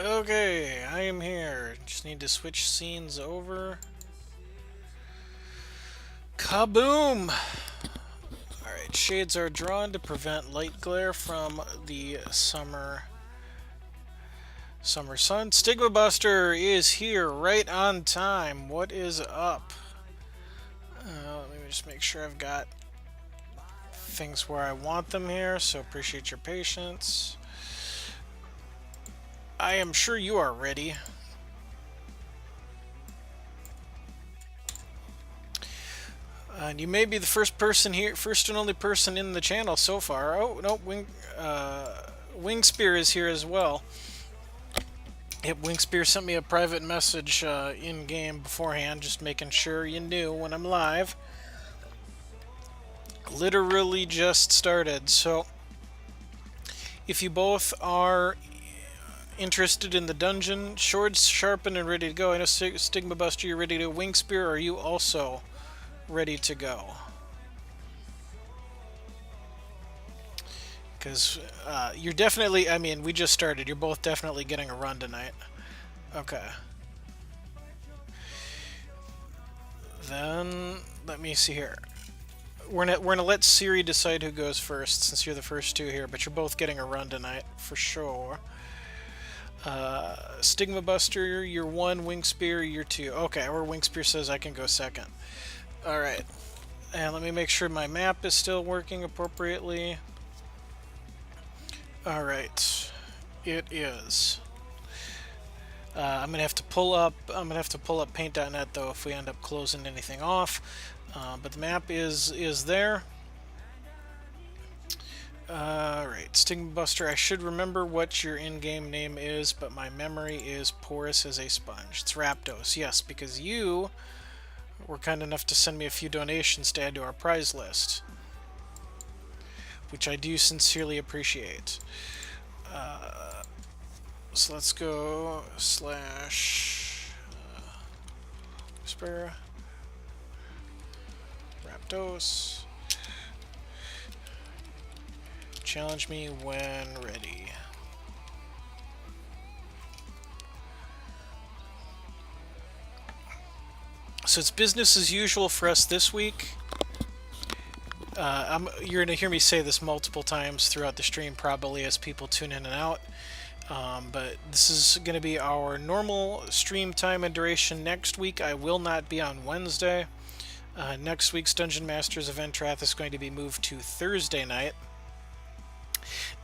Okay, I am here. Just need to switch scenes over. Kaboom! Alright, shades are drawn to prevent light glare from the summer sun. Stigma Buster is here right on time. What is up? Let me just make sure I've got things where I want them here, so appreciate your patience. I am sure you are ready. And you may be the first person here, first and only person in the channel so far. Oh, no, Wingspear is here as well. Yep, Wingspear sent me a private message in-game beforehand, just making sure you knew when I'm live. Literally just started, so if you both are interested in the dungeon, swords sharpened and ready to go. I know Stigma Buster, you're ready to Wingspear. Are you also ready to go? Because you're definitely, I mean, we just started. You're both definitely getting a run tonight. Okay. Then, let me see here. We're gonna let Siri decide who goes first, since you're the first two here, but you're both getting a run tonight, for sure. Stigma Buster, you're 1, Wingspear, you're 2. Okay, or Wingspear says I can go second. Alright. And let me make sure my map is still working appropriately. Alright. It is. I'm gonna have to pull up paint.net though if we end up closing anything off. But the map is there. Alright, Stigma Buster, I should remember what your in-game name is, but my memory is porous as a sponge. It's Raptos, yes, because you were kind enough to send me a few donations to add to our prize list, which I do sincerely appreciate. So let's go slash Whisper Raptos. Challenge me when ready. So it's business as usual for us this week. You're going to hear me say this multiple times throughout the stream, probably as people tune in and out. But this is going to be our normal stream time and duration. Next week I will not be on Wednesday. Next week's Dungeon Masters of Entrath is going to be moved to Thursday night.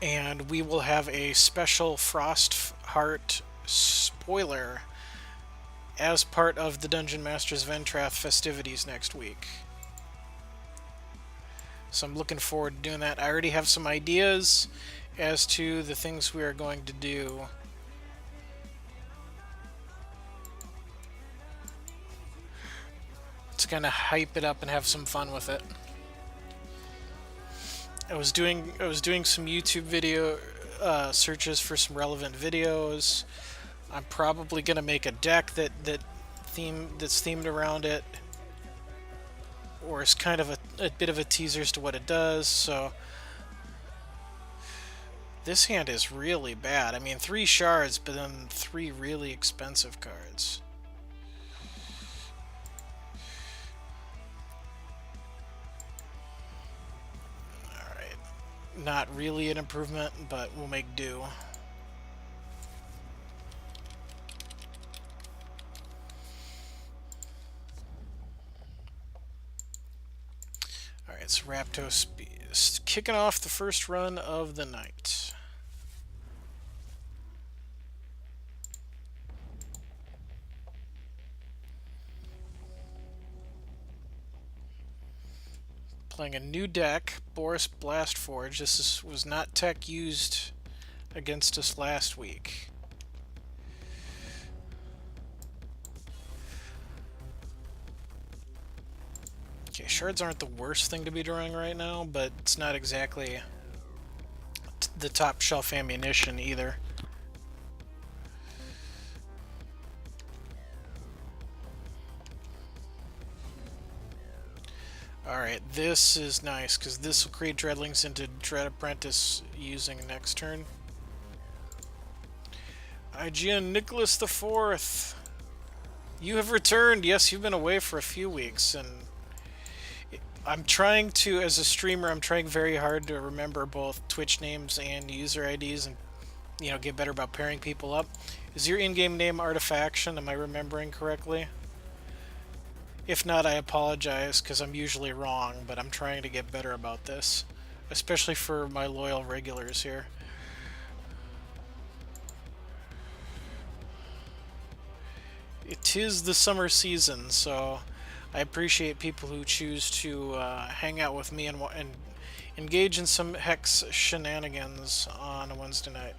And we will have a special Frostheart spoiler as part of the Dungeon Masters of Entrath festivities next week. So I'm looking forward to doing that. I already have some ideas as to the things we are going to do. To kind of hype it up and have some fun with it. I was doing some YouTube video searches for some relevant videos. I'm probably gonna make a deck that's themed around it, or is kind of a bit of a teaser as to what it does. So this hand is really bad. I mean, 3 shards, but then 3 really expensive cards. Not really an improvement, but we'll make do. Alright, so Raptos is kicking off the first run of the night. Playing a new deck, Boris Blastforge. This was not tech used against us last week. Okay, shards aren't the worst thing to be drawing right now, but it's not exactly the top shelf ammunition either. Alright, this is nice, because this will create Dreadlings into Dread Apprentice using next turn. IGN Nicholas the Fourth. You have returned. Yes, you've been away for a few weeks, and I'm trying to, as a streamer, I'm trying very hard to remember both Twitch names and user IDs, and get better about pairing people up. Is your in-game name Artifaction? Am I remembering correctly? If not, I apologize because I'm usually wrong, but I'm trying to get better about this, especially for my loyal regulars here. It is the summer season, so I appreciate people who choose to hang out with me and engage in some Hex shenanigans on a Wednesday night.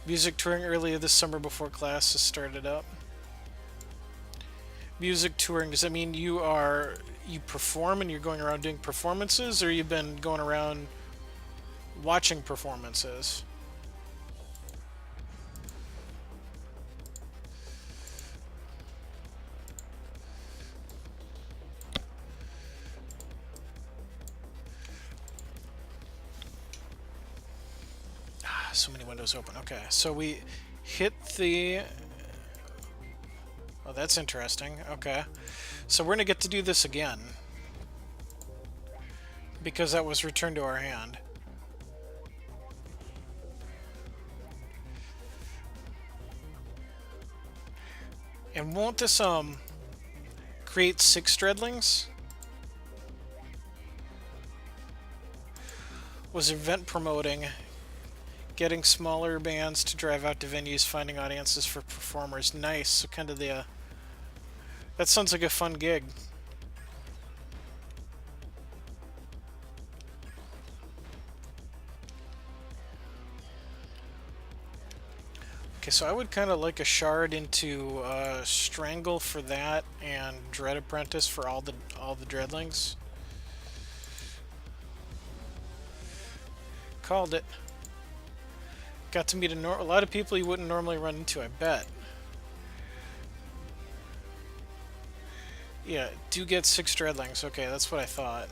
Music touring earlier this summer before classes started up. Music touring, does that mean you perform and you're going around doing performances, or you've been going around watching performances? So many windows open. Okay, so we hit the... Oh, that's interesting. Okay. So we're going to get to do this again, because that was returned to our hand. And won't this, create 6 dreadlings? Was event promoting, getting smaller bands to drive out to venues, finding audiences for performers. Nice. So kind of the... that sounds like a fun gig. Okay, so I would kind of like a shard into Strangle for that, and Dread Apprentice for all the dreadlings. Called it. Got to meet a lot of people you wouldn't normally run into, I bet. Yeah, do get 6 dreadlings. Okay, that's what I thought.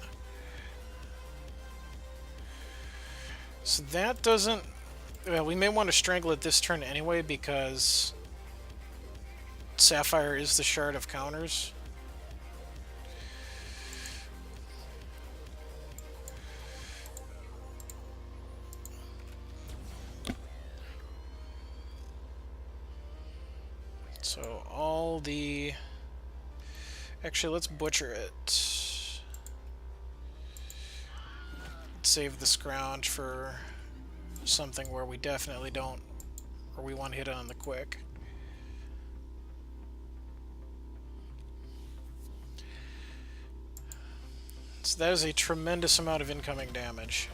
So that doesn't... Well, we may want to Strangle it this turn anyway, because Sapphire is the shard of counters. So all the... Actually, let's butcher it. Save the scrounge for something where we definitely don't, or we want to hit it on the quick. So that is a tremendous amount of incoming damage.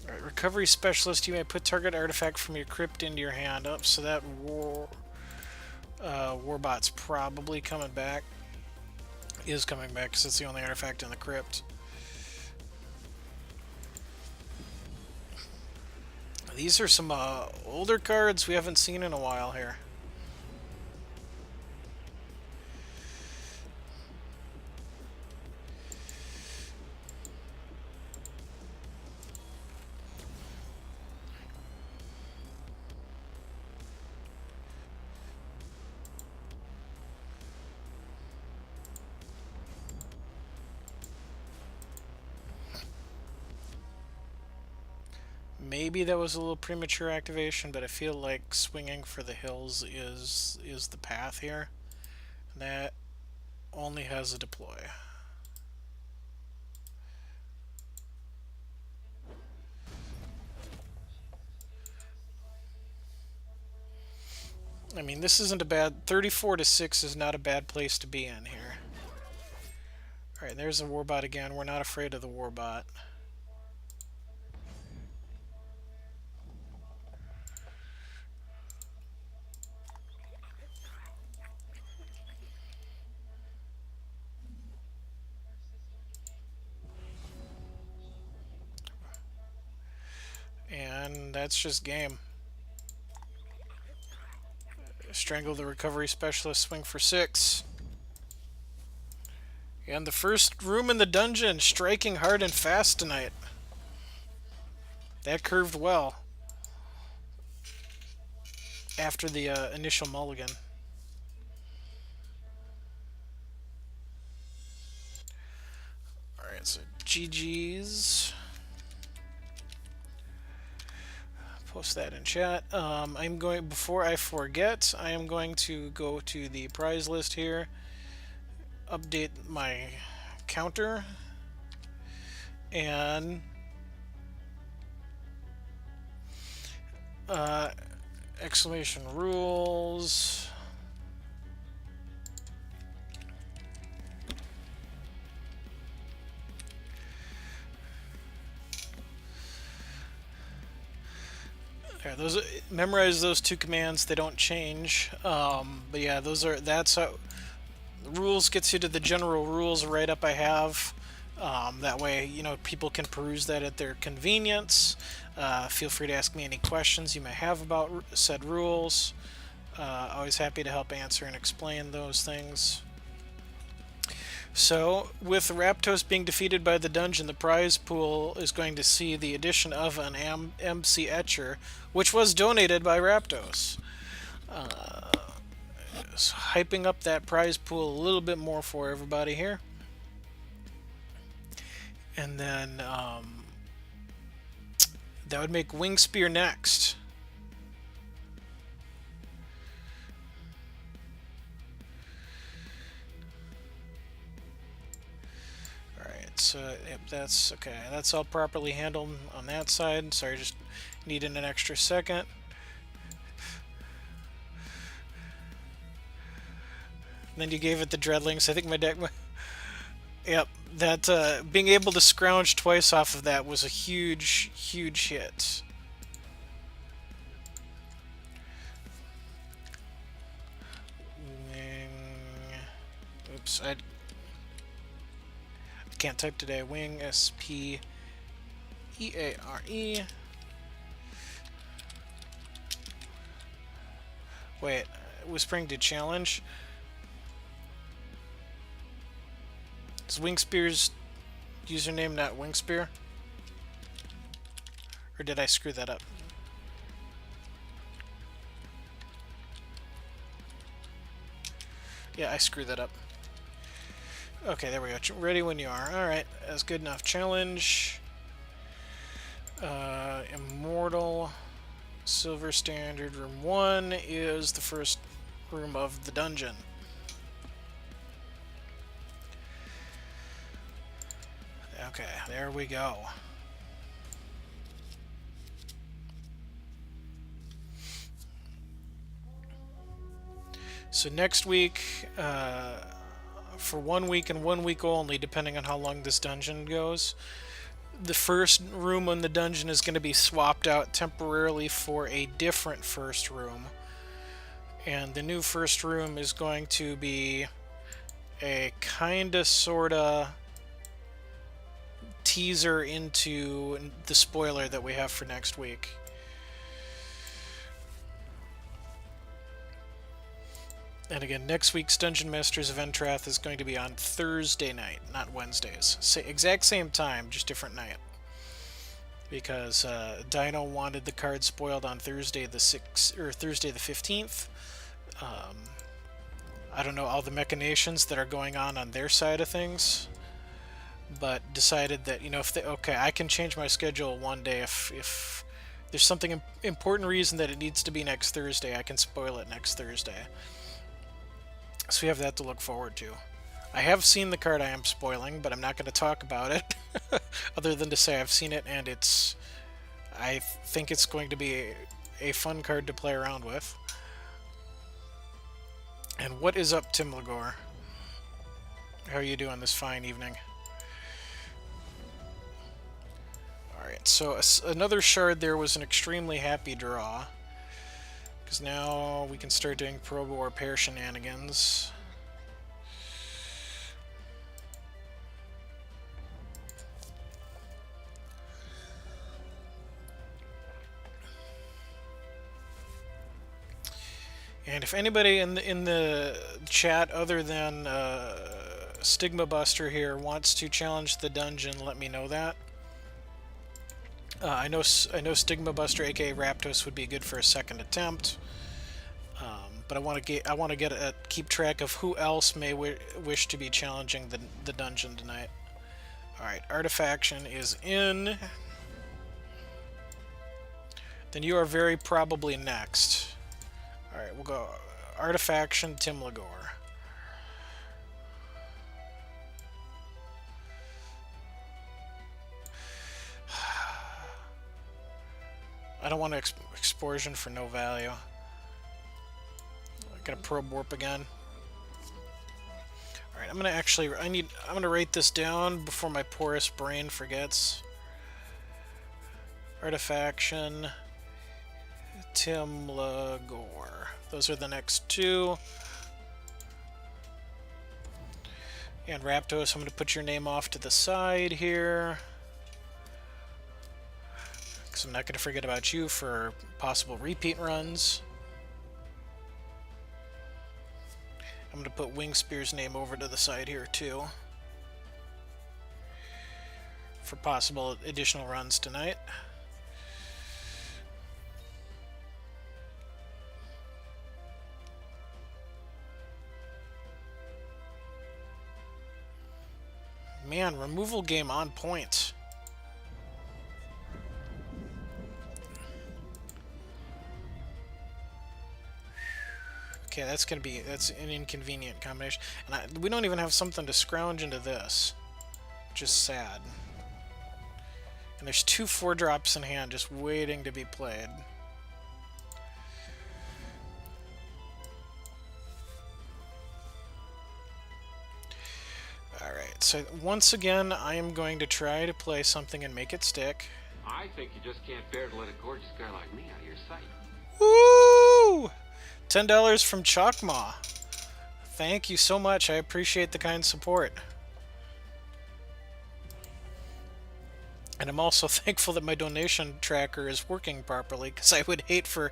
Alright, Recovery Specialist, you may put target artifact from your crypt into your hand. Up, so that Warbot's probably coming back. Is coming back because it's the only artifact in the crypt. These are some older cards we haven't seen in a while here. Maybe that was a little premature activation, but I feel like swinging for the hills is the path here. And that only has a deploy. I mean, this isn't a bad... 34 to 6 is not a bad place to be in here. Alright, there's the Warbot again. We're not afraid of the Warbot. And that's just game. Strangle the Recovery Specialist, swing for 6. And the first room in the dungeon, striking hard and fast tonight. That curved well after the initial mulligan. Alright, so GG's. Post that in chat. I'm going, before I forget, I am going to go to the prize list here, update my counter, and exclamation rules. Yeah, those, memorize those 2 commands. They don't change. But yeah, that's how the rules gets you to the general rules write-up I have. That way, you know, people can peruse that at their convenience. Feel free to ask me any questions you may have about said rules. Always happy to help answer and explain those things. So, with Raptos being defeated by the dungeon, the prize pool is going to see the addition of an MC Etcher, which was donated by Raptos. So hyping up that prize pool a little bit more for everybody here. And then that would make Wing Spear next. Alright, so yep, that's okay. That's all properly handled on that side. Sorry, just needed an extra second. And then you gave it the Dreadlings. I think my deck... Yep, that being able to scrounge twice off of that was a huge, huge hit. Oops, I can't type today. Wing S-P-E-A-R-E. Wait, Whispering to challenge. Is Wingspear's username not Wingspear? Or did I screw that up? Yeah, I screwed that up. Okay, there we go. Ready when you are. Alright, that's good enough. Challenge. Immortal. Silver Standard. Room 1 is the first room of the dungeon. Okay, there we go. So next week, for 1 week and 1 week only, depending on how long this dungeon goes, the first room in the dungeon is going to be swapped out temporarily for a different first room. And the new first room is going to be a kinda sorta teaser into the spoiler that we have for next week. And again, next week's Dungeon Masters of Entrath is going to be on Thursday night, not Wednesdays. Exact same time, just different night. Because Dino wanted the card spoiled on Thursday the 6th or Thursday the 15th. I don't know all the machinations that are going on their side of things, but decided that, you know, if they, okay, I can change my schedule one day if there's something important reason that it needs to be next Thursday, I can spoil it next Thursday. So we have that to look forward to. I have seen the card I am spoiling, but I'm not going to talk about it, other than to say I've seen it, and I think it's going to be a fun card to play around with. And what is up, Tim Lagore? How are you doing this fine evening? Alright, so another shard there was an extremely happy draw. Because now we can start doing Probe or Pair shenanigans. And if anybody in the chat other than Stigma Buster here wants to challenge the dungeon, let me know that. I know Stigma Buster, aka Raptos, would be good for a second attempt. But I want to keep track of who else may wish to be challenging the dungeon tonight. All right, Artifaction is in. Then you are very probably next. All right, we'll go Artifaction, Tim Lagore. I don't want to Explosion for no value. I'm gonna probe warp again. All right, I'm gonna write this down before my porous brain forgets. Artifaction, Tim Lagore. Those are the next two. And Raptos, I'm gonna put your name off to the side here, because I'm not gonna forget about you for possible repeat runs. I'm going to put Wingspear's name over to the side here too for possible additional runs tonight. Man, removal game on point. Okay, that's an inconvenient combination. And we don't even have something to scrounge into this. Just sad. And there's 2 4-drops in hand just waiting to be played. Alright, so once again, I am going to try to play something and make it stick. I think you just can't bear to let a gorgeous guy like me out of your sight. Woo! $10 from Chalkmaw. Thank you so much. I appreciate the kind support. And I'm also thankful that my donation tracker is working properly, because I would hate for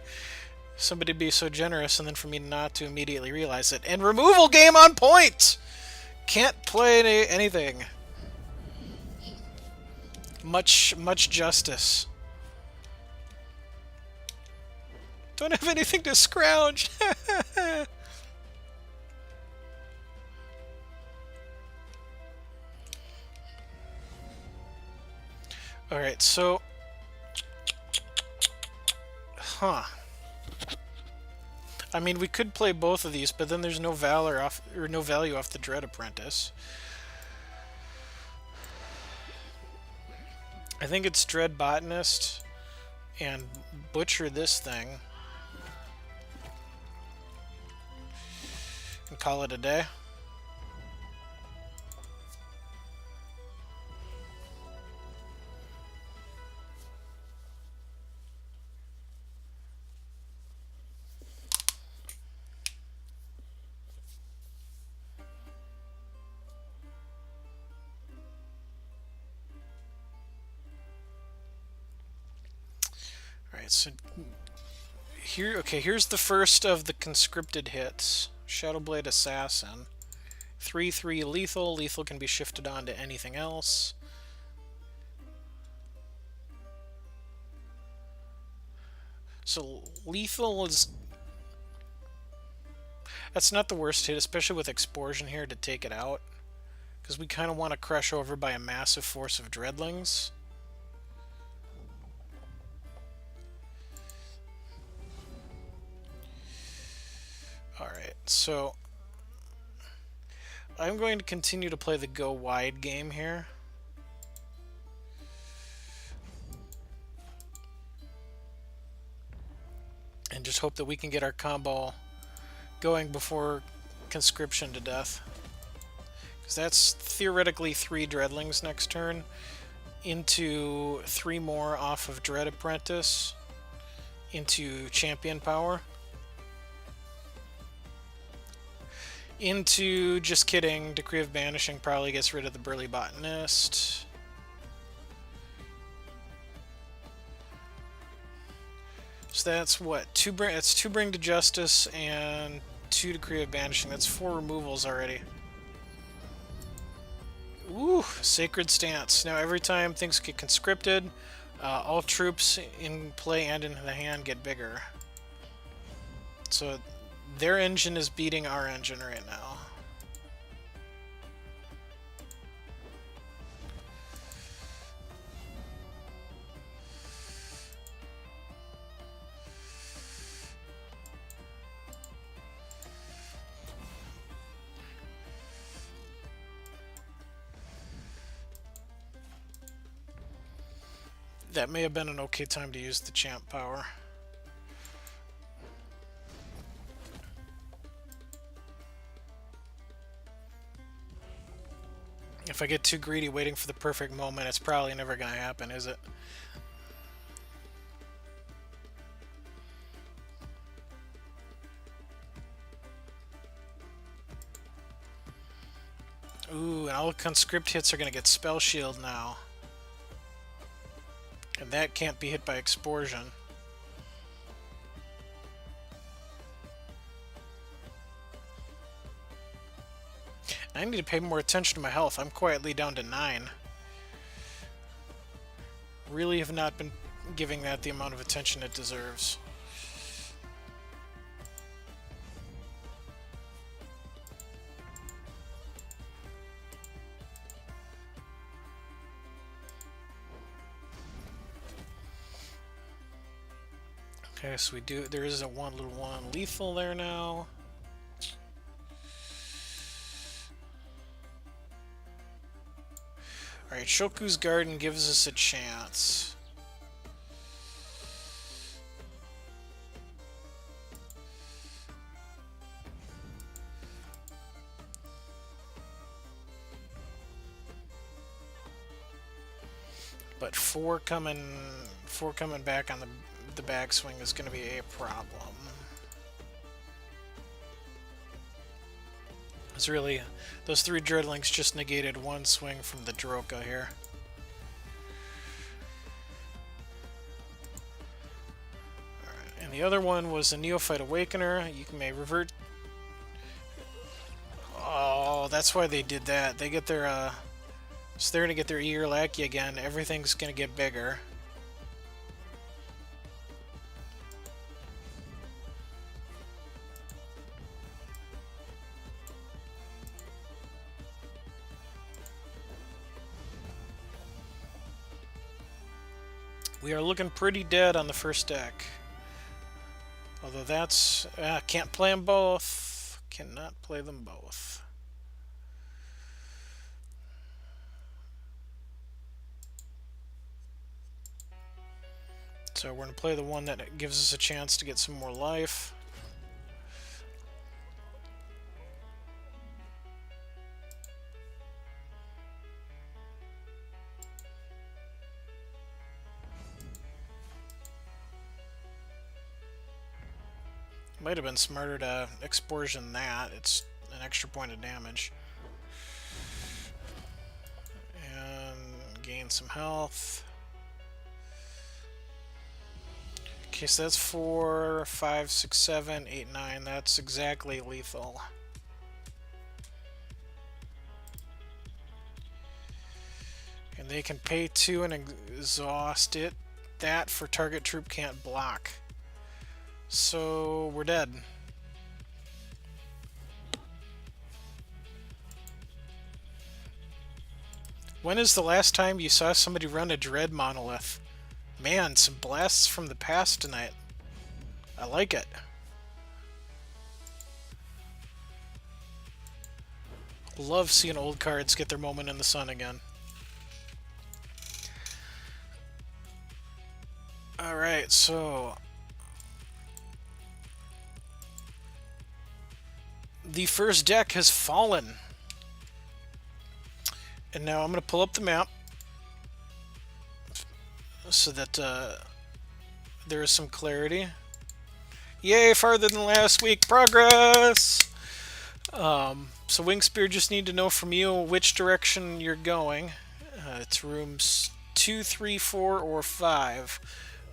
somebody to be so generous and then for me not to immediately realize it. And removal game on point! Can't play anything. Much justice. Don't have anything to scrounge. Alright, so... I mean, we could play both of these, but then there's no value off the Dread Apprentice. I think it's Dread Botanist and butcher this thing and call it a day. Alright, so here's the first of the conscripted hits. Shadowblade Assassin. 3/3 lethal. Lethal can be shifted on to anything else. So lethal is... That's not the worst hit, especially with Explosion here to take it out. Because we kind of want to crush over by a massive force of Dreadlings. Alright, so I'm going to continue to play the go wide game here. And just hope that we can get our combo going before conscription to death. Because that's theoretically 3 Dreadlings next turn, into 3 more off of Dread Apprentice, into Champion Power. Into, just kidding, Decree of Banishing probably gets rid of the Burly Botanist. So that's what? It's 2 Bring to Justice and 2 to Create Banishing. That's 4 removals already. Ooh, Sacred Stance. Now every time things get conscripted, all troops in play and in the hand get bigger. So their engine is beating our engine right now. That may have been an okay time to use the champ power. If I get too greedy waiting for the perfect moment, it's probably never going to happen, is it? Ooh, and all the conscript hits are going to get Spell Shield now. And that can't be hit by Explosion. I need to pay more attention to my health. I'm quietly down to 9. Really have not been giving that the amount of attention it deserves. Okay, so there is a little one lethal there now. Alright, Shoku's Garden gives us a chance. But four coming back on the backswing is going to be a problem. It's really, those 3 Dreadlings just negated 1 swing from the Droka here. Alright, and the other one was a Neophyte Awakener. You may revert. Oh, that's why they did that. They get their, so they're going to get their Eager Lackey again. Everything's going to get bigger. We are looking pretty dead on the first deck. Although that's... can't play them both. Cannot play them both. So we're going to play the one that gives us a chance to get some more life. Might have been smarter to Explosion that. It's an extra point of damage. And gain some health. Okay, so that's 4, 5, 6, 7, 8, 9. That's exactly lethal. And they can pay 2 and exhaust it. That for target troop can't block. So we're dead. When is the last time you saw somebody run a Dread Monolith? Man, some blasts from the past tonight. I like it. Love seeing old cards get their moment in the sun again. Alright, so... the first deck has fallen. And now I'm going to pull up the map so that there is some clarity. Yay, farther than last week. Progress! So Wingspear just need to know from you which direction you're going. It's rooms 2, 3, 4, or 5.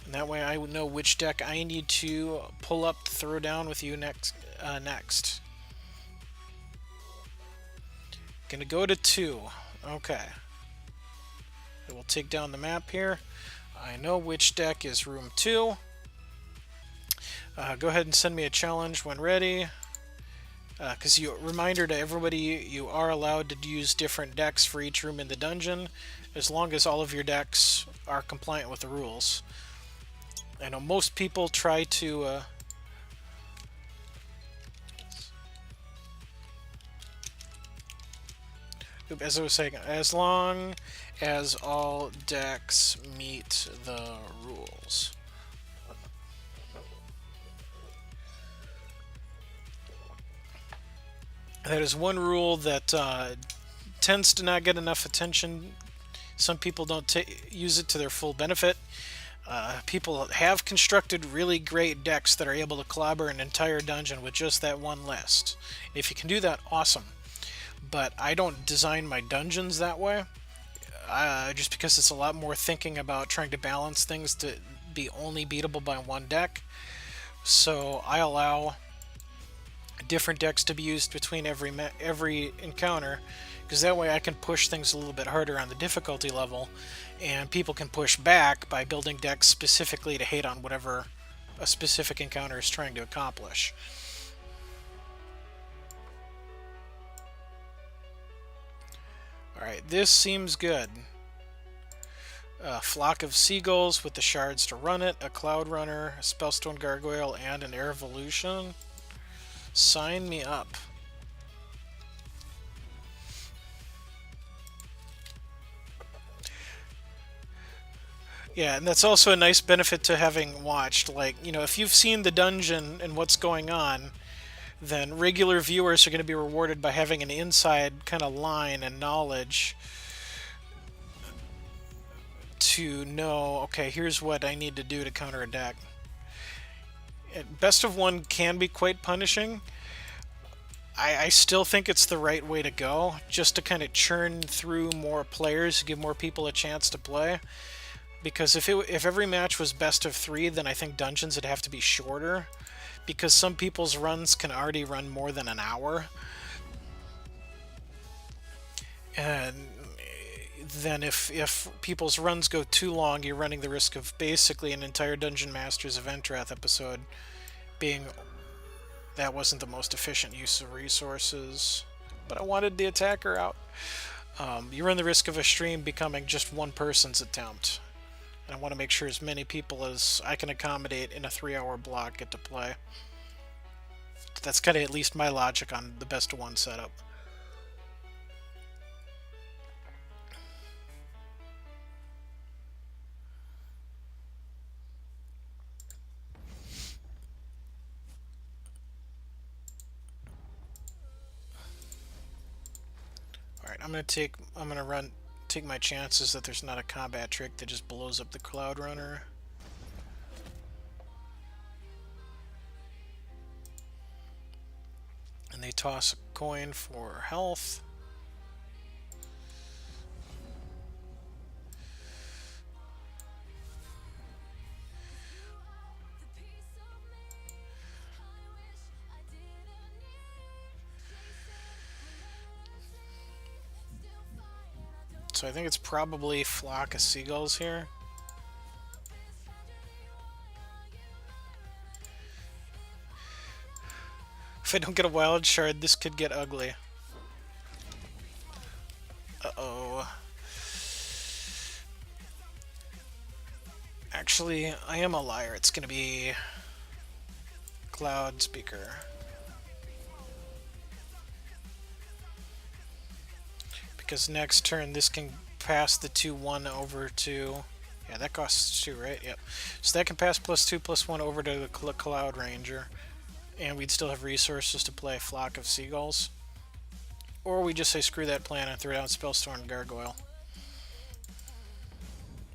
And that way I would know which deck I need to pull up to throw down with you next. Gonna go to 2. Okay. It will take down the map here. I know which deck is room 2. Go ahead and send me a challenge when ready. Because reminder to everybody, you are allowed to use different decks for each room in the dungeon, as long as all of your decks are compliant with the rules. I know most people try to as I was saying, as long as all decks meet the rules. That is one rule that tends to not get enough attention. Some people don't use it to their full benefit. People have constructed really great decks that are able to clobber an entire dungeon with just that one list. If you can do that, awesome. But I don't design my dungeons that way, just because it's a lot more thinking about trying to balance things to be only beatable by one deck. So I allow different decks to be used between every encounter, because that way I can push things a little bit harder on the difficulty level, and people can push back by building decks specifically to hate on whatever a specific encounter is trying to accomplish. Alright, this seems good. A flock of seagulls with the shards to run it, a cloud runner, a spellstone gargoyle, and an air evolution. Sign me up. Yeah, and that's also a nice benefit to having watched. Like, if you've seen the dungeon and what's going on, then regular viewers are going to be rewarded by having an inside kind of line and knowledge to know, okay, here's what I need to do to counter a deck. Best of one can be quite punishing. I still think it's the right way to go, just to kind of churn through more players, give more people a chance to play. Because if every match was best of 3, then I think dungeons would have to be shorter, because some people's runs can already run more than an hour. And then if people's runs go too long, you're running the risk of basically an entire Dungeon Masters of Entrath episode being that wasn't the most efficient use of resources, but I wanted the attacker out. You run the risk of a stream becoming just one person's attempt. And I want to make sure as many people as I can accommodate in a 3-hour block get to play. That's kind of at least my logic on the best of one setup. Alright, I'm gonna take my chances that there's not a combat trick that just blows up the Cloud Runner. And they toss a coin for health. So I think it's probably flock of seagulls here. If I don't get a wild shard, this could get ugly. Uh-oh. Actually, I am a liar. It's gonna be Cloud Speaker. Because next turn this can pass the 2/1 over to... Yeah, that costs 2, right? Yep. So that can pass +2/+1 over to the Cloud Ranger. And we'd still have resources to play Flock of Seagulls. Or we just say screw that plan and throw down Spellstorm Gargoyle.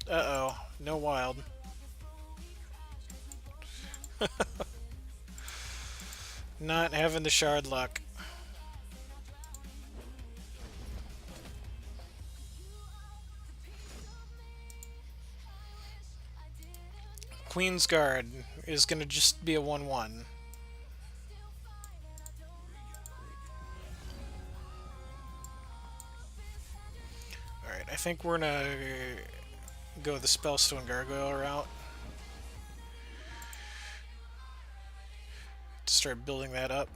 Uh-oh. No wild. Not having the shard luck. Queen's Guard is going to just be a 1/1. Alright, I think we're going to go the Spellstone Gargoyle route. Start building that up.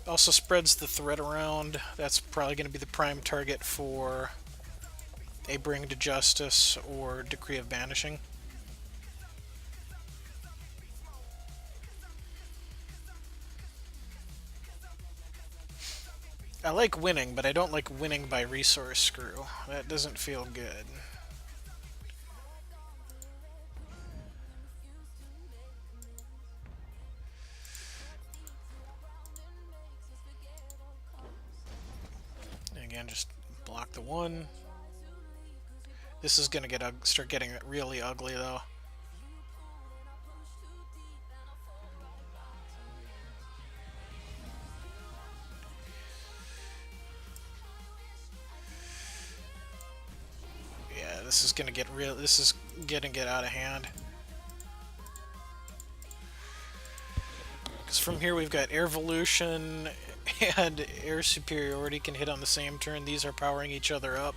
Also spreads the threat around. That's probably going to be the prime target for a Bring to Justice or Decree of Banishing. I like winning, but I don't like winning by resource screw. That doesn't feel good. Again, just block the one. This is gonna start getting really ugly, though. Yeah, this is gonna get real. This is gonna get out of hand. Because from here we've got Airvolution and Air Superiority can hit on the same turn. These are powering each other up.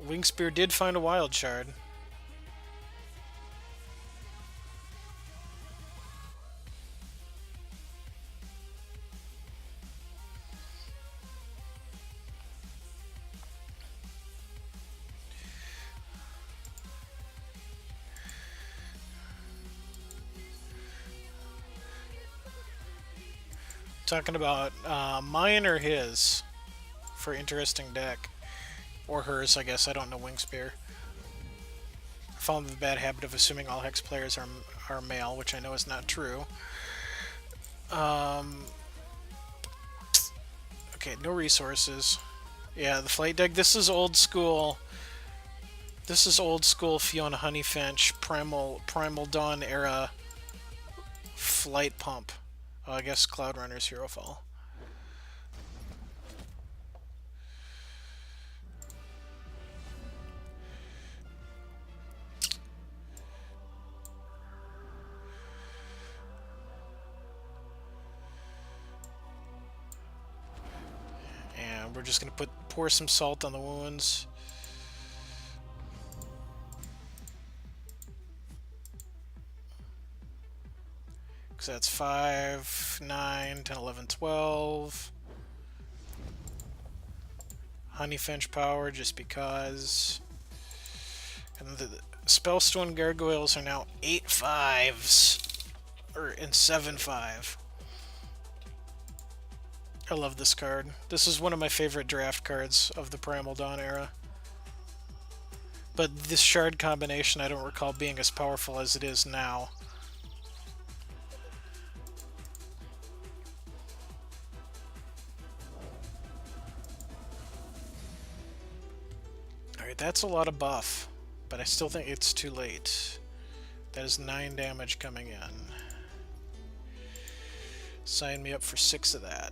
Wingspear did find a Wild Shard. Talking about mine or his for interesting deck. Or hers, I guess. I don't know Wingspear. I found the bad habit of assuming all Hex players are male, which I know is not true. Okay, no resources. Yeah, the flight deck. This is old school. This is old school Fiona Honeyfinch Primal Dawn era flight pump. I guess Cloud Runner's Hero Fall. And we're just gonna pour some salt on the wounds. So that's 5, 9, 10, 11, 12. Honeyfinch power just because. And the Spellstone Gargoyles are now 8 5s. And 7 5. I love this card. This is one of my favorite draft cards of the Primal Dawn era. But this shard combination I don't recall being as powerful as it is now. Alright, that's a lot of buff, but I still think it's too late. That is 9 damage coming in. Sign me up for 6 of that.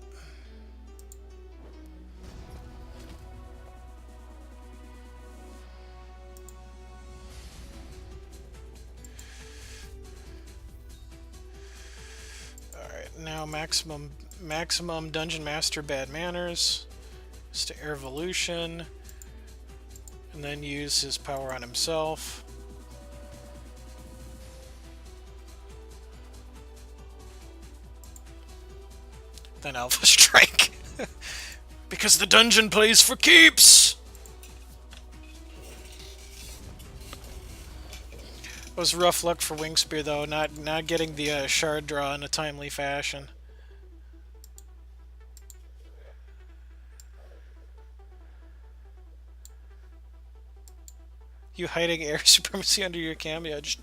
Alright, now maximum Dungeon Master Bad Manners. Just to Airvolution. And then use his power on himself. Then Alpha Strike. Because the dungeon plays for keeps! It was rough luck for Wingspear though, not getting the shard draw in a timely fashion. You hiding air supremacy under your cam? Yeah, just...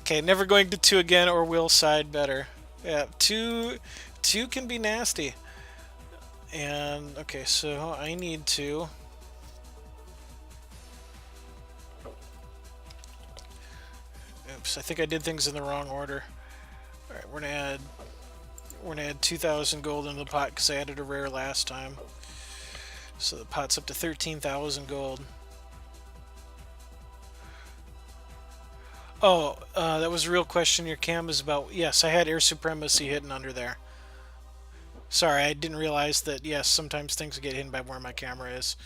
Okay, never going to 2 again or will side better. Yeah, 2 can be nasty. And, okay, so I need to... Oops, I think I did things in the wrong order. Alright, we're gonna add We're gonna add 2,000 gold into the pot because I added a rare last time. So the pot's up to 13,000 gold. Oh, that was a real question your cam is about. Yes, I had Air Supremacy hidden under there. Sorry, I didn't realize that, yes, sometimes things get hidden by where my camera is.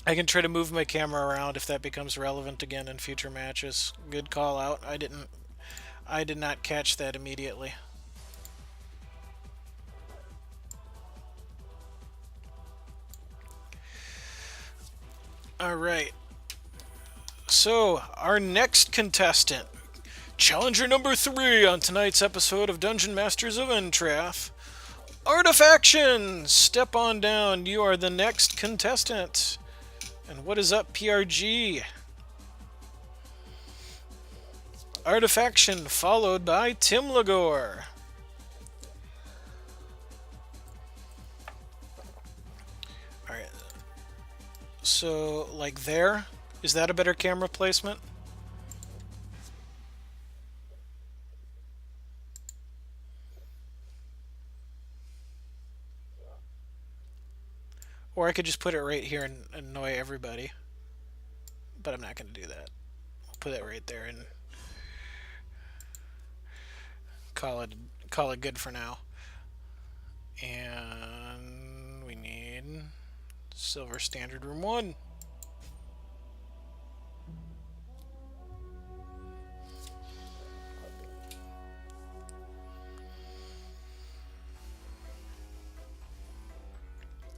I can try to move my camera around if that becomes relevant again in future matches. Good call out. I did not catch that immediately. All right. So, our next contestant, challenger number 3 on tonight's episode of Dungeon Masters of Entrath, Artifaction! Step on down. You are the next contestant. And what is up, PRG? Artifaction, followed by Tim Lagore. Alright. So, like there? Is that a better camera placement? Or I could just put it right here and annoy everybody. But I'm not going to do that. I'll put it right there and call it good for now. And we need Silver Standard Room 1.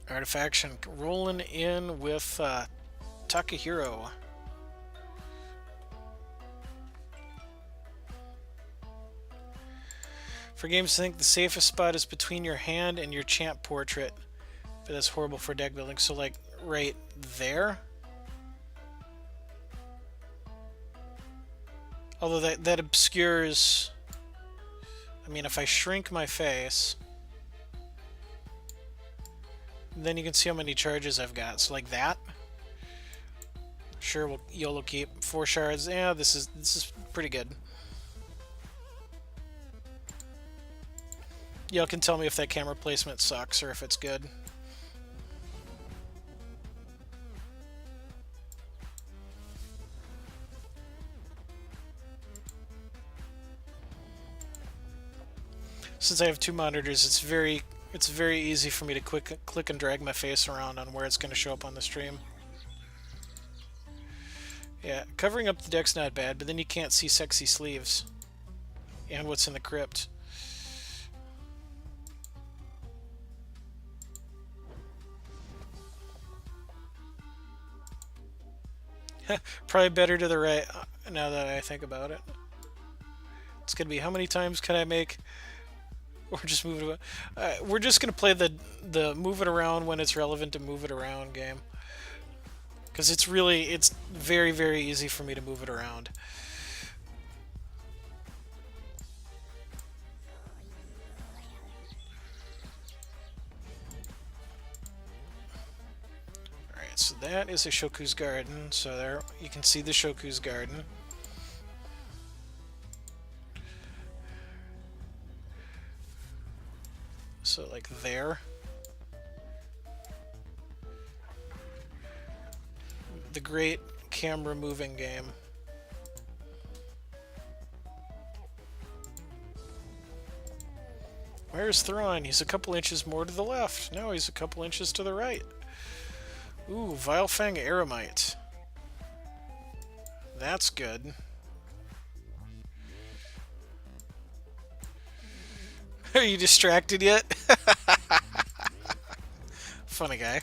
Artifaction rolling in with Takahiro. For games, I think the safest spot is between your hand and your champ portrait. But that's horrible for deck building. So, like, right there? Although that obscures... I mean, if I shrink my face... then you can see how many charges I've got. So like that. Sure, we'll YOLO keep 4 shards. Yeah, this is pretty good. Y'all can tell me if that camera placement sucks or if it's good. Since I have 2 monitors, it's very easy for me to click and drag my face around on where it's going to show up on the stream. Yeah, covering up the deck's not bad, but then you can't see sexy sleeves and what's in the crypt. Probably better to the right now that I think about it. It's going to be how many times can I make... Or just move it around. We're just going to play the move it around when it's relevant to move it around game. Because it's very, very easy for me to move it around. Alright, so that is a Shoku's Garden. So there you can see the Shoku's Garden. So like there. The great camera moving game. Where's Thrawn? He's a couple inches more to the left. No, he's a couple inches to the right. Ooh, Vilefang Eremite. That's good. Are you distracted yet? Funny guy.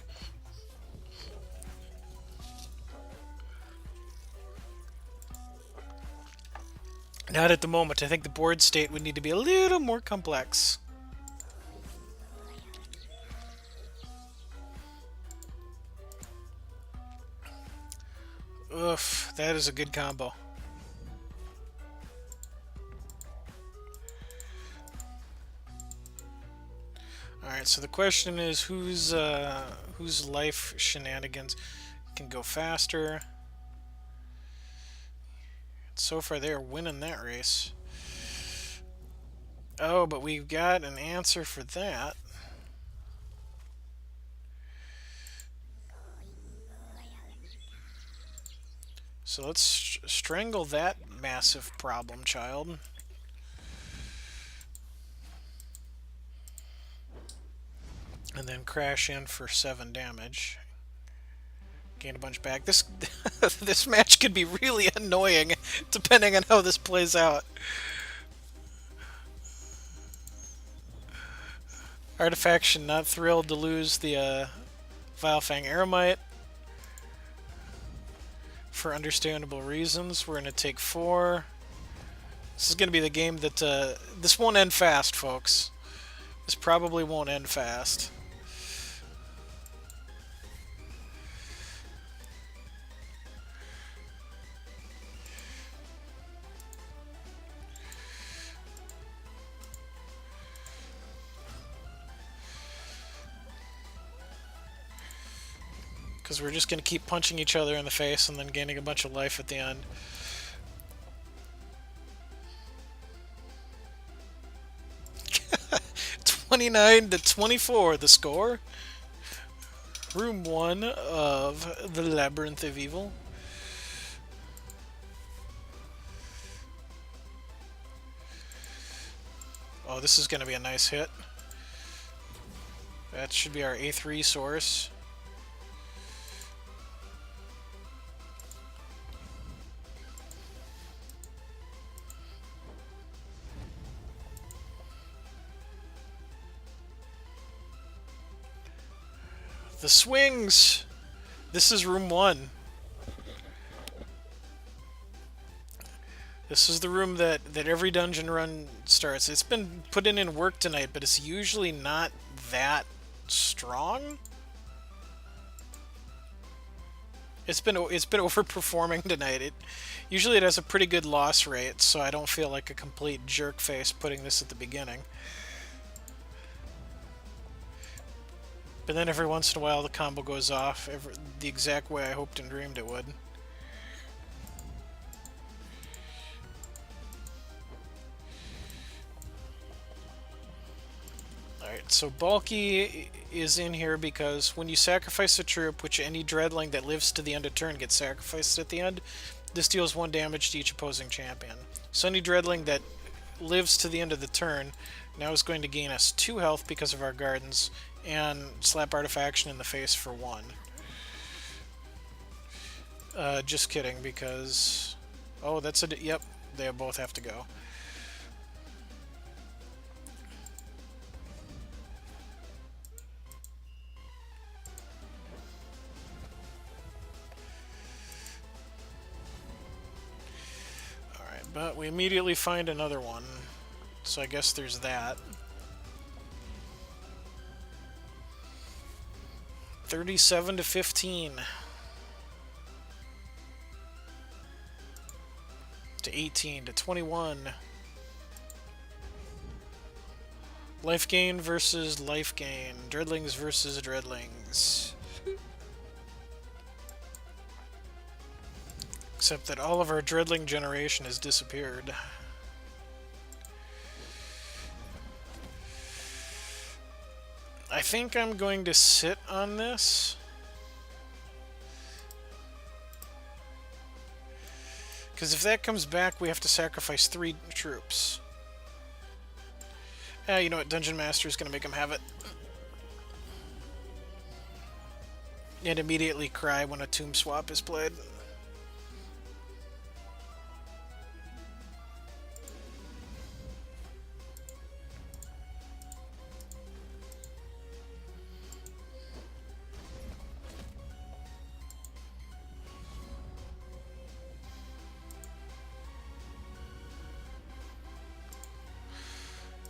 Not at the moment. I think the board state would need to be a little more complex. Oof, that is a good combo. Alright, so the question is whose life shenanigans can go faster. So far they are winning that race. Oh, but we've got an answer for that. So let's strangle that massive problem child. And then crash in for 7 damage. Gain a bunch back. This this match could be really annoying depending on how this plays out. Artifaction not thrilled to lose the Vilefang Eremite. For understandable reasons. We're going to take 4. This is going to be the game that... this won't end fast, folks. This probably won't end fast. Because we're just going to keep punching each other in the face and then gaining a bunch of life at the end. (29-24) the score. Room 1 of the Labyrinth of Evil. Oh, this is going to be a nice hit. That should be our 8th resource. The swings! This is room 1. This is the room that every dungeon run starts. It's been putting in work tonight, but it's usually not that strong. It's been overperforming tonight. Usually it has a pretty good loss rate, so I don't feel like a complete jerk face putting this at the beginning. But then every once in a while the combo goes off the exact way I hoped and dreamed it would. Alright, so Bulky is in here because when you sacrifice a troop, which any Dreadling that lives to the end of turn gets sacrificed at the end, this deals 1 damage to each opposing champion. So any Dreadling that lives to the end of the turn now is going to gain us 2 health because of our gardens, and slap Artifaction in the face for 1. Just kidding, because... Oh, that's a... Yep, they both have to go. Alright, but we immediately find another one. So I guess there's that. 37-15 to 18-21. Life gain versus life gain. Dreadlings versus Dreadlings. Except that all of our Dreadling generation has disappeared. I think I'm going to sit on this. Because if that comes back, we have to sacrifice 3 troops. You know what? Dungeon Master is going to make him have it. And immediately cry when a tomb swap is played.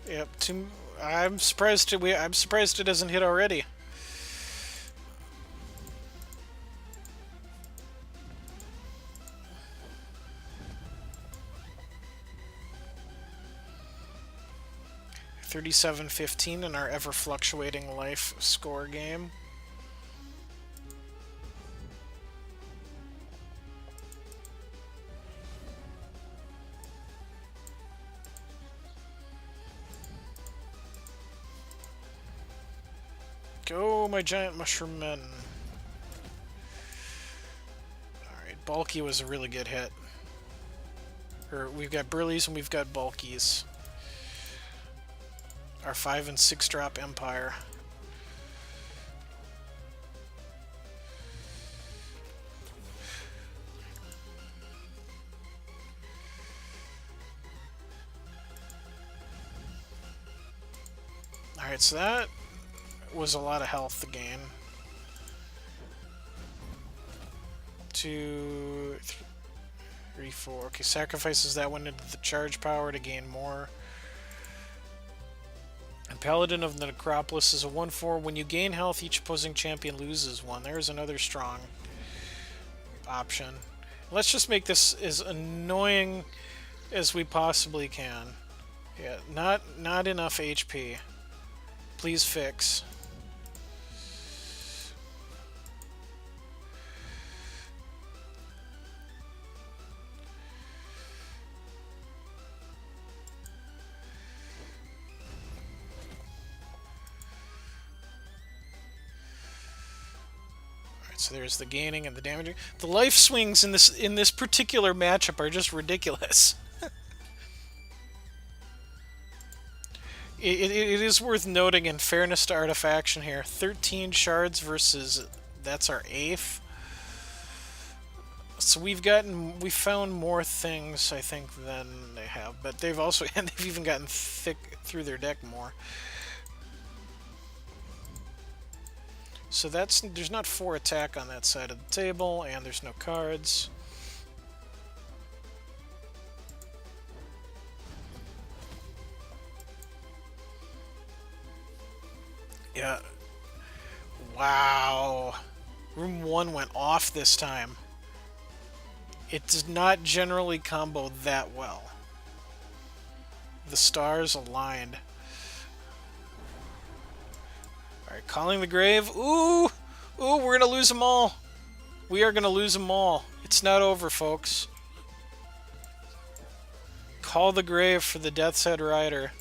Yep, I'm surprised it doesn't hit already. $37-15 in our ever-fluctuating life score game. Go, my giant mushroom men. Alright, bulky was a really good hit. We've got Burleys and we've got bulkies. Our 5 and 6 drop Empire. Alright, so that was a lot of health to gain. 2, 3, 4. Okay, sacrifices that one into the charge power to gain more. And Paladin of the Necropolis is a 1/4. When you gain health, each opposing champion loses 1. There's another strong option. Let's just make this as annoying as we possibly can. Yeah, not enough HP. Please fix. Alright, so there's the gaining and the damaging. The life swings in this particular matchup are just ridiculous. It is worth noting, in fairness to Artifaction here, 13 shards versus that's our 8th. So we've found more things, I think, than they have, but they've also and they've even gotten thick through their deck more. So there's not 4 attack on that side of the table, and there's no cards. Yeah. Wow. Room 1 went off this time. It does not generally combo that well. The stars aligned. Alright, calling the grave. Ooh! Ooh, we're gonna lose them all. We are gonna lose them all. It's not over, folks. Call the grave for the Death's Head Rider.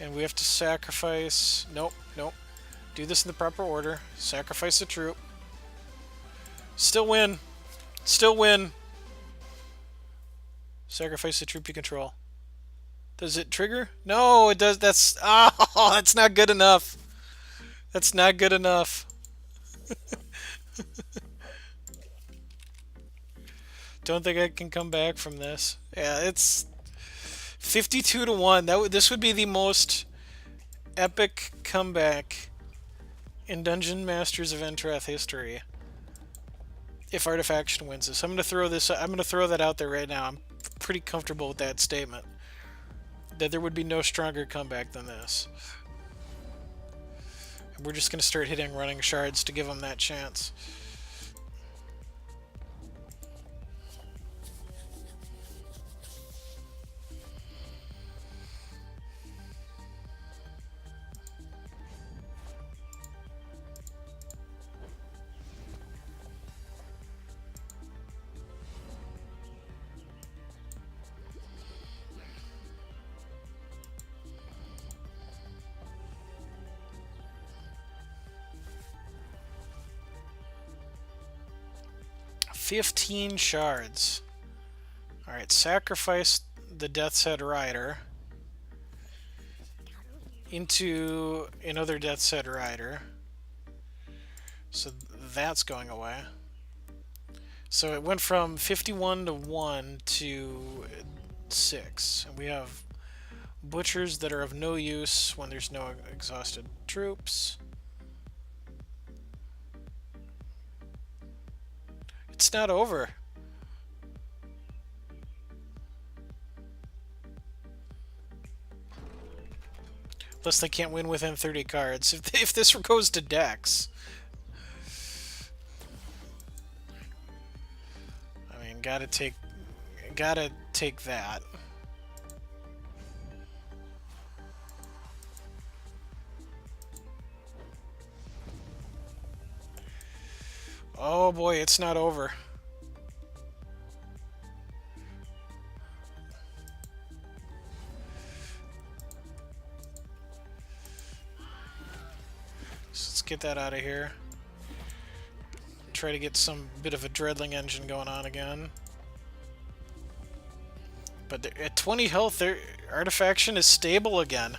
And we have to sacrifice... Nope, nope. Do this in the proper order. Sacrifice a troop. Still win. Still win. Sacrifice the troop you control. Does it trigger? No, it does. That's... Oh, that's not good enough. That's not good enough. Don't think I can come back from this. Yeah, it's... 52 to 1. This would be the most epic comeback in Dungeon Masters of Entrath history if Artifaction wins this. I'm going to throw that out there right now. I'm pretty comfortable with that statement. That there would be no stronger comeback than this. And we're just going to start hitting running shards to give them that chance. $15 shards. Alright, sacrifice the Death's Head Rider into another Death's Head Rider. So that's going away. So it went from 51 to 1 to 6. And we have butchers that are of no use when there's no exhausted troops. It's not over. Plus they can't win within 30 cards. If this goes to Dex... I mean, gotta take that. Oh boy, it's not over. get that out of here. Try to get some bit of a dreadling engine going on again. But at 20 health, their artifaction is stable again.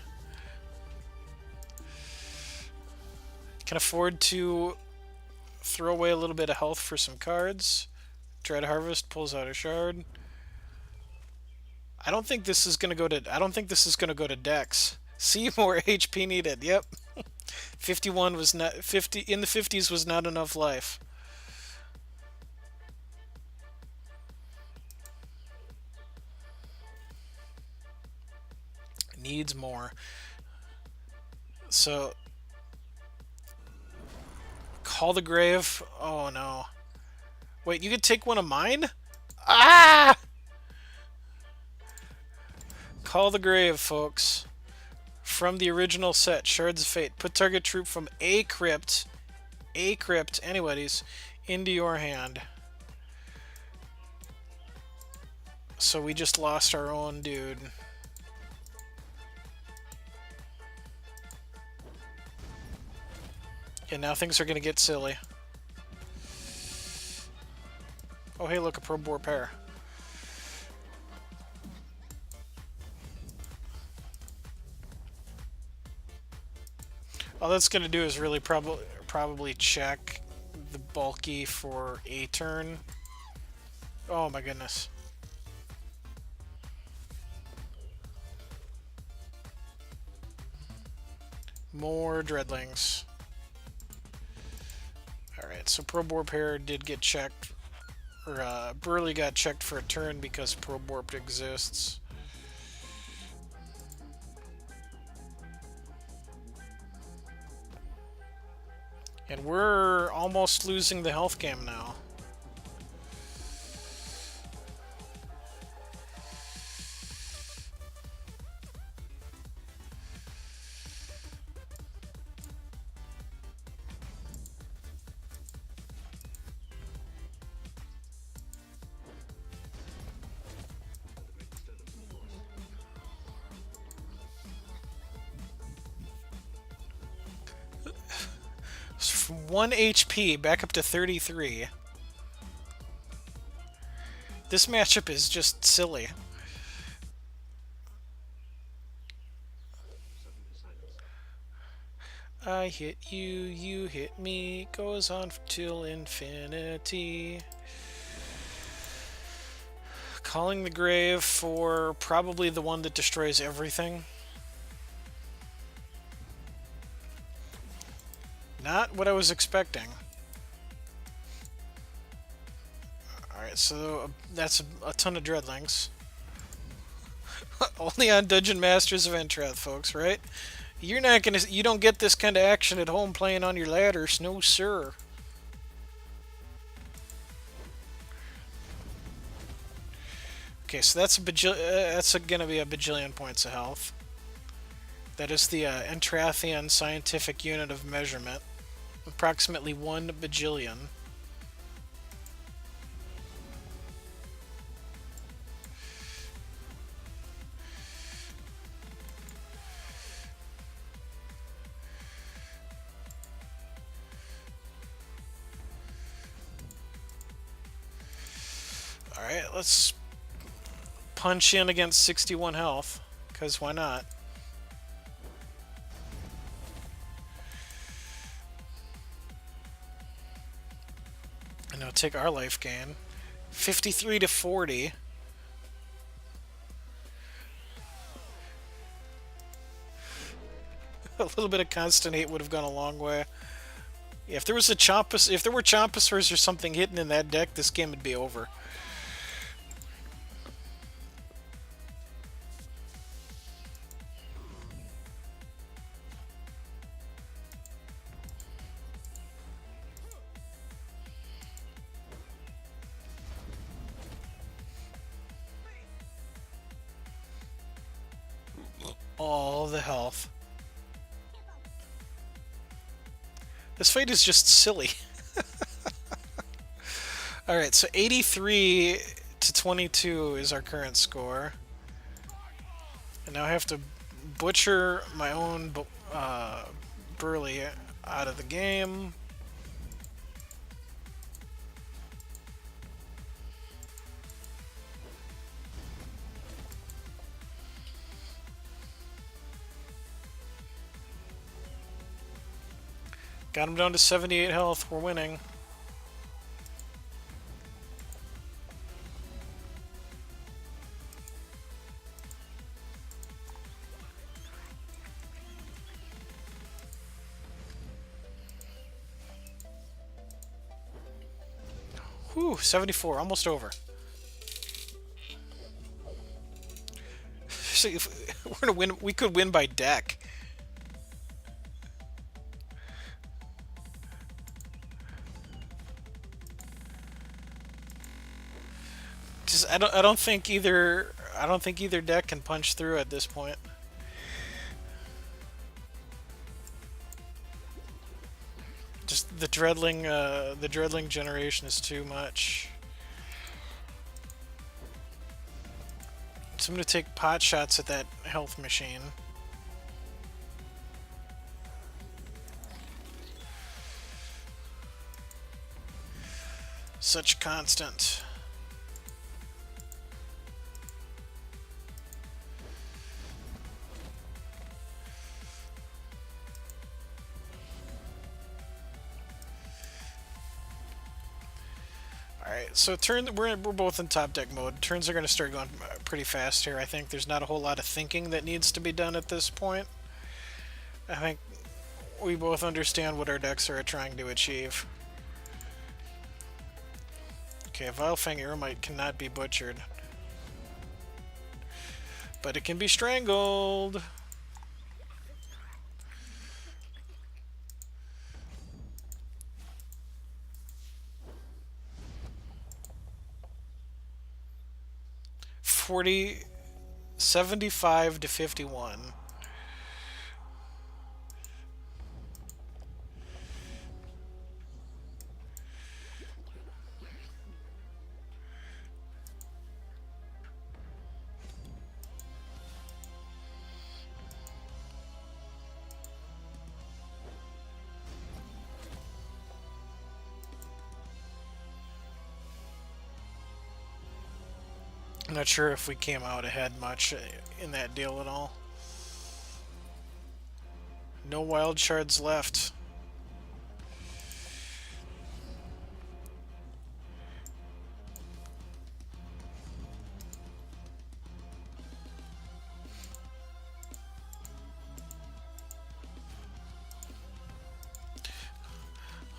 Can afford to throw away a little bit of health for some cards. Dread Harvest pulls out a shard. I don't think this is gonna go to. I don't think this is gonna go to Dex. See, more HP needed. Yep. 51 was not 50 in the 50s was not enough life. Needs more. So call the grave. Oh no. Wait, you could take one of mine? Ah! Call the grave, folks. From the original set, Shards of Fate. Put target troop from a crypt, anybody's, into your hand. So we just lost our own dude. And now things are going to get silly. Oh, hey, look, a Probe War pair. All that's going to do is really probably check the bulky for a turn. Oh my goodness. More dreadlings. Alright, so Probe Warp pair did get checked. Or Burley got checked for a turn because Probe Warp exists. And we're almost losing the health game now. From 1 HP back up to 33. This matchup is just silly. I hit you, you hit me, goes on till infinity. Calling the grave for probably the one that destroys everything. Not what I was expecting. Alright, so that's a ton of dreadlings. Only on Dungeon Masters of Entrath, folks, right? You're not gonna. You don't get this kind of action at home playing on your ladders, no sir. Okay, so that's gonna be a bajillion points of health. That is the Entrathian scientific unit of measurement. Approximately 1 bajillion. Alright, let's punch in against 61 health, because why not? And now take our life gain. 53 to 40. A little bit of constant hate would have gone a long way. Yeah, if there was a Chompus, if there were Chompusers or something hidden in that deck, this game would be over. All the health. This fight is just silly. Alright, so 83 to 22 is our current score. And now I have to butcher my own Burley Out of the game. Got him down to 78 health. We're winning. Whew, 74, almost over. So if we're gonna win. We could win by deck. Just I don't think either deck can punch through at this point. Just the dreadling generation is too much. So I'm gonna take pot shots at that health machine. Such constant. Alright, so we're both in top deck mode. Turns are going to start going pretty fast here. I think there's not a whole lot of thinking that needs to be done at this point. I think we both understand what our decks are trying to achieve. Okay, Vilefang Eremite cannot be butchered. But it can be strangled! $40, 75 to 51. I'm not sure if we came out ahead much in that deal at all. No wild shards left.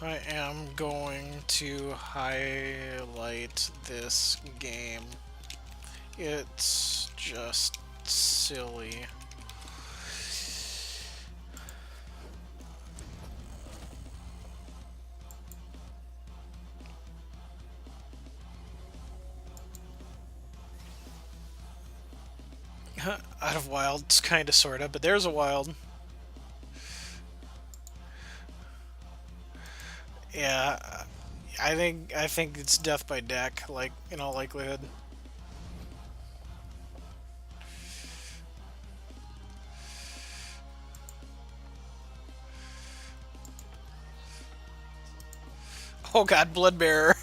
I am going to highlight this game. It's just silly. Out of wilds, kinda sorta, but there's a wild. Yeah, I think it's death by deck, like in all likelihood. Oh god, Bloodbearer.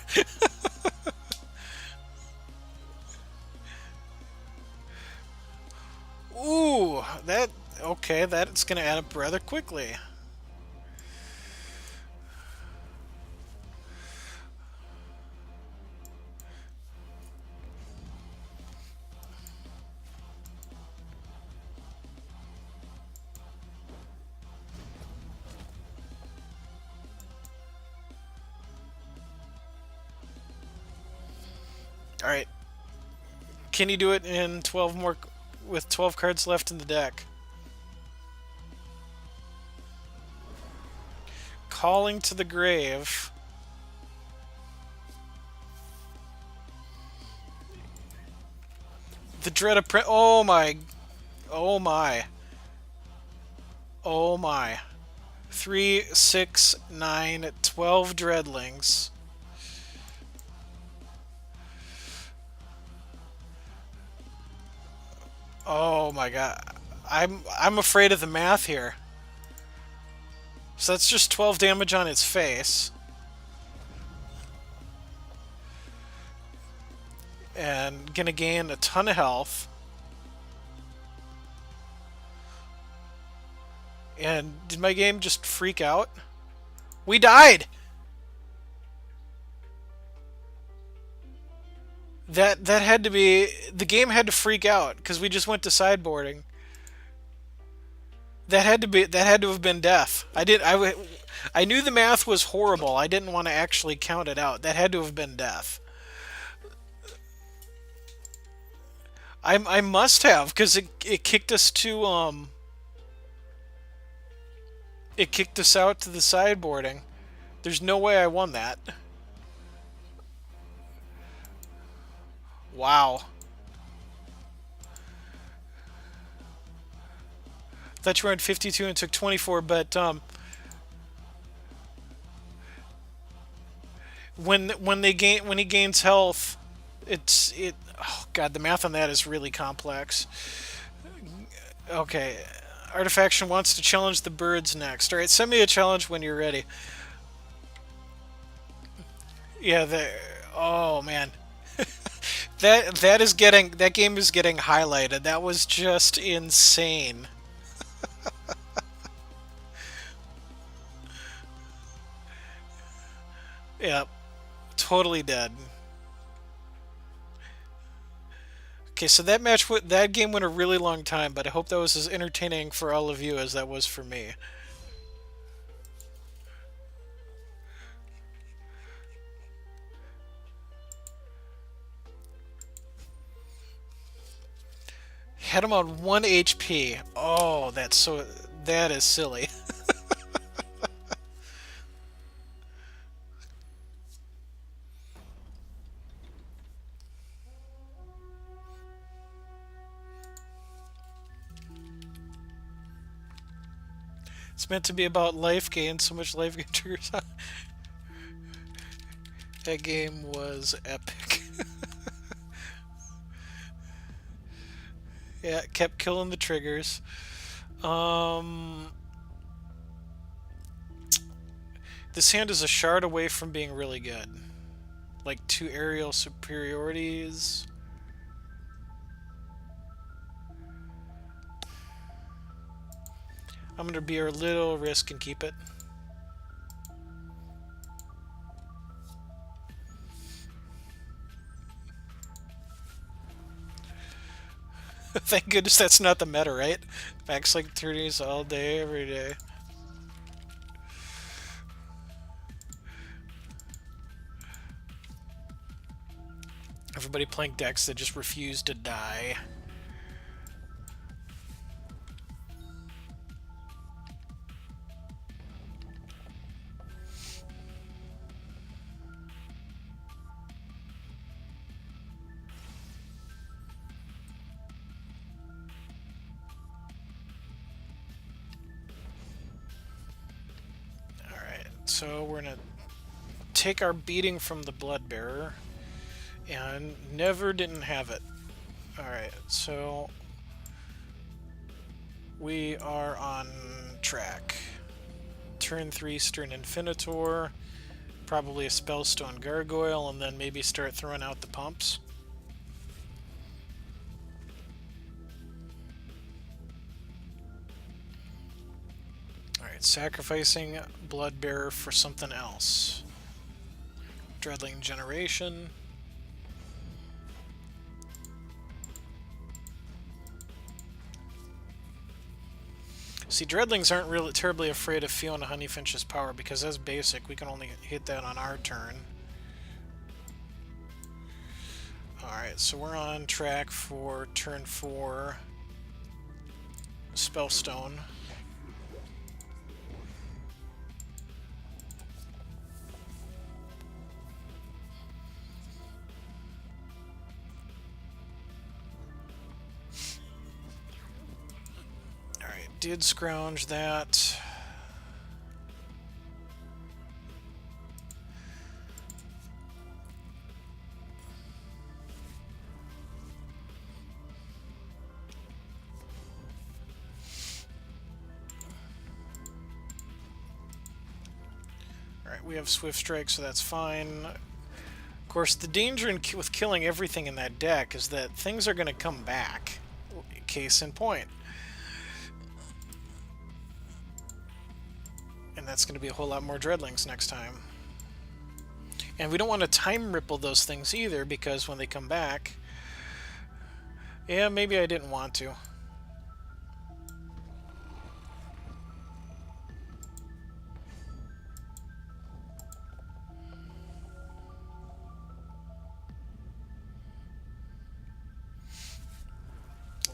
Ooh, okay, that's gonna add up rather quickly. Alright. Can you do it in 12 more with 12 cards left in the deck? Calling to the Grave. The Dread of oh my. Oh my. Oh my. 3, 6, 9, 12 Dreadlings. Oh my god. I'm afraid of the math here. So that's just 12 damage on its face. And gonna gain a ton of health. And did my game just freak out? We died! That had to be... The game had to freak out, because we just went to sideboarding. That had to have been death. I knew the math was horrible. I didn't want to actually count it out. That had to have been death. I must have, because it kicked us to it kicked us out to the sideboarding. There's no way I won that. Wow. Thought you were at 52 and took 24, but when he gains health, oh god, the math on that is really complex. Okay, Artifaction wants to challenge the birds next. All right, send me a challenge when you're ready. Yeah, oh man. That game is getting highlighted. That was just insane. Yep, totally dead. Okay, so that game went a really long time, but I hope that was as entertaining for all of you as that was for me. Had him on 1 HP. Oh, that is silly. It's meant to be about life gain, so much life gain triggers. That game was epic. Yeah, it kept killing the triggers. This hand is a shard away from being really good. Like 2 aerial superiorities. I'm gonna be a little risk and keep it. Thank goodness that's not the meta, right? Max like 30s all day, every day. Everybody playing decks that just refuse to die. So we're gonna take our beating from the Bloodbearer, and never didn't have it. Alright, so we are on track. Turn 3 Stern Infinitor, probably a Spellstone Gargoyle, and then maybe start throwing out the pumps. Alright, sacrificing Bloodbearer for something else. Dreadling Generation. See, Dreadlings aren't really terribly afraid of Fiona Honeyfinch's power because that's basic. We can only hit that on our turn. Alright, so we're on track for turn 4 Spellstone. Alright, did scrounge that. we have Swift Strike, so that's fine. Of course, the danger with killing everything in that deck is that things are going to come back. Case in point. And that's going to be a whole lot more Dreadlings next time. And we don't want to time ripple those things either, because when they come back... Yeah, maybe I didn't want to.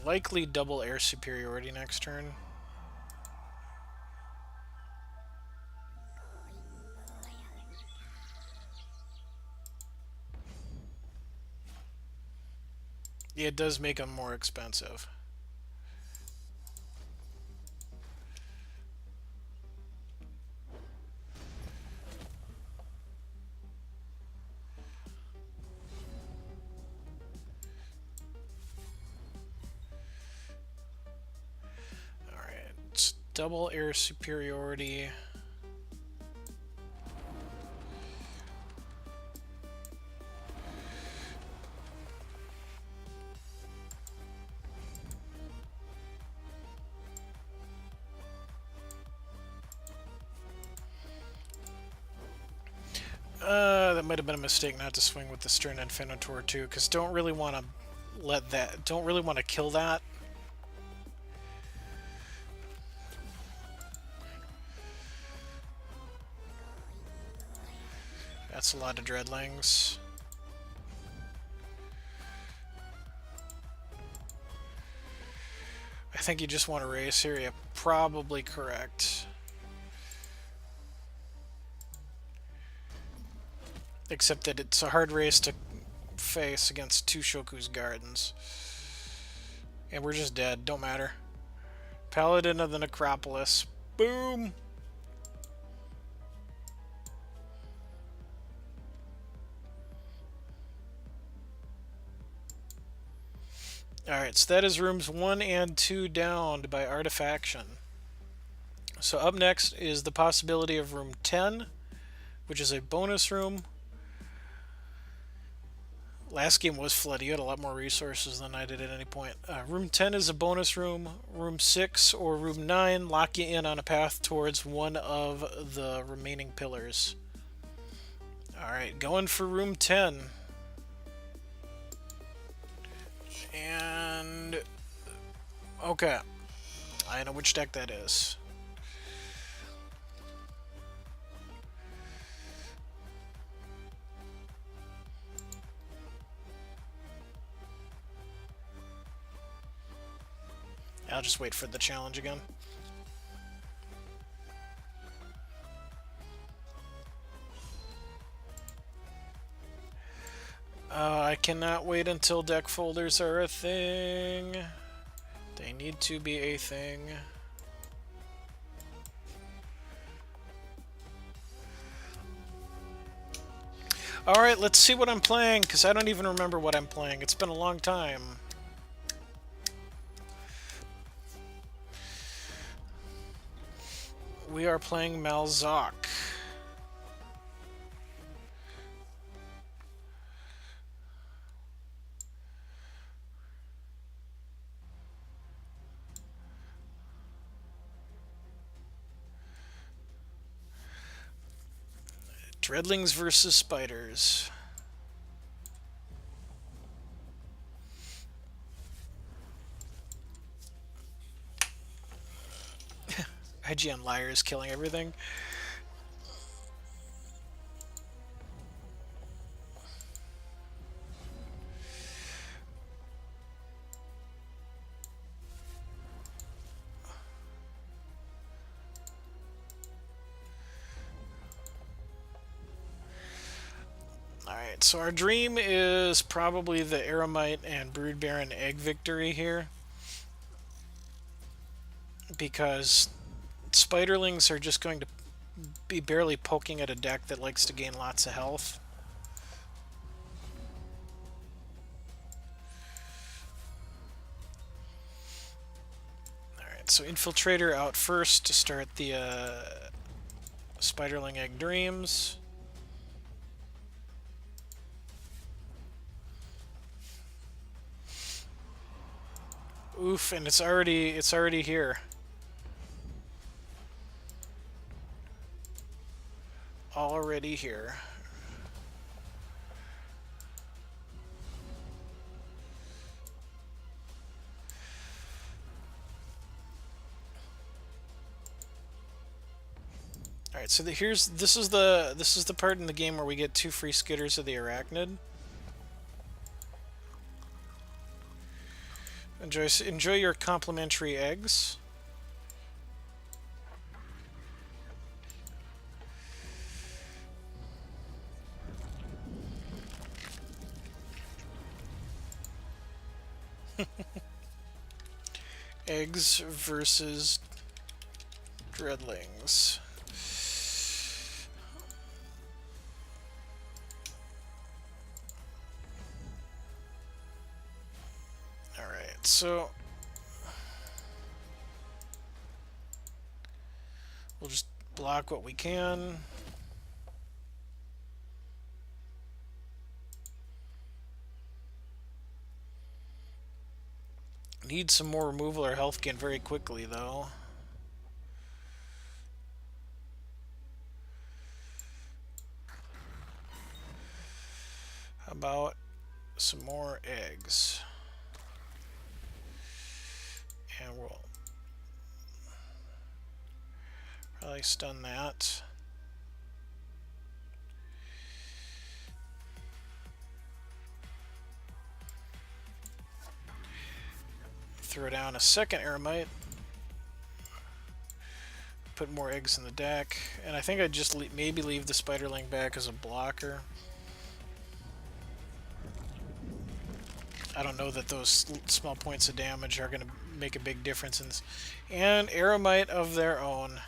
Likely double air superiority next turn. Yeah, it does make them more expensive. Double air superiority. That might have been a mistake not to swing with the Stern Infinitor too, because don't really want to kill that. That's a lot of Dreadlings. I think you just want to race here. You're probably correct. Except that it's a hard race to face against two Shoku's Gardens. And we're just dead. Don't matter. Paladin of the Necropolis. Boom! Alright, so that is rooms 1 and 2 downed by Artifaction. So up next is the possibility of room 10, which is a bonus room. Last game was flooded. You had a lot more resources than I did at any point. Room 10 is a bonus room. Room 6 or room 9 lock you in on a path towards one of the remaining pillars. Alright, going for room 10. And... okay. I know which deck that is. I'll just wait for the challenge again. I cannot wait until deck folders are a thing. They need to be a thing. Alright, let's see what I'm playing, because I don't even remember what I'm playing. It's been a long time. We are playing Malzok. Dreadlings versus Spiders. IGN Liars killing everything. Alright, so our dream is probably the Eremite and Brood Baron egg victory here. Because Spiderlings are just going to be barely poking at a deck that likes to gain lots of health. Alright, so Infiltrator out first to start the Spiderling Egg Dreams. Oof, and it's already here. Already here. All right, so this is the part in the game where we get 2 free skitters of the arachnid. Enjoy your complimentary eggs. Eggs versus dreadlings. Alright, so we'll just block what we can. Need some more removal or health gain very quickly, though. How about some more eggs? And we'll probably stun that. Throw down a second Eremite. Put more eggs in the deck. And I think I'd just maybe leave the Spiderling back as a blocker. I don't know that those small points of damage are going to make a big difference in this. And Eremite of their own.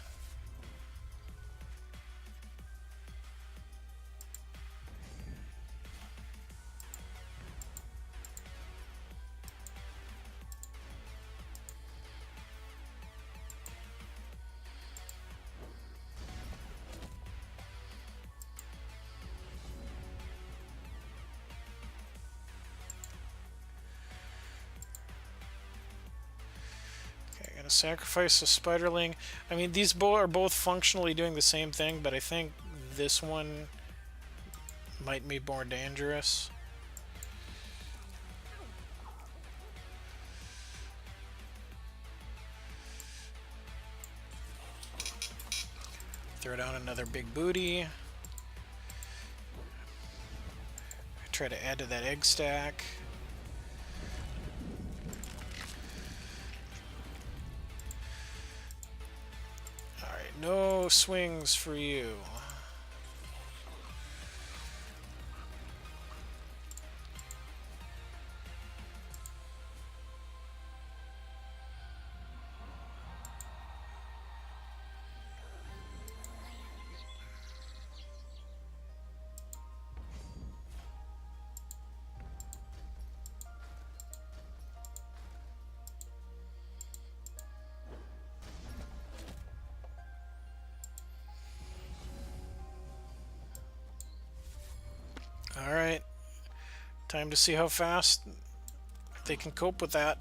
Sacrifice a Spiderling. I mean, these are both functionally doing the same thing, but I think this one might be more dangerous. Throw down another big booty. Try to add to that egg stack. No swings for you. Alright, time to see how fast they can cope with that.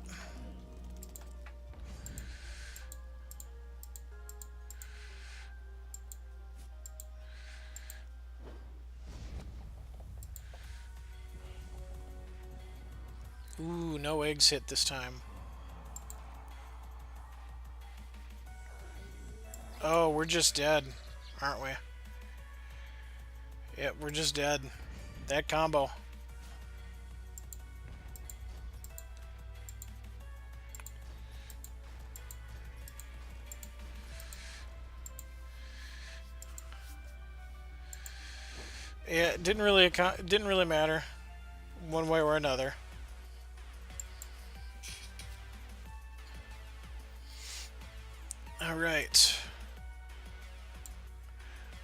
Ooh, no eggs hit this time. Oh, we're just dead, aren't we? Yep, we're just dead. That combo. Yeah, it didn't really matter one way or another. All right.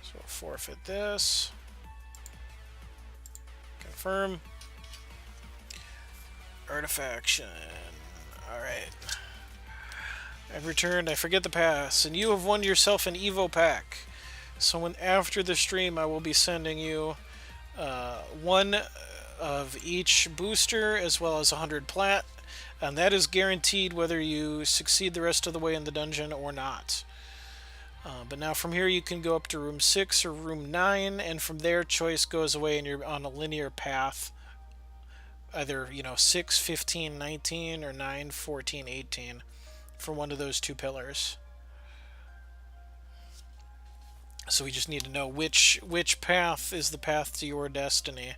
So we'll forfeit this. Confirm. Artifaction. Alright. I've returned. I forget the pass. And you have won yourself an Evo pack. So after the stream, I will be sending you one of each booster as well as 100 plat, and that is guaranteed whether you succeed the rest of the way in the dungeon or not. But now from here you can go up to room 6 or room 9, and from there choice goes away and you're on a linear path. Either, 6, 15, 19, or 9, 14, 18 for one of those two pillars. So we just need to know which path is the path to your destiny.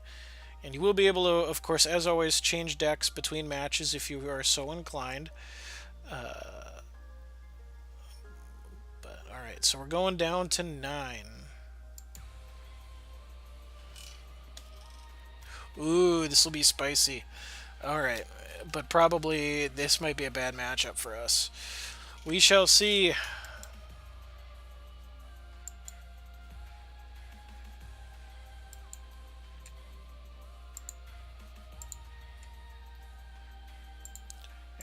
And you will be able to, of course, as always, change decks between matches if you are so inclined. Alright, so we're going down to 9. Ooh, this will be spicy. Alright, but probably this might be a bad matchup for us. We shall see.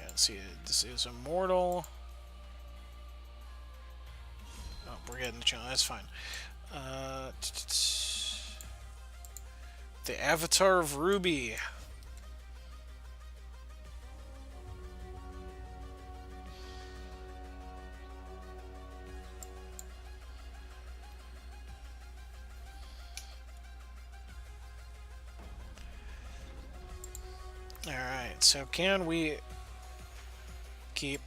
Let's see, this is Immortal. Oh, we're getting the channel, that's fine. The Avatar of Ruby. Alright, so can we keep?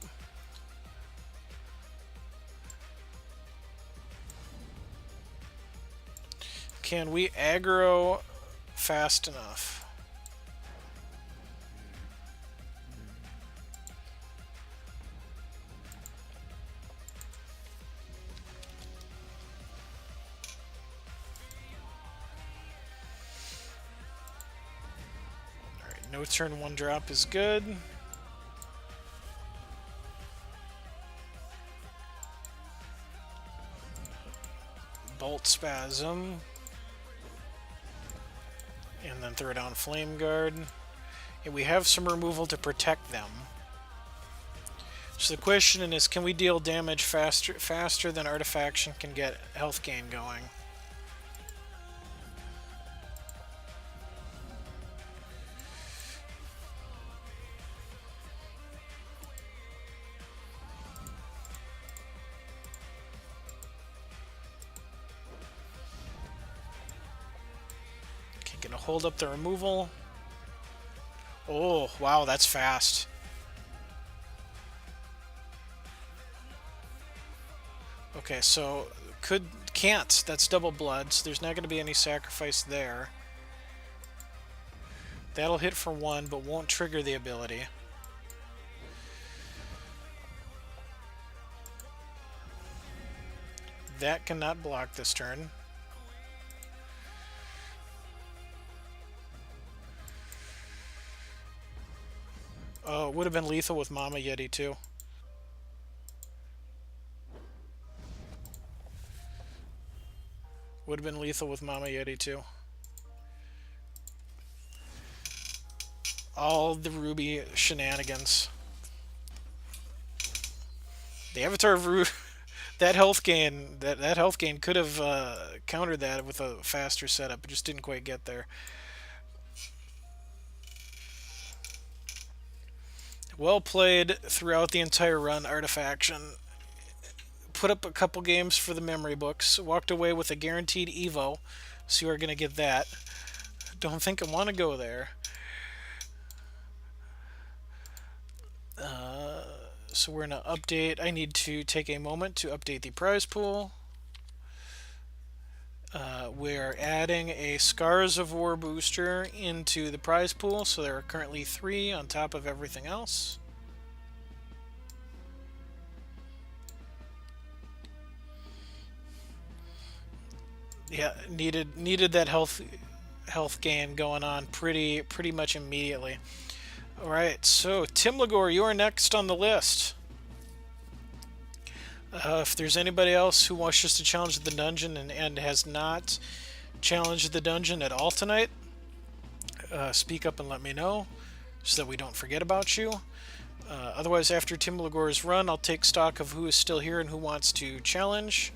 Can we aggro fast enough? Alright, no turn 1 drop is good. Bolt Spasm. And then throw down Flame Guard. And we have some removal to protect them. So the question is, can we deal damage faster than Artifaction can get health gain going? Gonna hold up the removal. Oh, wow, that's fast. Okay, so can't. That's double blood, so there's not going to be any sacrifice there. That'll hit for 1, but won't trigger the ability. That cannot block this turn. Oh, it would have been lethal with Mama Yeti, too. Would have been lethal with Mama Yeti, too. All the Ruby shenanigans. The Avatar of Ruby... that health gain could have countered that with a faster setup. It just didn't quite get there. Well played throughout the entire run, Artifaction. Put up a couple games for the memory books. Walked away with a guaranteed Evo. So you are going to get that. Don't think I want to go there. So we're going to update. I need to take a moment to update the prize pool. We're adding a Scars of War booster into the prize pool, so there are currently 3 on top of everything else. Yeah, needed that health gain going on pretty much immediately. All right, so Tim Lagore, you are next on the list. If there's anybody else who wishes to challenge the dungeon and has not challenged the dungeon at all tonight, speak up and let me know so that we don't forget about you. Otherwise, after Tim Lagore's run, I'll take stock of who is still here and who wants to challenge.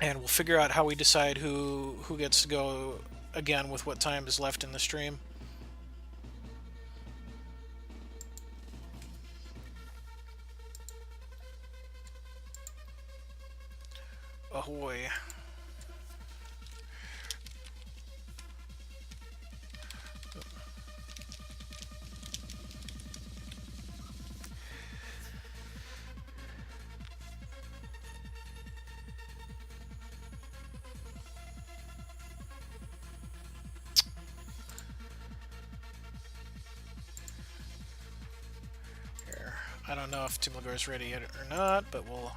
and we'll figure out how we decide who gets to go again with what time is left in the stream. Ahoy. Here. I don't know if Timligor is ready yet or not, but we'll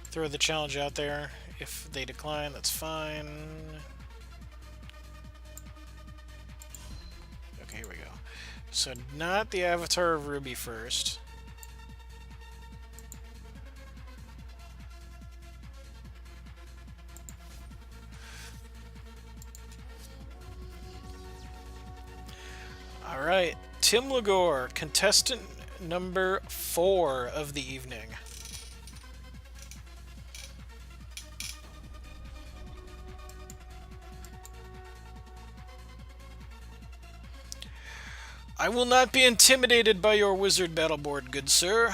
throw the challenge out there. If they decline, that's fine. Okay, here we go. So not the Avatar of Ruby first. Alright, Tim Lagore, contestant number 4 of the evening. I will not be intimidated by your wizard battle board, good sir.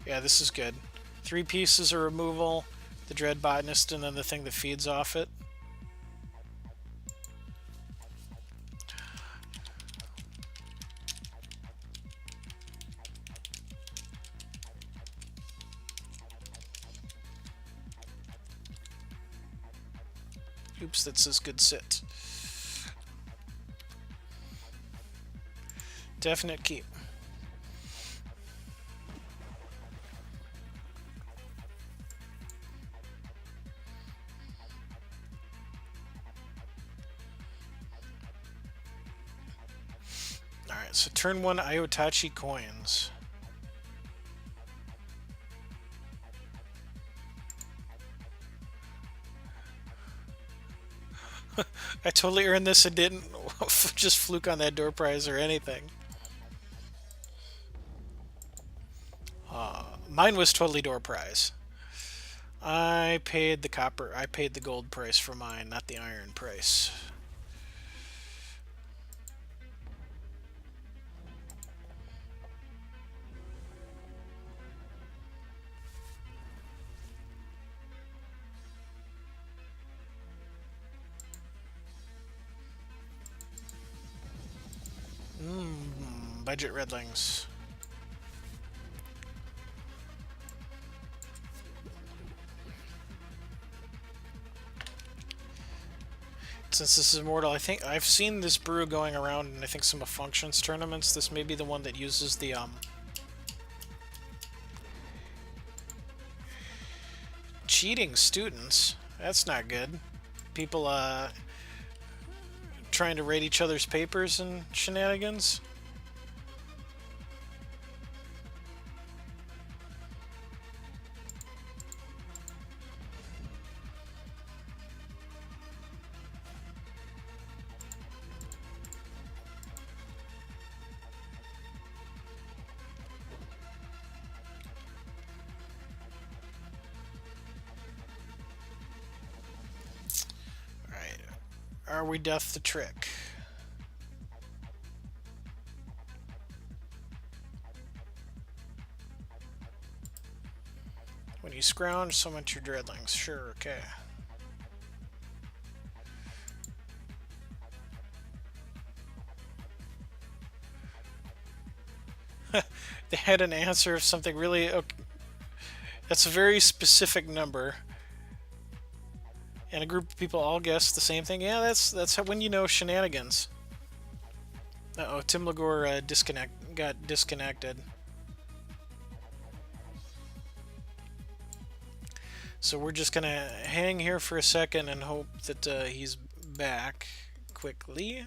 Yeah, this is good. 3 pieces of removal, the Dread Botanist, and then the thing that feeds off it. Oops, that says good sit. Definite keep. Alright, so turn 1 Iotachi coins. I totally earned this and didn't just fluke on that door prize or anything. Mine was totally door prize. I paid the gold price for mine, not the iron price. Budget redlings. Since this is Immortal, I think I've seen this brew going around in I think some of Functions tournaments. This may be the one that uses the cheating students. That's not good. People trying to rate each other's papers and shenanigans. Are we doth the trick? When you scrounge, summon your dreadlings. Sure, okay. They had an answer of something really... Okay. That's a very specific number. And a group of people all guessed the same thing. Yeah, that's how, when you know shenanigans. Uh-oh, Tim Lagore got disconnected. So we're just gonna hang here for a second and hope that he's back quickly.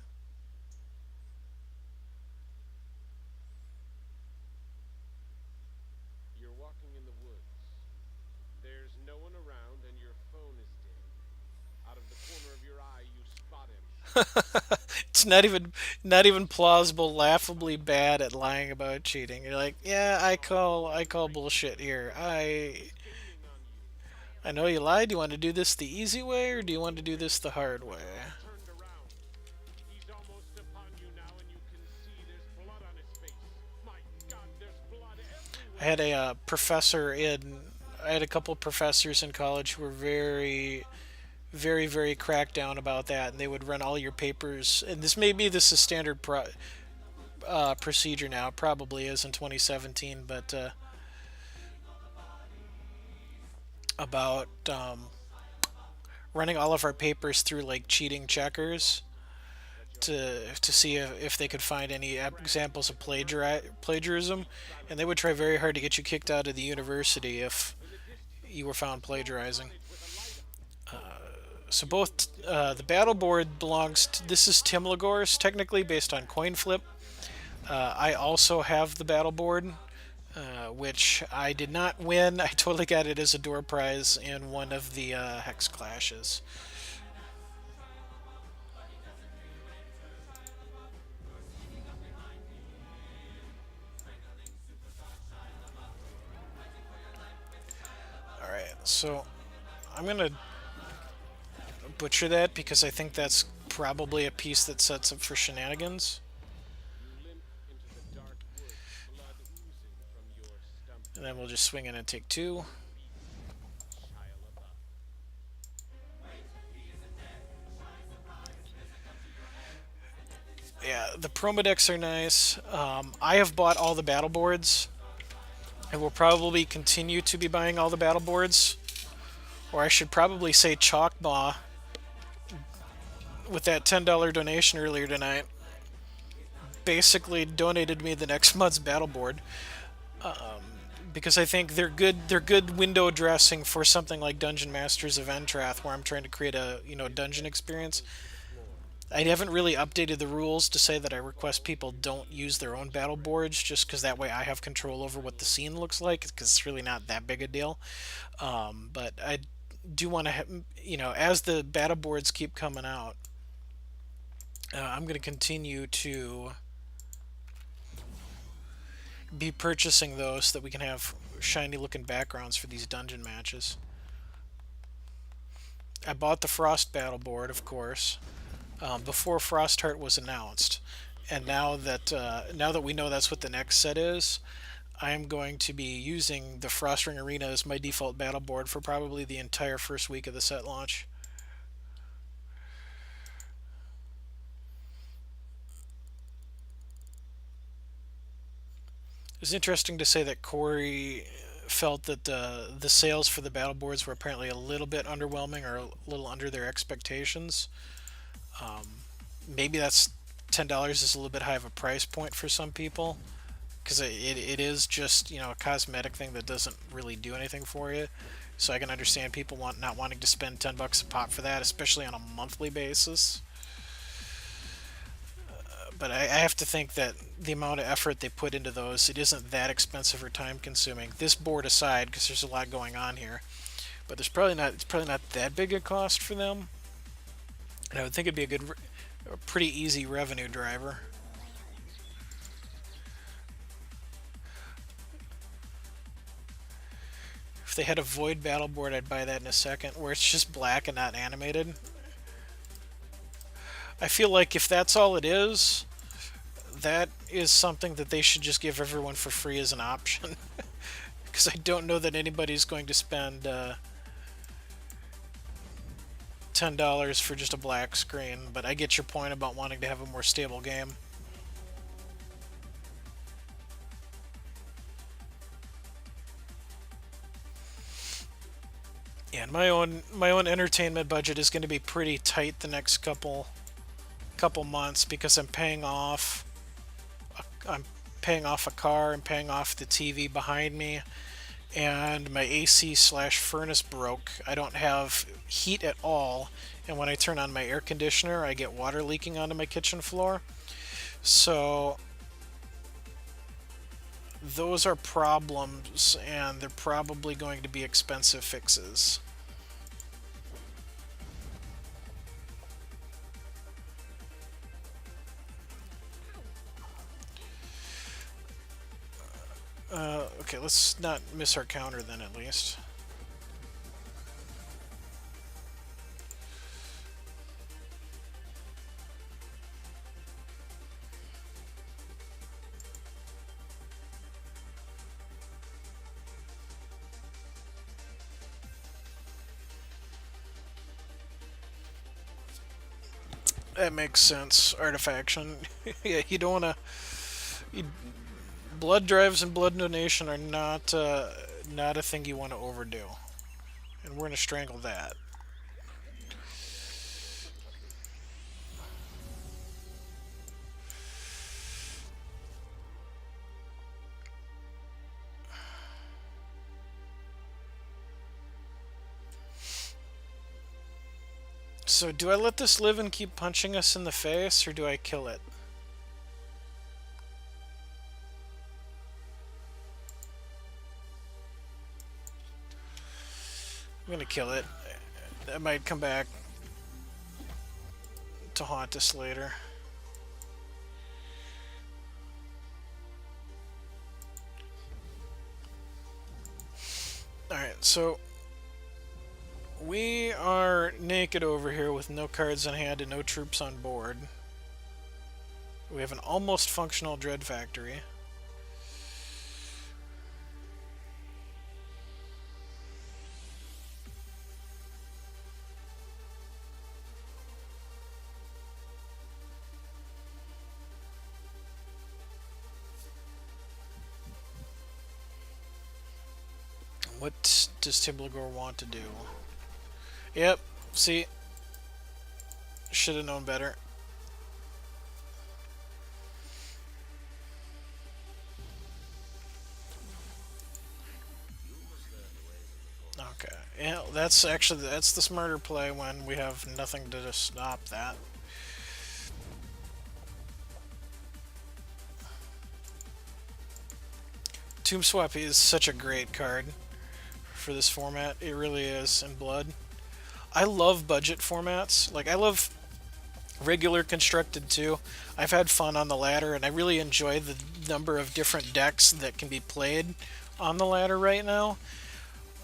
You're walking in the woods. There's no one around and your phone is dead. Out of the corner of your eye, you spot him. It's not even plausible, laughably bad at lying about cheating. You're like, yeah, I call bullshit here. I I know you lied. Do you want to do this the easy way, or do you want to do this the hard way? Turned around. He's almost upon you now, and you can see there's blood on his face. My God, there's blood I everywhere. had a professor in. I had a couple of professors in college who were very cracked down about that, and they would run all your papers. And this is standard procedure now. It probably is in 2017, but about running all of our papers through like cheating checkers to see if they could find any examples of plagiarism, and they would try very hard to get you kicked out of the university if you were found plagiarizing. So both the battle board belongs to, this is Tim Lagor's technically based on coin flip. I also have the battle board, which I did not win. I totally got it as a door prize in one of the hex clashes. All right, so I'm gonna butcher that because I think that's probably a piece that sets up for shenanigans. You limp into the dark woods, blood oozing from your stump. And then we'll just swing in and take two. Shia LaBeouf. Yeah, the promo decks are nice. I have bought all the battle boards. I will probably continue to be buying all the battle boards. Or I should probably say Chalkmaw with that $10 donation earlier tonight. Basically donated me the next month's battle board. Because I think they're good window dressing for something like Dungeon Masters of Entrath, where I'm trying to create a dungeon experience. I haven't really updated the rules to say that I request people don't use their own battle boards, just because that way I have control over what the scene looks like, because it's really not that big a deal. But I do want to, as the battle boards keep coming out, I'm going to continue to be purchasing those so that we can have shiny looking backgrounds for these dungeon matches. I bought the Frost battle board, of course, before Frostheart was announced, and now that we know that's what the next set is, I am going to be using the Frostring Arena as my default battle board for probably the entire first week of the set launch. It's interesting to say that Corey felt that the sales for the battle boards were apparently a little bit underwhelming or a little under their expectations. Maybe that's $10 is a little bit high of a price point for some people because it is just a cosmetic thing that doesn't really do anything for you. So I can understand people not wanting to spend $10 a pop for that, especially on a monthly basis. But I have to think that the amount of effort they put into those, it isn't that expensive or time consuming. This board aside, because there's a lot going on here, but it's probably not that big a cost for them. And I would think it'd be a pretty easy revenue driver. If they had a void battle board, I'd buy that in a second, where it's just black and not animated. I feel like if that's all it is, that is something that they should just give everyone for free as an option. Because I don't know that anybody's going to spend $10 for just a black screen, but I get your point about wanting to have a more stable game. Yeah, and my own entertainment budget is going to be pretty tight the next couple months because I'm paying off a car and paying off the TV behind me, and my AC/furnace broke. I don't have heat at all, and when I turn on my air conditioner, I get water leaking onto my kitchen floor. So those are problems, and they're probably going to be expensive fixes. Okay, let's not miss our counter then, at least. That makes sense. Artifaction. Yeah, you don't want to. Blood drives and blood donation are not a thing you want to overdo, and we're gonna strangle that. So, do I let this live and keep punching us in the face, or do I kill it? I'm gonna kill it. That might come back to haunt us later. Alright, so we are naked over here with no cards in hand and no troops on board. We have an almost functional Dread Factory. What does Timbligor want to do? Yep, see? Should have known better. Okay, yeah, that's the smarter play when we have nothing to stop that. Tomb Swap is such a great card for this format. It really is in Blood. I love budget formats. Like, I love regular constructed too. I've had fun on the ladder, and I really enjoy the number of different decks that can be played on the ladder right now.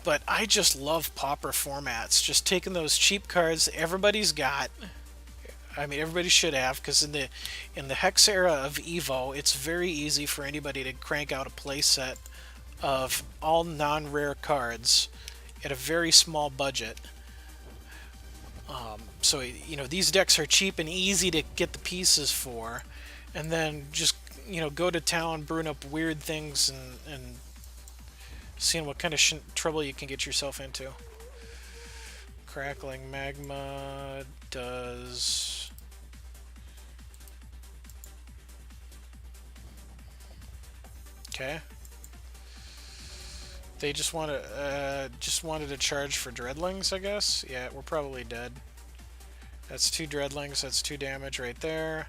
But I just love pauper formats. Just taking those cheap cards that everybody's got. I mean, everybody should have, because in the Hex era of Evo, it's very easy for anybody to crank out a playset of all non-rare cards at a very small budget. So, you know, these decks are cheap and easy to get the pieces for, and then just, you know, go to town, brewing up weird things, and seeing what kind of trouble you can get yourself into. Crackling Magma does... Okay. They just wanted to charge for Dreadlings, I guess. Yeah, we're probably dead. That's 2 Dreadlings. That's 2 damage right there.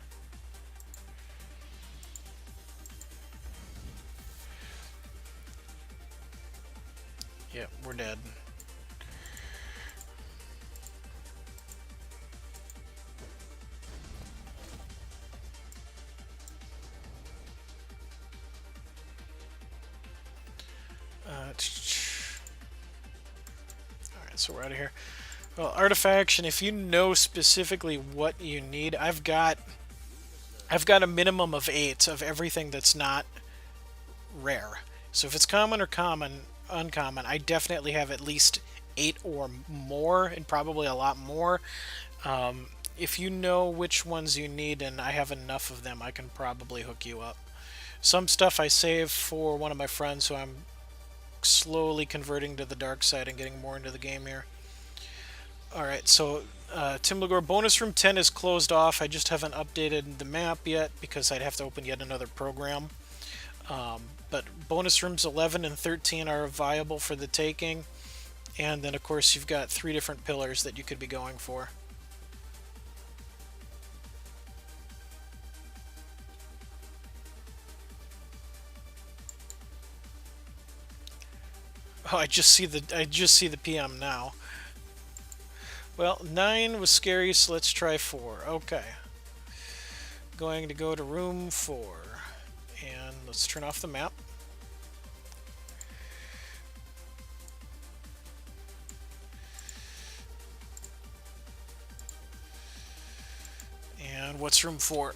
Yep, we're dead. Alright, so we're out of here. Well, Artifaction, if you know specifically what you need, I've got a minimum of 8 of everything that's not rare. So if it's common or uncommon, I definitely have at least 8 or more, and probably a lot more. If you know which ones you need, and I have enough of them, I can probably hook you up. Some stuff I save for one of my friends who I'm slowly converting to the dark side and getting more into the game here. Alright, so Timbligor bonus room 10 is closed off. I just haven't updated the map yet because I'd have to open yet another program. But bonus rooms 11 and 13 are viable for the taking. And then, of course, you've got 3 different pillars that you could be going for. Oh, I just see the PM now. Well, 9 was scary, so let's try 4. Okay. Going to go to room 4. And let's turn off the map. And what's room 4?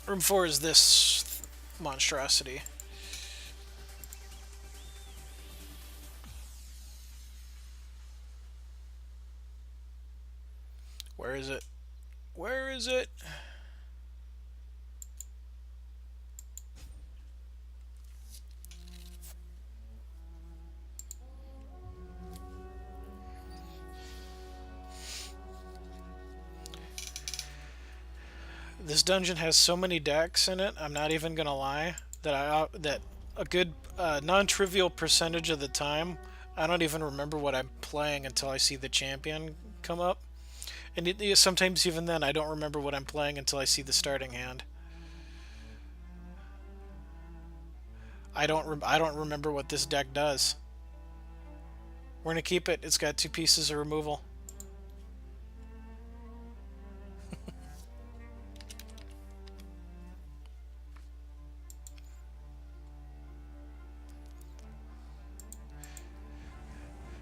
Room 4 is this monstrosity. Where is it? Where is it? This dungeon has so many decks in it, I'm not even gonna lie, that a good non-trivial percentage of the time I don't even remember what I'm playing until I see the champion come up. And sometimes even then I don't remember what I'm playing until I see the starting hand. I don't remember what this deck does. We're gonna keep it. It's got 2 pieces of removal.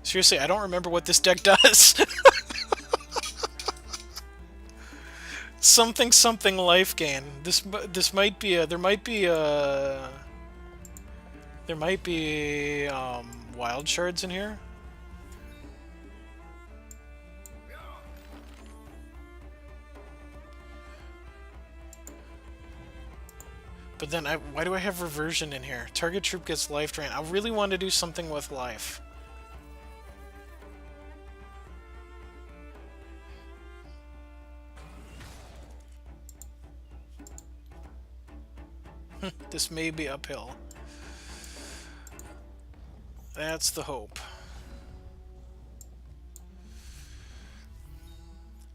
Seriously, I don't remember what this deck does. Something life gain. This might be a there might be wild shards in here. But then why do I have reversion in here? Target troop gets life drain. I really want to do something with life. This may be uphill. That's the hope.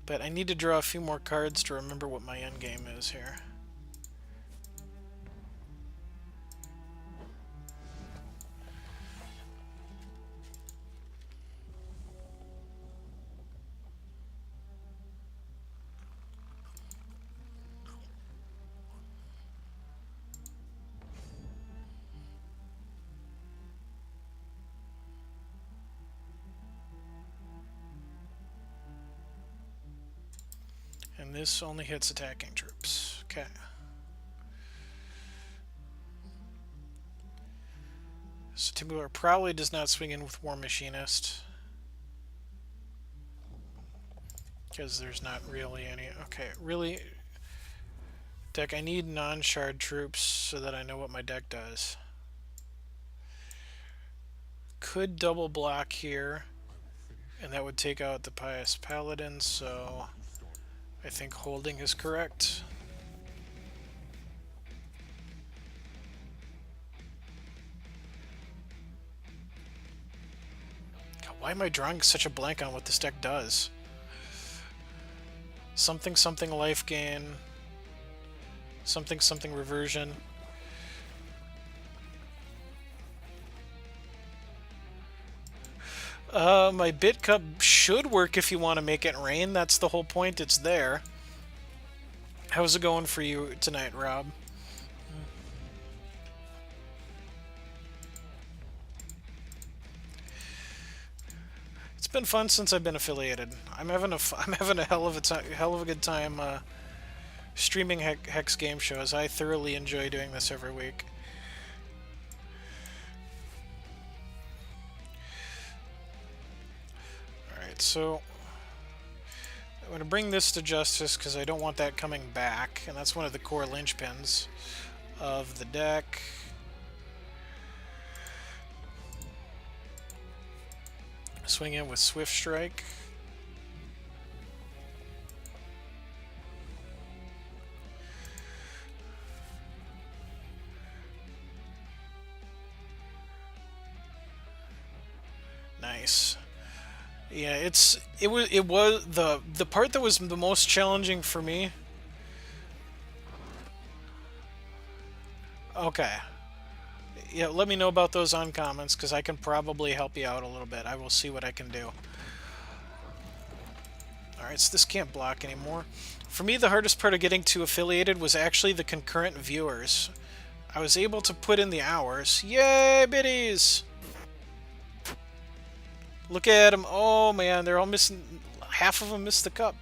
But I need to draw a few more cards to remember what my endgame is here. And this only hits attacking troops. Okay. So Timur probably does not swing in with War Machinist. Because there's not really any... Okay, really... Deck, I need non-shard troops so that I know what my deck does. Could double block here, and that would take out the Pious Paladin, so... I think holding is correct. God, why am I drawing such a blank on what this deck does? Something life gain. Something reversion. My Bit Cup should work if you want to make it rain. That's the whole point. It's there. How's it going for you tonight, Rob? It's been fun since I've been affiliated. I'm having a hell of a good time streaming Hex game shows. I thoroughly enjoy doing this every week. So I'm going to bring this to justice because I don't want that coming back, and that's one of the core linchpins of the deck. Swing in with Swift Strike. Nice. Yeah, it was the part that was the most challenging for me. Okay. Yeah, let me know about those on comments because I can probably help you out a little bit. I will see what I can do. Alright, so this can't block anymore. For me, the hardest part of getting to affiliated was actually the concurrent viewers. I was able to put in the hours. Yay, biddies! Look at them. Oh, man, they're all missing. Half of them missed the cup.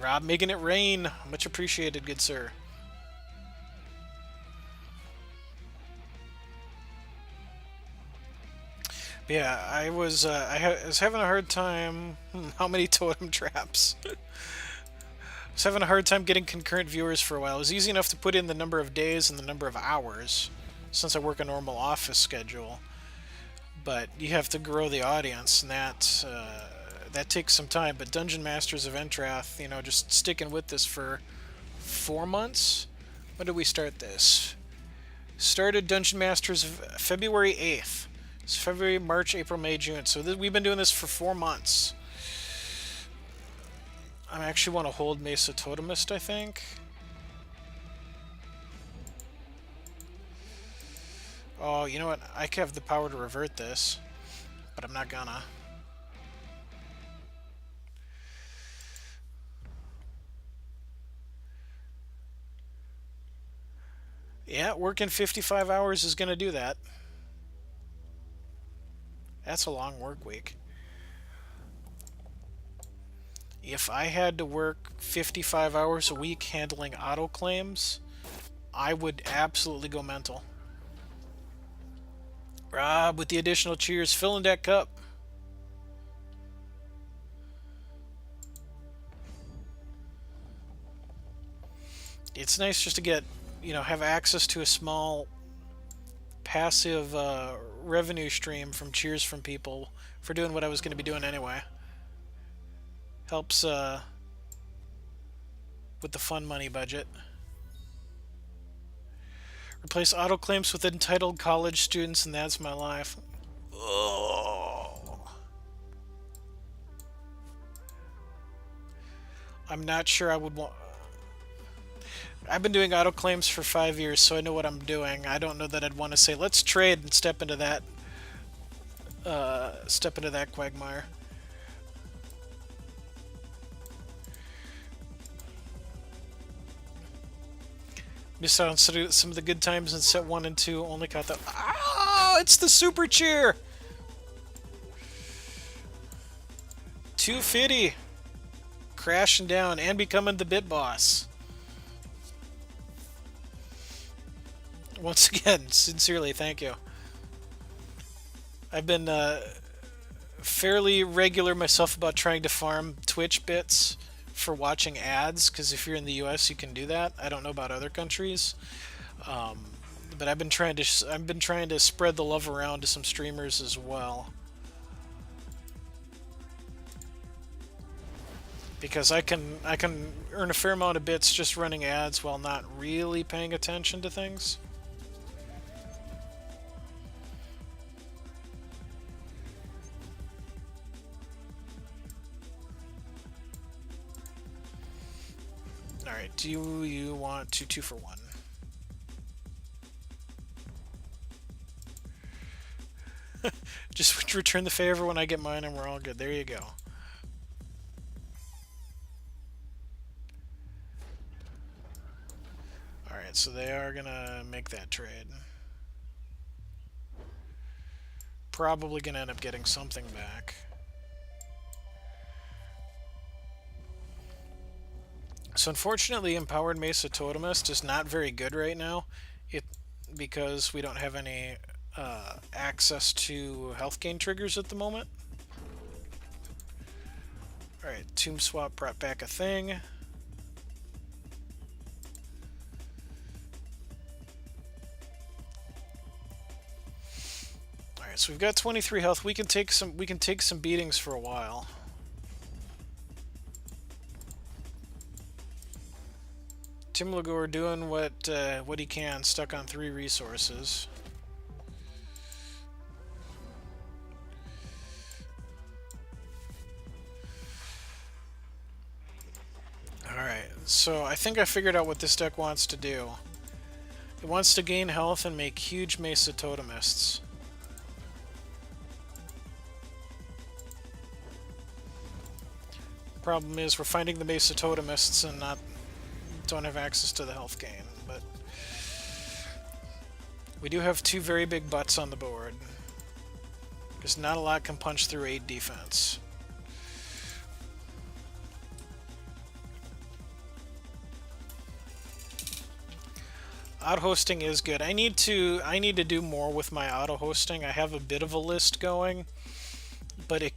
Rob making it rain. Much appreciated, good sir. Yeah, I was having a hard time. How many totem traps? I was having a hard time getting concurrent viewers for a while. It was easy enough to put in the number of days and the number of hours, since I work a normal office schedule. But you have to grow the audience, and that takes some time. But Dungeon Masters of Entrath, just sticking with this for 4 months. When did we start this? Started Dungeon Masters February 8th. It's February, March, April, May, June. So we've been doing this for 4 months. I actually want to hold Mesa Totemist, I think. Oh, you know what? I could have the power to revert this, but I'm not gonna. Yeah, working 55 hours is gonna do that. That's a long work week. If I had to work 55 hours a week handling auto claims, I would absolutely go mental. Rob, with the additional cheers, filling that cup. It's nice just to get, have access to a small passive revenue stream from cheers from people for doing what I was going to be doing anyway. Helps with the fun money budget. Replace auto claims with entitled college students, and that's my life. Oh. I'm not sure I would want. I've been doing auto claims for 5 years, so I know what I'm doing. I don't know that I'd want to say let's trade and step into that. Quagmire. Missed out on some of the good times in set 1 and 2. Only caught the. Oh, it's the super cheer! 250. Crashing down and becoming the bit boss. Once again, sincerely, thank you. I've been fairly regular myself about trying to farm Twitch bits for watching ads, because if you're in the US you can do that. I don't know about other countries, but I've been trying to spread the love around to some streamers as well, because I can earn a fair amount of bits just running ads while not really paying attention to things. Alright, do you want to 2 for 1? Just return the favor when I get mine and we're all good. There you go. Alright, so they are gonna make that trade. Probably gonna end up getting something back. So unfortunately, Empowered Mesa Totemist is not very good right now, because we don't have any access to health gain triggers at the moment. Alright, Tomb Swap brought back a thing. Alright, so we've got 23 health. We can take some beatings for a while. Tim Lagore doing what he can, stuck on 3 resources. Alright, so I think I figured out what this deck wants to do. It wants to gain health and make huge Mesa Totemists. Problem is, we're finding the Mesa Totemists and don't have access to the health gain, but we do have 2 very big butts on the board, because not a lot can punch through 8 defense. auto hosting is good. I need to do more with my auto hosting. I have a bit of a list going, but it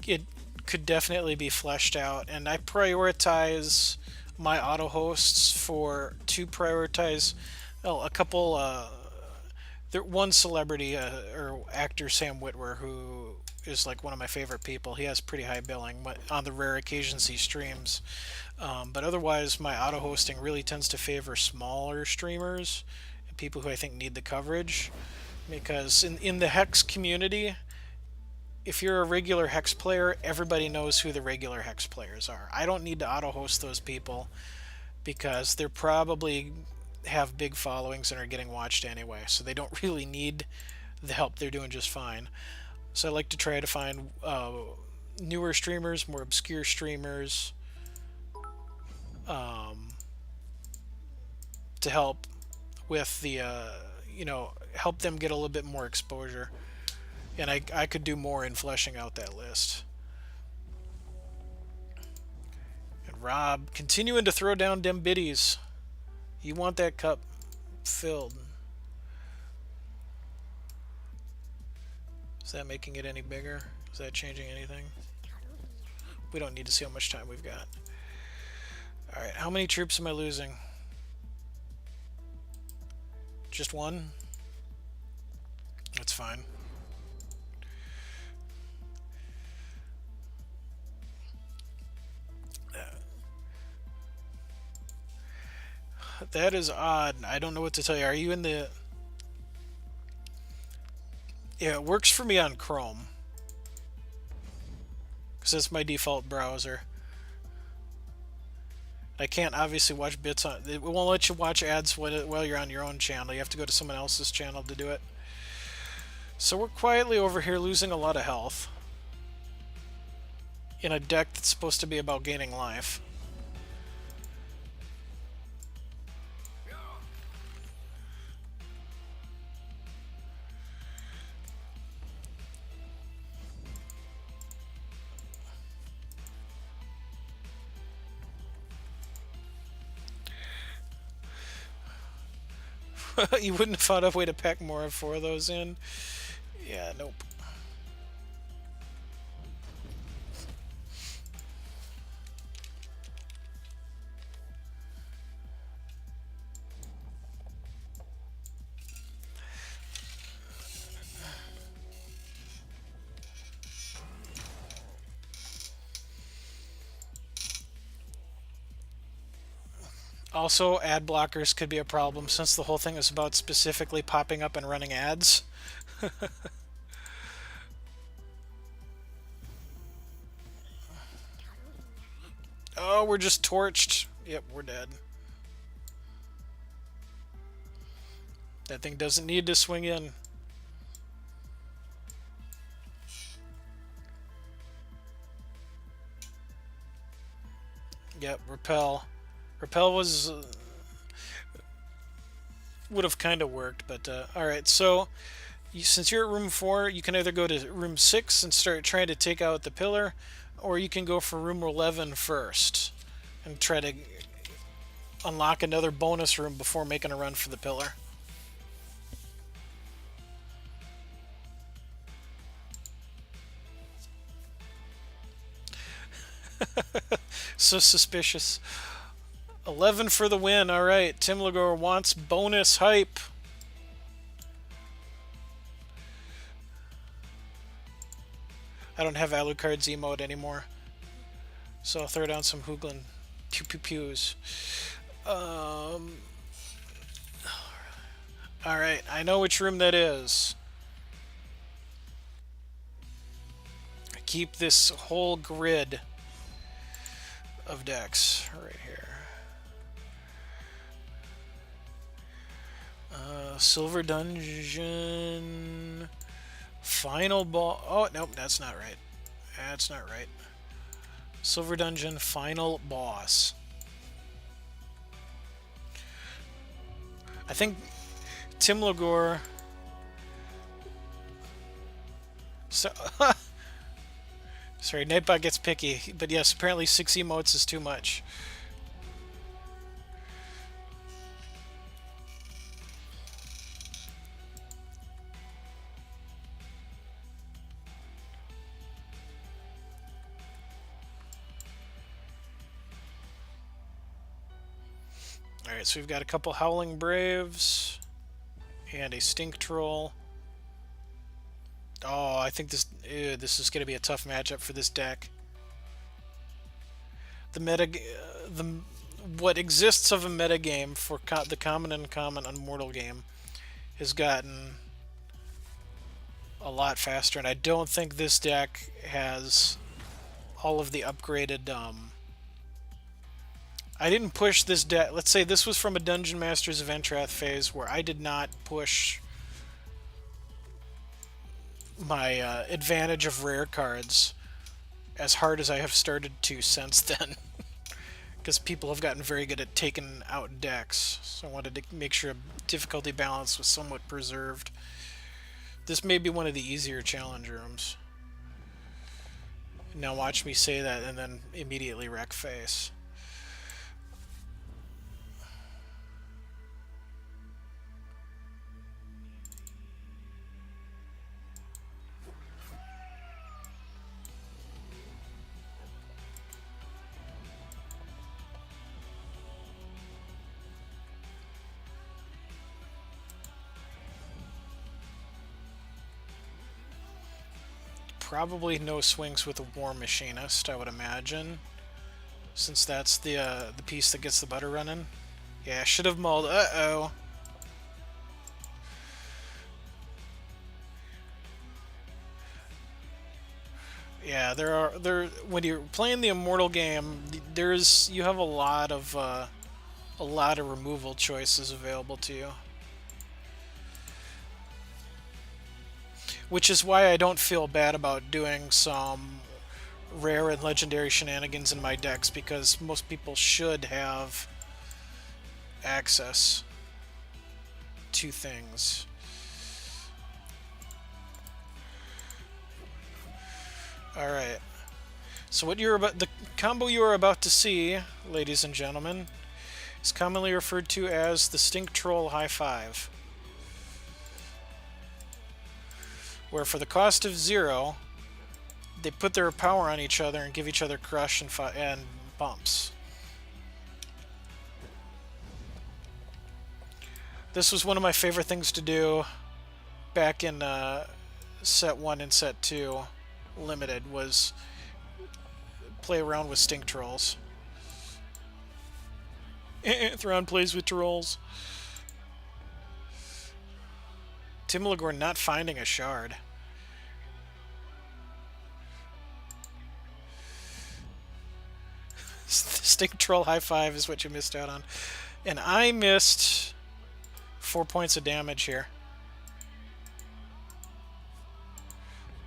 could definitely be fleshed out. And I prioritize my auto hosts to prioritize a couple. One celebrity or actor, Sam Witwer, who is like one of my favorite people. He has pretty high billing on the rare occasions he streams. But otherwise, my auto hosting really tends to favor smaller streamers and people who I think need the coverage. Because in the Hex community, if you're a regular Hex player, everybody knows who the regular Hex players are. I don't need to auto host those people because they're probably have big followings and are getting watched anyway, so they don't really need the help. They're doing just fine. So I like to try to find newer streamers, more obscure streamers, to help with the help them get a little bit more exposure. And I could do more in fleshing out that list. And Rob continuing to throw down dem biddies. You want that cup filled. Is that making it any bigger? Is that changing anything? We don't need to see how much time we've got. Alright, how many troops am I losing? Just one? That's fine. That is odd. I don't know what to tell you. Are you in the... Yeah, it works for me on Chrome, because that's my default browser. I can't obviously watch bits on... It won't let you watch ads while you're on your own channel. You have to go to someone else's channel to do it. So we're quietly over here losing a lot of health in a deck that's supposed to be about gaining life. You wouldn't have found a way to pack more of 4 of those in? Yeah, nope. Also, ad blockers could be a problem since the whole thing is about specifically popping up and running ads. Oh, we're just torched. Yep, we're dead. That thing doesn't need to swing in. Yep, repel. Repel was... would have kind of worked, but... Alright, so... since you're at room 4, you can either go to room 6 and start trying to take out the pillar, or you can go for room 11 first and try to unlock another bonus room before making a run for the pillar. So suspicious. 11 for the win. All right, Tim Lagore wants bonus hype. I don't have Alucard's emote anymore, so I'll throw down some Hooglin pew pew pews. All right, I know which room that is. Keep this whole grid of decks right here. Silver Dungeon, Final Ball. Oh, nope, that's not right. That's not right. Silver Dungeon, Final Boss. I think Tim Lagore. So, sorry, Nightbot gets picky, but yes, apparently 6 emotes is too much. Alright, so we've got a couple Howling Braves and a Stink Troll. Oh, I think this is going to be a tough matchup for this deck. The what exists of a meta game for the common and uncommon unmortal game has gotten a lot faster, and I don't think this deck has all of the upgraded. I didn't push this deck. Let's say this was from a Dungeon Masters of Entrath phase where I did not push my advantage of rare cards as hard as I have started to since then. Because people have gotten very good at taking out decks. So I wanted to make sure difficulty balance was somewhat preserved. This may be one of the easier challenge rooms. Now watch me say that and then immediately wreck face. Probably no swings with a War Machinist, I would imagine, since that's the piece that gets the butter running. Yeah, should have mulled. Uh-oh. Yeah, when you're playing the Immortal game, you have a lot of removal choices available to you. Which is why I don't feel bad about doing some rare and legendary shenanigans in my decks, because most people should have access to things. Alright. So the combo you are about to see, ladies and gentlemen, is commonly referred to as the Stink Troll High Five. Where for the cost of 0, they put their power on each other and give each other crush and bumps. This was one of my favorite things to do back in set 1 and set 2 limited, was play around with Stink Trolls. Thrawn plays with trolls. Timlagor not finding a shard. Stink Troll High Five is what you missed out on. And I missed 4 points of damage here.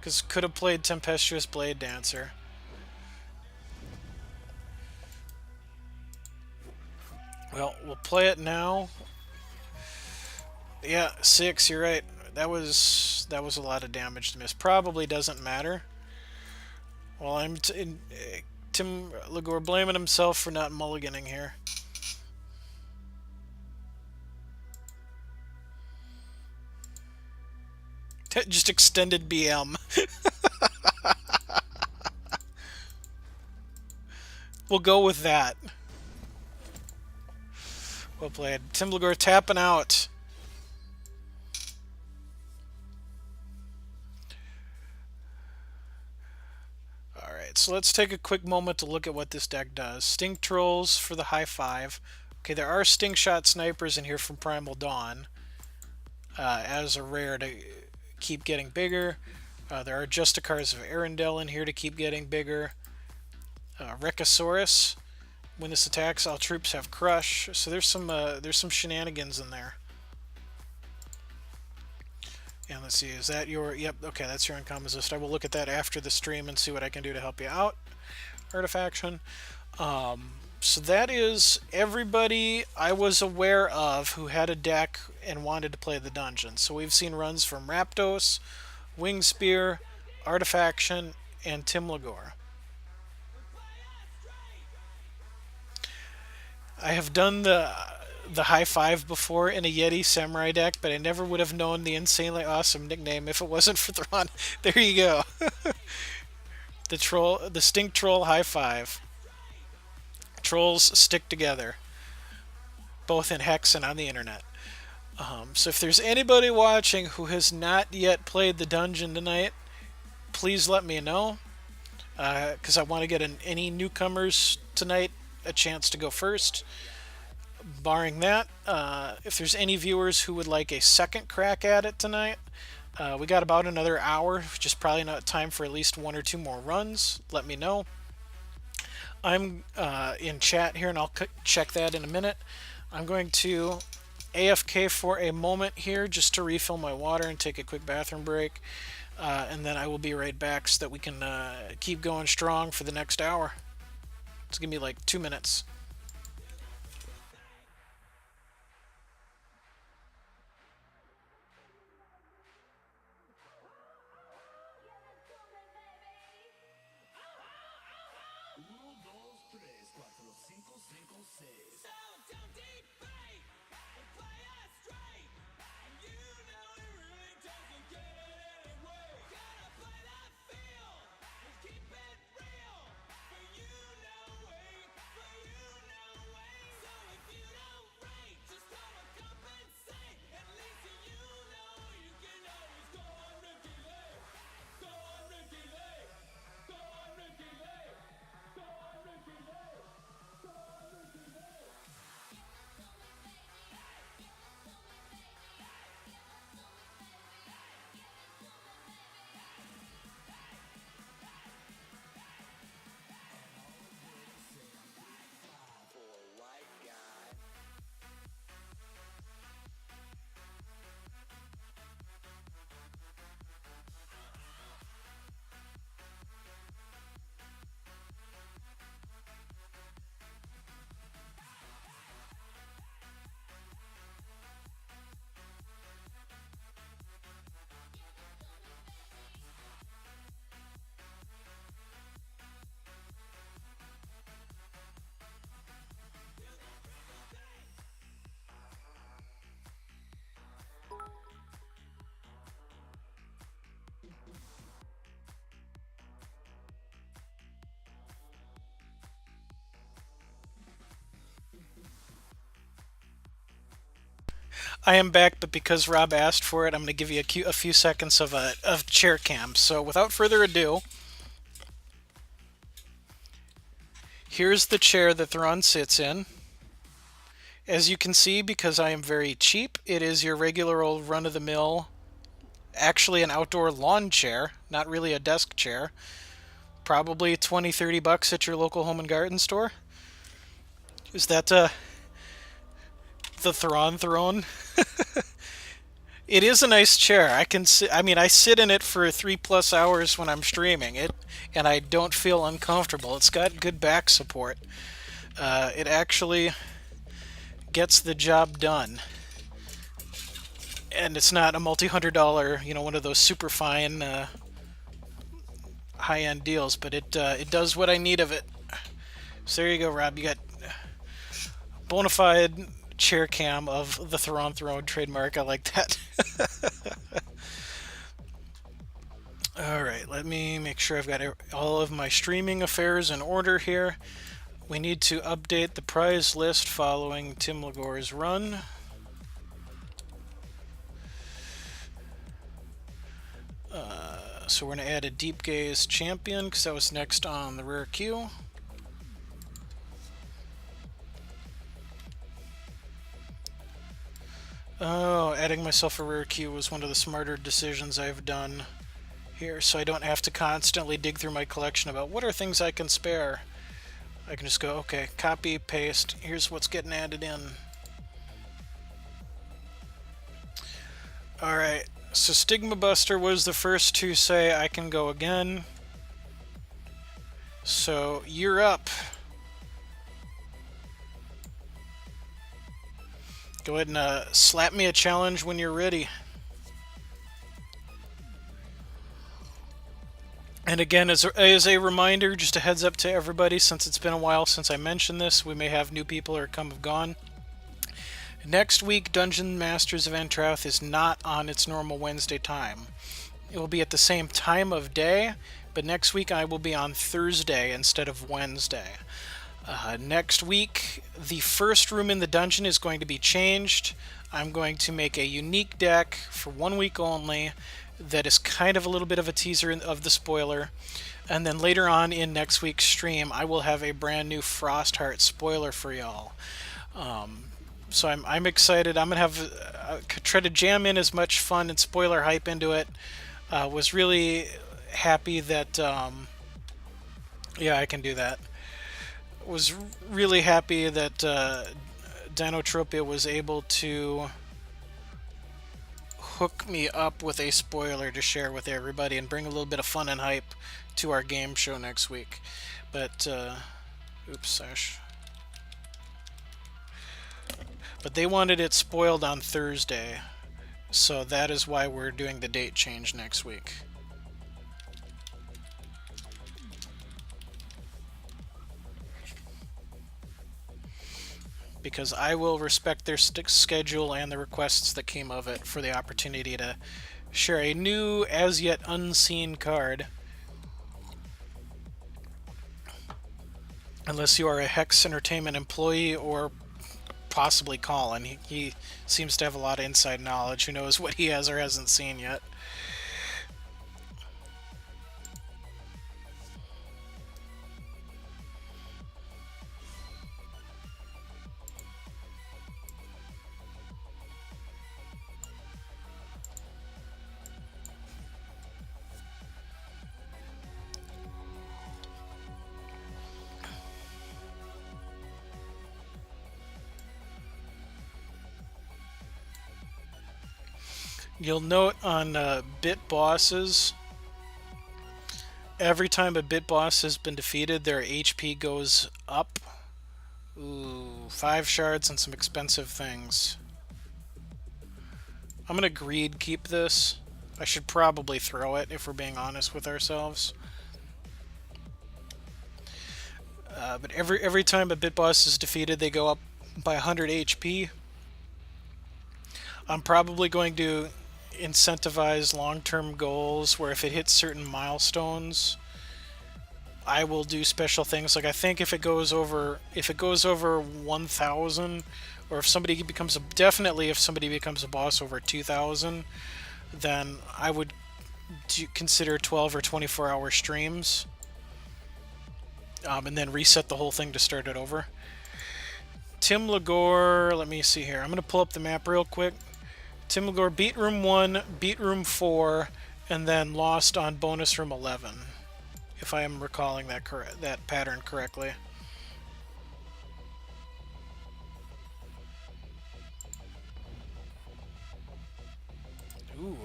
Because could have played Tempestuous Blade Dancer. Well, we'll play it now. Yeah, 6, you're right. That was a lot of damage to miss. Probably doesn't matter. Well, Timlagor blaming himself for not mulliganing here. Just extended BM. We'll go with that. Well played. Timlagor tapping out. Alright, so let's take a quick moment to look at what this deck does. Stink Trolls for the high 5. Okay, there are Stink Shot Snipers in here from Primal Dawn as a rare to keep getting bigger. There are Justicars of Arendelle in here to keep getting bigger. Rekosaurus. When this attacks, all troops have Crush. So there's some shenanigans in there. And let's see, is that your... Yep, okay, that's your uncommons list. I will look at that after the stream and see what I can do to help you out. Artifaction. So that is everybody I was aware of who had a deck and wanted to play the dungeon. So we've seen runs from Raptos, Wingspear, Artifaction, and Timlagor. I have done the high 5 before in a Yeti Samurai deck, but I never would have known the insanely awesome nickname if it wasn't for Thrawn. There you go. The Stink Troll High 5. Trolls stick together. both in Hex and on the internet. So if there's anybody watching who has not yet played the dungeon tonight, please let me know, because I want to get any newcomers tonight a chance to go first. Barring that, if there's any viewers who would like a second crack at it tonight, we got about another hour, just probably not time for at least one or two more runs. Let me know. I'm in chat here, and I'll check that in a minute. I'm going to AFK for a moment here just to refill my water and take a quick bathroom break. And then I will be right back so that we can keep going strong for the next hour. It's going to be like 2 minutes. I am back, but because Rob asked for it, I'm going to give you a few seconds of chair cam. So without further ado, here's the chair that Thrawn sits in. As you can see, because I am very cheap, it is your regular old run-of-the-mill, actually an outdoor lawn chair, not really a desk chair. Probably 20-30 bucks at your local home and garden store. Is that the Thrawn throne? It is a nice chair. I sit in it for 3+ hours when I'm streaming it, and I don't feel uncomfortable. It's got good back support. It actually gets the job done, and it's not a multi-$100, one of those super fine high-end deals, but it does what I need of it. So there you go, Rob. You got bona fide chair cam of the Thrawn throne trademark. I like that. Alright, let me make sure I've got all of my streaming affairs in order here. We need to update the prize list following Tim Lagore's run. So we're going to add a Deep Gaze champion because that was next on the rare queue. Oh, adding myself a rare queue was one of the smarter decisions I've done here, so I don't have to constantly dig through my collection about what are things I can spare. I can just go, okay, copy, paste, here's what's getting added in. Alright, so Stigma Buster was the first to say I can go again. So, you're up. Go ahead and slap me a challenge when you're ready. And again, as a reminder, just a heads up to everybody, since it's been a while since I mentioned this, we may have new people or come have gone. Next week, Dungeon Masters of Entrath is not on its normal Wednesday time. It will be at the same time of day, but next week I will be on Thursday instead of Wednesday. Next week, the first room in the dungeon is going to be changed. I'm going to make a unique deck for 1 week only that is kind of a little bit of a teaser of the spoiler. And then later on in next week's stream, I will have a brand new Frostheart spoiler for y'all. So I'm excited. I'm gonna have try to jam in as much fun and spoiler hype into it. Was really happy that yeah, I can do that. Was really happy that Dinotropia was able to hook me up with a spoiler to share with everybody and bring a little bit of fun and hype to our game show next week. But oops, Sash. But they wanted it spoiled on Thursday, so that is why we're doing the date change next week. Because I will respect their schedule and the requests that came of it for the opportunity to share a new, as yet unseen card. Unless you are a Hex Entertainment employee or possibly Colin. He seems to have a lot of inside knowledge. Who knows what he has or hasn't seen yet. You'll note on bit bosses, every time a bit boss has been defeated, their HP goes up. Ooh, 5 shards and some expensive things. I'm gonna greed keep this. I should probably throw it if we're being honest with ourselves. But every time a bit boss is defeated, they go up by 100 HP. I'm probably going to incentivize long-term goals where if it hits certain milestones, I will do special things. Like I think if it goes over 1,000, or if somebody becomes definitely if somebody becomes a boss over 2,000, then I would consider 12 or 24-hour streams, and then reset the whole thing to start it over. Tim Lagore, let me see here. I'm going to pull up the map real quick. Tim Lagore beat room 1, beat room 4, and then lost on bonus room 11, if I am recalling that pattern correctly. Ooh.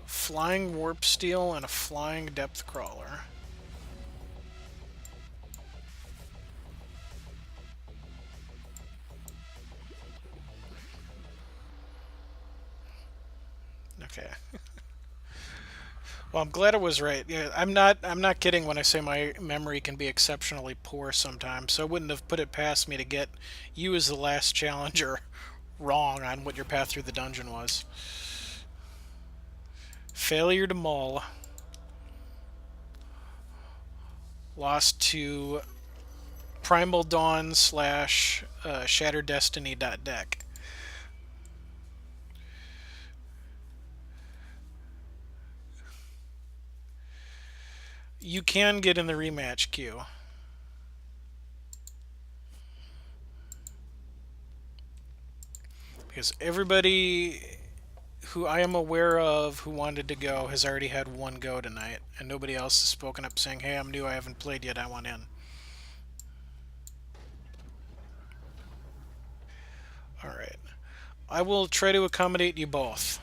Flying warp steel and a flying depth crawler. Okay. Well, I'm glad I was right. Yeah, I'm not kidding when I say my memory can be exceptionally poor sometimes. So I wouldn't have put it past me to get you as the last challenger wrong on what your path through the dungeon was. Failure to mull. Lost to Primal Dawn / Shattered Destiny deck. You can get in the rematch queue. Because everybody who I am aware of who wanted to go has already had one go tonight, and nobody else has spoken up saying, hey, I'm new, I haven't played yet, I want in. Alright. I will try to accommodate you both.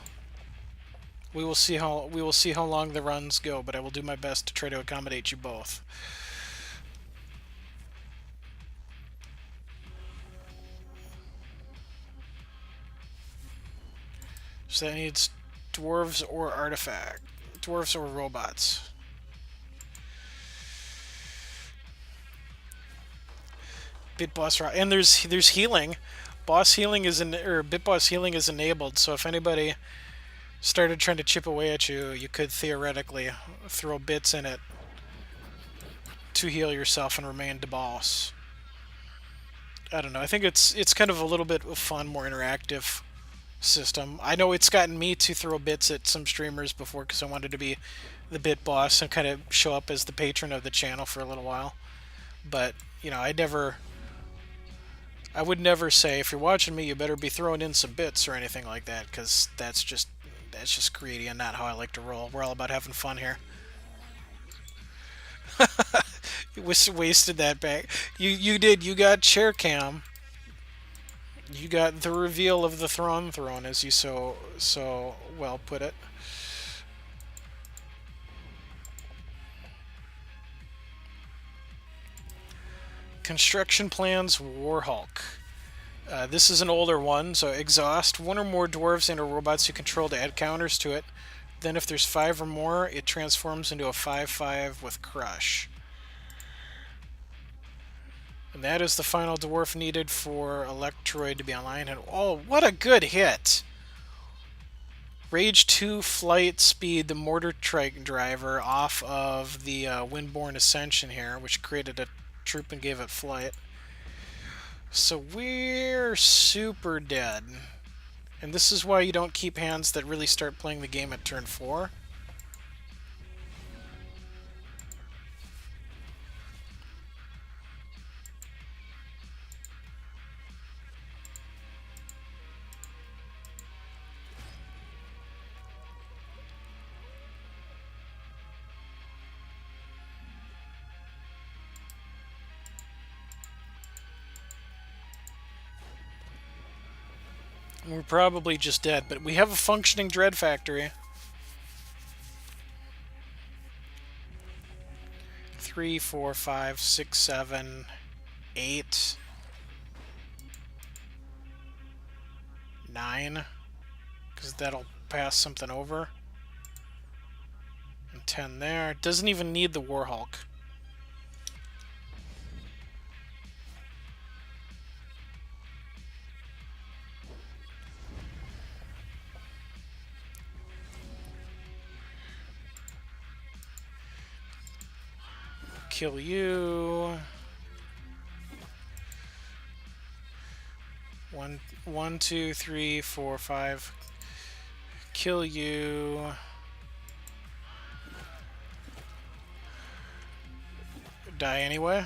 We will see how long the runs go, but I will do my best to try to accommodate you both. So that needs dwarves or artifact. Dwarves or robots. Bit boss and there's healing. Boss healing is bit boss healing is enabled, so if anybody started trying to chip away at you, you could theoretically throw bits in it to heal yourself and remain to boss. I don't know. I think it's kind of a little bit of fun, more interactive system. I know it's gotten me to throw bits at some streamers before because I wanted to be the bit boss and kind of show up as the patron of the channel for a little while. But I would never say if you're watching me, you better be throwing in some bits or anything like that because that's just greedy and not how I like to roll. We're all about having fun here. You wasted that back. You did. You got chair cam. You got the reveal of the throne, as you so well put it. Construction plans Warhulk. This is an older one, so exhaust one or more dwarves and or robots you control to add counters to it. Then if there's 5 or more, it transforms into a 5/5 with crush. And that is the final dwarf needed for Electroid to be online. And oh, what a good hit! Rage 2 flight speed, the mortar trike driver off of the Windborne Ascension here, which created a troop and gave it flight. So we're super dead. And this is why you don't keep hands that really start playing the game at turn 4. We're probably just dead, but we have a functioning Dread Factory. 3, 4, 5, 6, 7, 8, 9, because that'll pass something over. And 10 there. It doesn't even need the Warhulk. Kill you. One, 2, 3, 4, 5. Kill you. Die anyway.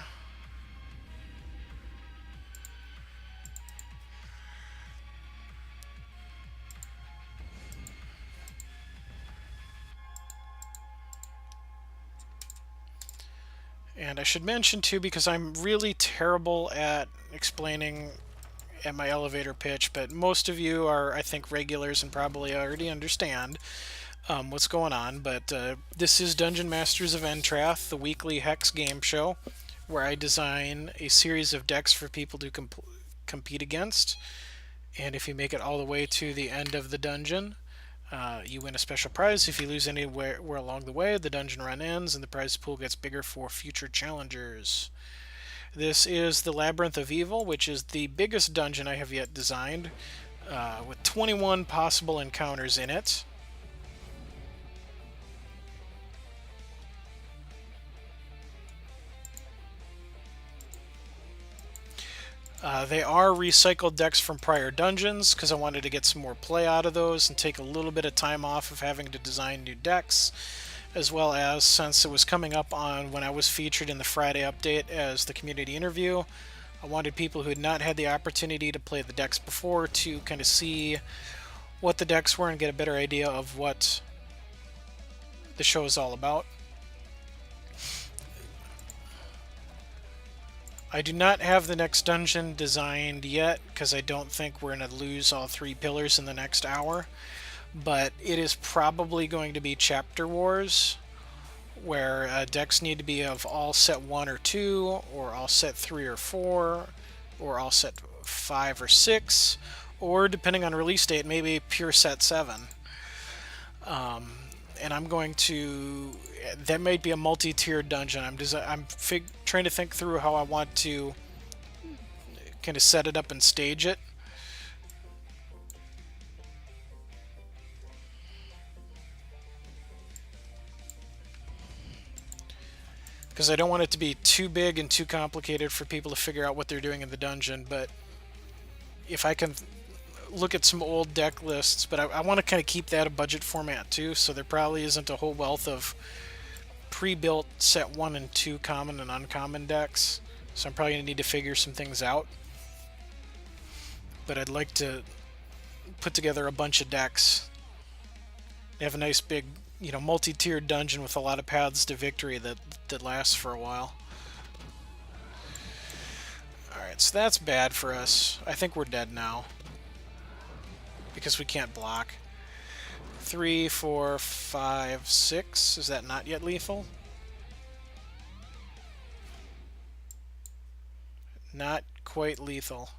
And I should mention too, because I'm really terrible at explaining at my elevator pitch, but most of you are, I think, regulars and probably already understand what's going on. But this is Dungeon Masters of Entrath, the weekly HEX game show, where I design a series of decks for people to compete against. And if you make it all the way to the end of the dungeon, you win a special prize. If you lose anywhere along the way, the dungeon run ends and the prize pool gets bigger for future challengers. This is the Labyrinth of Evil, which is the biggest dungeon I have yet designed, with 21 possible encounters in it. They are recycled decks from prior dungeons because I wanted to get some more play out of those and take a little bit of time off of having to design new decks, as well as since it was coming up on when I was featured in the Friday update as the community interview, I wanted people who had not had the opportunity to play the decks before to kind of see what the decks were and get a better idea of what the show is all about. I do not have the next dungeon designed yet because I don't think we're going to lose all 3 pillars in the next hour, but it is probably going to be Chapter Wars, where decks need to be of all set 1 or 2, or all set 3 or 4, or all set 5 or 6, or depending on release date, maybe pure set 7. And I'm going to... that might be a multi-tiered dungeon. I'm trying to think through how I want to kind of set it up and stage it. because I don't want it to be too big and too complicated for people to figure out what they're doing in the dungeon. But if I can look at some old deck lists, but I want to kind of keep that a budget format too, so there probably isn't a whole wealth of pre-built set 1 and 2 common and uncommon decks. So I'm probably going to need to figure some things out. But I'd like to put together a bunch of decks. Have a nice big, you know, multi-tiered dungeon with a lot of paths to victory that lasts for a while. Alright, so that's bad for us. I think we're dead now. Because we can't block. 3, 4, 5, 6. Is that not yet lethal? Not quite lethal.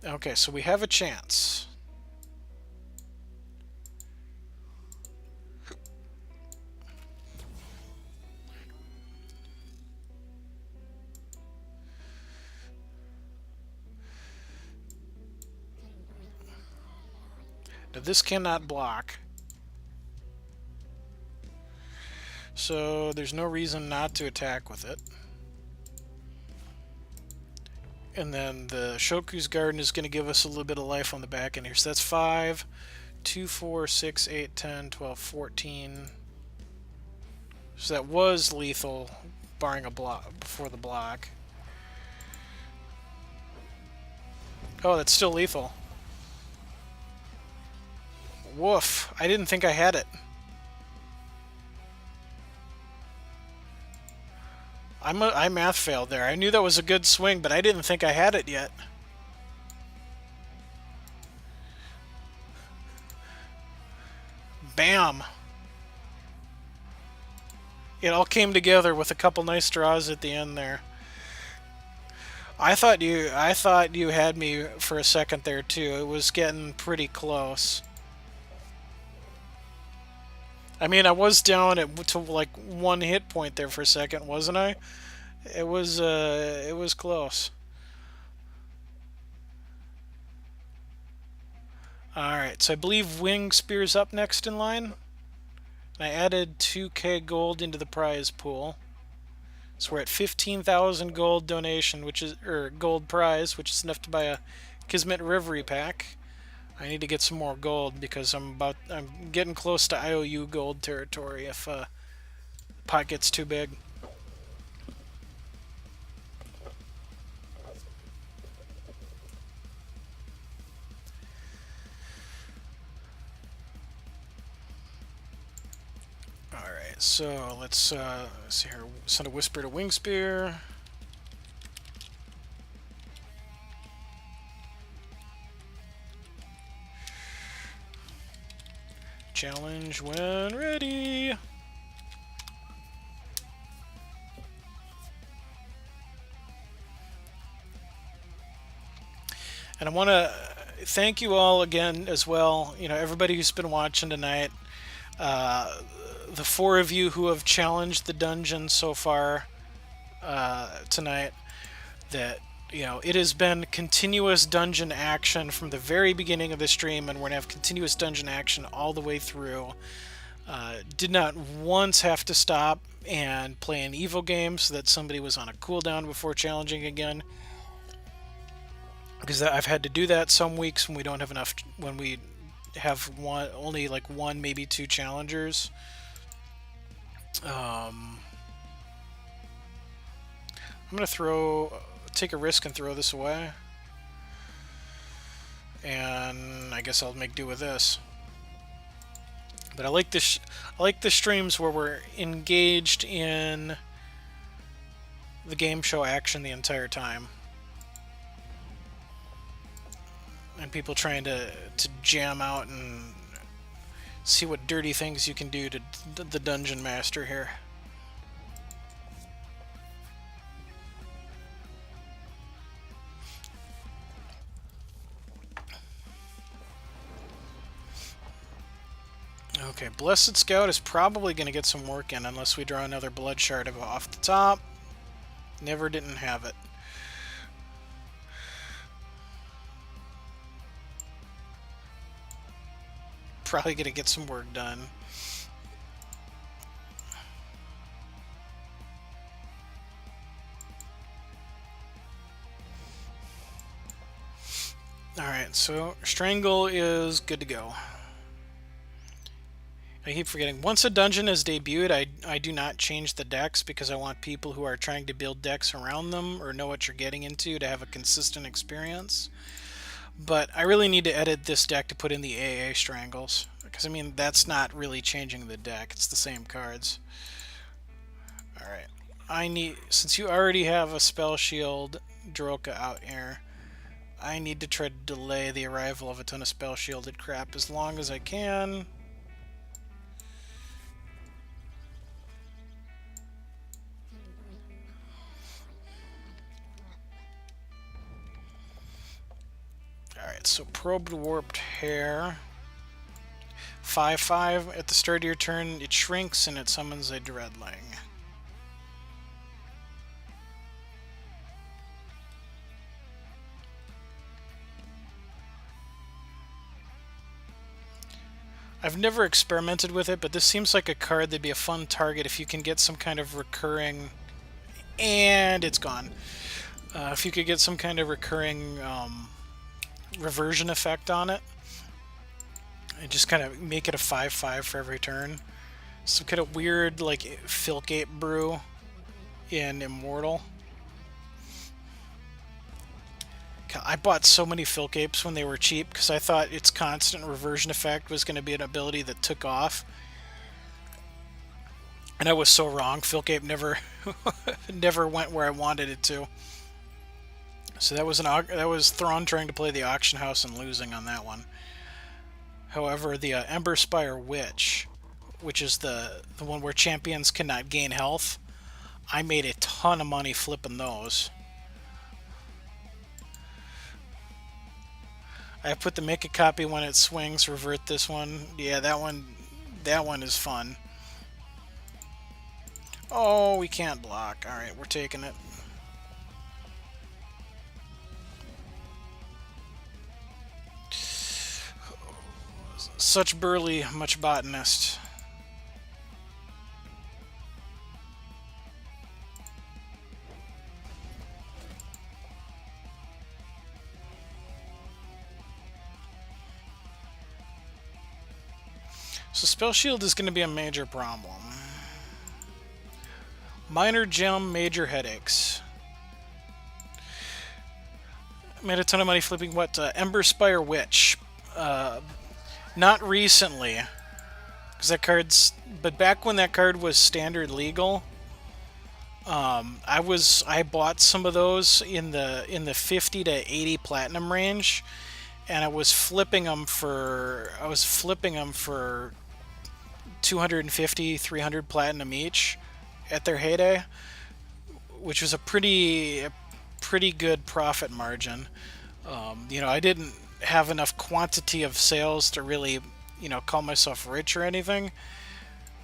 Okay, so we have a chance. Now this cannot block. So there's no reason not to attack with it. And then the Shoku's Garden is going to give us a little bit of life on the back end here. So that's 5, 2, 4, 6, 8, 10, 12, 14. So that was lethal, barring a block before the block. Oh, that's still lethal. Woof. I didn't think I had it. I math failed there. I knew that was a good swing, but I didn't think I had it yet. Bam! It all came together with a couple nice draws at the end there. I thought you had me for a second there too. It was getting pretty close. I mean, I was down to like 1 hit point there for a second, wasn't I? It was close. Alright, so I believe Wing Spear's up next in line. I added 2k gold into the prize pool. So we're at 15,000 gold donation, which is, or gold prize, which is enough to buy a Kismet Reverie pack. I need to get some more gold because I'm getting close to IOU gold territory if the pot gets too big. Alright, so let's see here. Send a Whisper to Wingspear. Challenge when ready. And I want to thank you all again as well. You know, everybody who's been watching tonight. The 4 of you who have challenged the dungeon so far tonight. That, you know, it has been continuous dungeon action from the very beginning of the stream, and we're going to have continuous dungeon action all the way through. Did not once have to stop and play an Evo game so that somebody was on a cooldown before challenging again. Because I've had to do that some weeks when we don't have enough, when we have only like 1, maybe 2 challengers. I'm going to take a risk and throw this away. And I guess I'll make do with this. But I like this. I like the streams where we're engaged in the game show action the entire time, and people trying to jam out and see what dirty things you can do to the dungeon master here. Okay, Blessed Scout is probably going to get some work in unless we draw another Blood Shard to go off the top. Never didn't have it. probably gonna get some work done. Alright, so Strangle is good to go. I keep forgetting. Once a dungeon is debuted, I do not change the decks because I want people who are trying to build decks around them or know what you're getting into to have a consistent experience. But I really need to edit this deck to put in the AA Strangles. Because, I mean, that's not really changing the deck. It's the same cards. Alright. Since you already have a Spell Shield Droka out here, I need to try to delay the arrival of a ton of Spell Shielded crap as long as I can. Alright, so Probed Warped Hair. 5/5. At the start of your turn, it shrinks and it summons a Dreadling. I've never experimented with it, but this seems like a card that'd be a fun target if you can get some kind of recurring... And it's gone. If you could get some kind of recurring reversion effect on it, and just kind of make it a 5/5 for every turn. Some kind of weird, like, Filcate Brew in Immortal. I bought so many Filcapes when they were cheap because I thought its constant reversion effect was going to be an ability that took off. And I was so wrong. Filcape never never went where I wanted it to. So that was Thrawn trying to play the auction house and losing on that one. However, the Emberspire Witch, which is the one where champions cannot gain health, I made a ton of money flipping those. I put the make a copy when it swings, revert this one. Yeah, that one is fun. Oh, we can't block. Alright, we're taking it. Such burly, much botanist. So Spell Shield is going to be a major problem. Minor gem, major headaches. Made a ton of money flipping what? Emberspire Witch. Not recently, because that card's... But back when that card was standard legal, I bought some of those in the 50 to 80 platinum range, and I was flipping them for 250, 300 platinum each at their heyday, which was a pretty good profit margin. You know, I didn't have enough quantity of sales to really, you know, call myself rich or anything,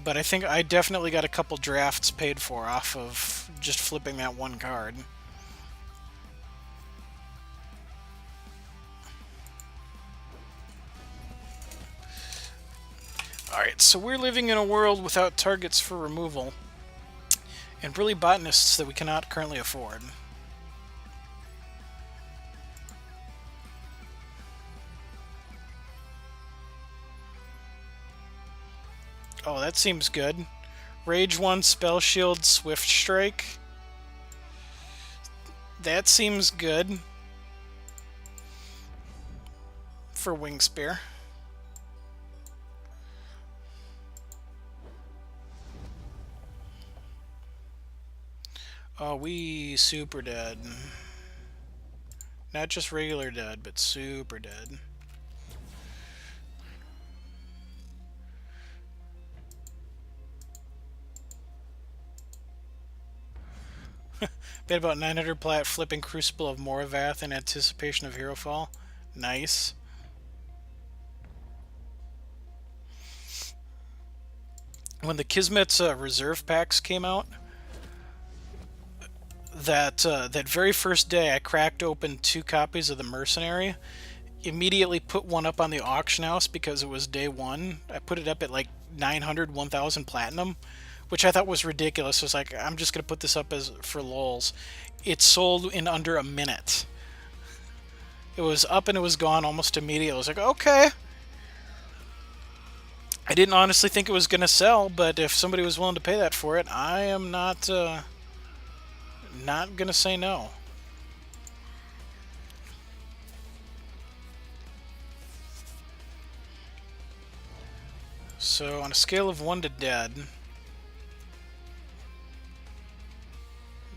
but I think I definitely got a couple drafts paid for off of just flipping that one card. Alright, so we're living in a world without targets for removal, and really botanists that we cannot currently afford. Oh, that seems good. Rage 1, Spell Shield, Swift Strike. That seems good. For Wing Spear. Oh, we super dead. Not just regular dead, but super dead. Bet about 900 plat flipping Crucible of Moravath in anticipation of Hero Fall. Nice. When the Kismet's reserve packs came out, that very first day I cracked open 2 copies of the Mercenary, immediately put one up on the auction house because it was day one. I put it up at like 900, 1000 platinum, which I thought was ridiculous. I was like, I'm just going to put this up as for lols. It sold in under a minute. It was up and it was gone almost immediately. I was like, okay. I didn't honestly think it was going to sell, but if somebody was willing to pay that for it, I am not going to say no. So on a scale of 1 to dead,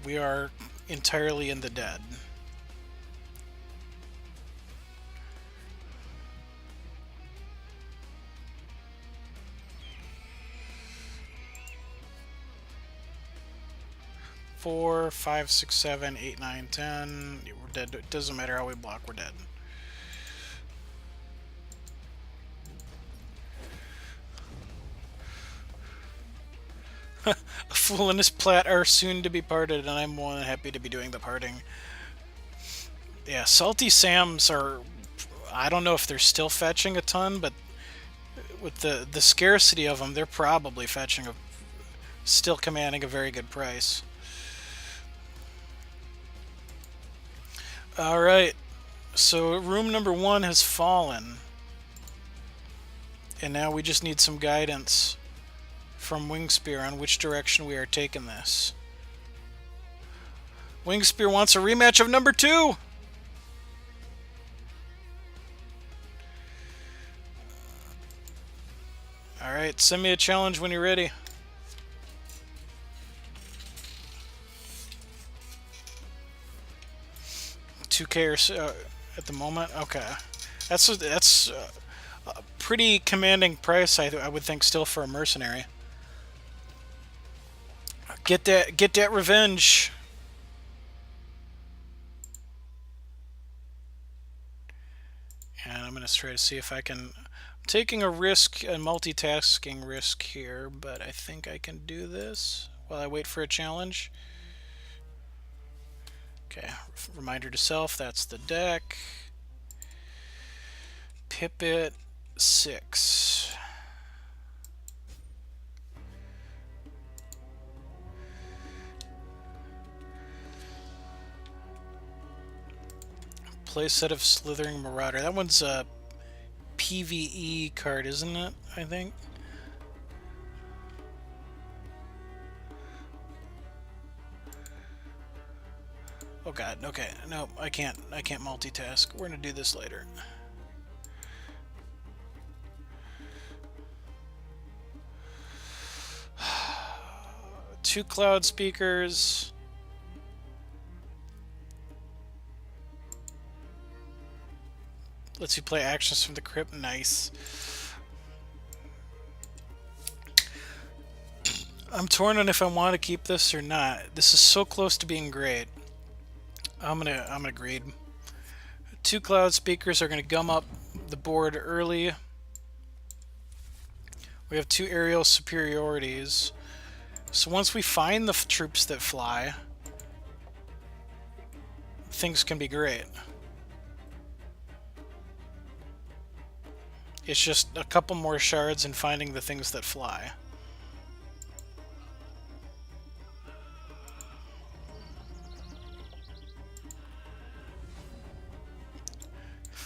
we are entirely in the dead. Four, 5, 6, 7, 8, 9, 10. We're dead. It doesn't matter how we block, we're dead. A fool and his plat are soon to be parted, and I'm more than happy to be doing the parting. Yeah, Salty Sams are... I don't know if they're still fetching a ton, but with the scarcity of them, they're probably fetching still commanding a very good price. Alright, so room number 1 has fallen. And now we just need some guidance from Wingspear on which direction we are taking this. Wingspear wants a rematch of number 2! Alright, send me a challenge when you're ready. $2K or so at the moment? Okay. That's a pretty commanding price, I would think, still for a mercenary. Get that revenge. And I'm going to try to see if I can... I'm taking a risk, a multitasking risk here, but I think I can do this while I wait for a challenge. Okay, reminder to self, that's the deck. Pipit 6. Play set of Slithering Marauder. That one's a PvE card, isn't it? I think. Oh god, okay. No, I can't multitask. We're gonna do this later. Two cloud speakers. Lets you play actions from the crypt. Nice. I'm torn on if I want to keep this or not. This is so close to being great. I'm gonna greed. Two cloud speakers are gonna gum up the board early. We have 2 aerial superiorities. So once we find the troops that fly, things can be great. It's just a couple more shards and finding the things that fly.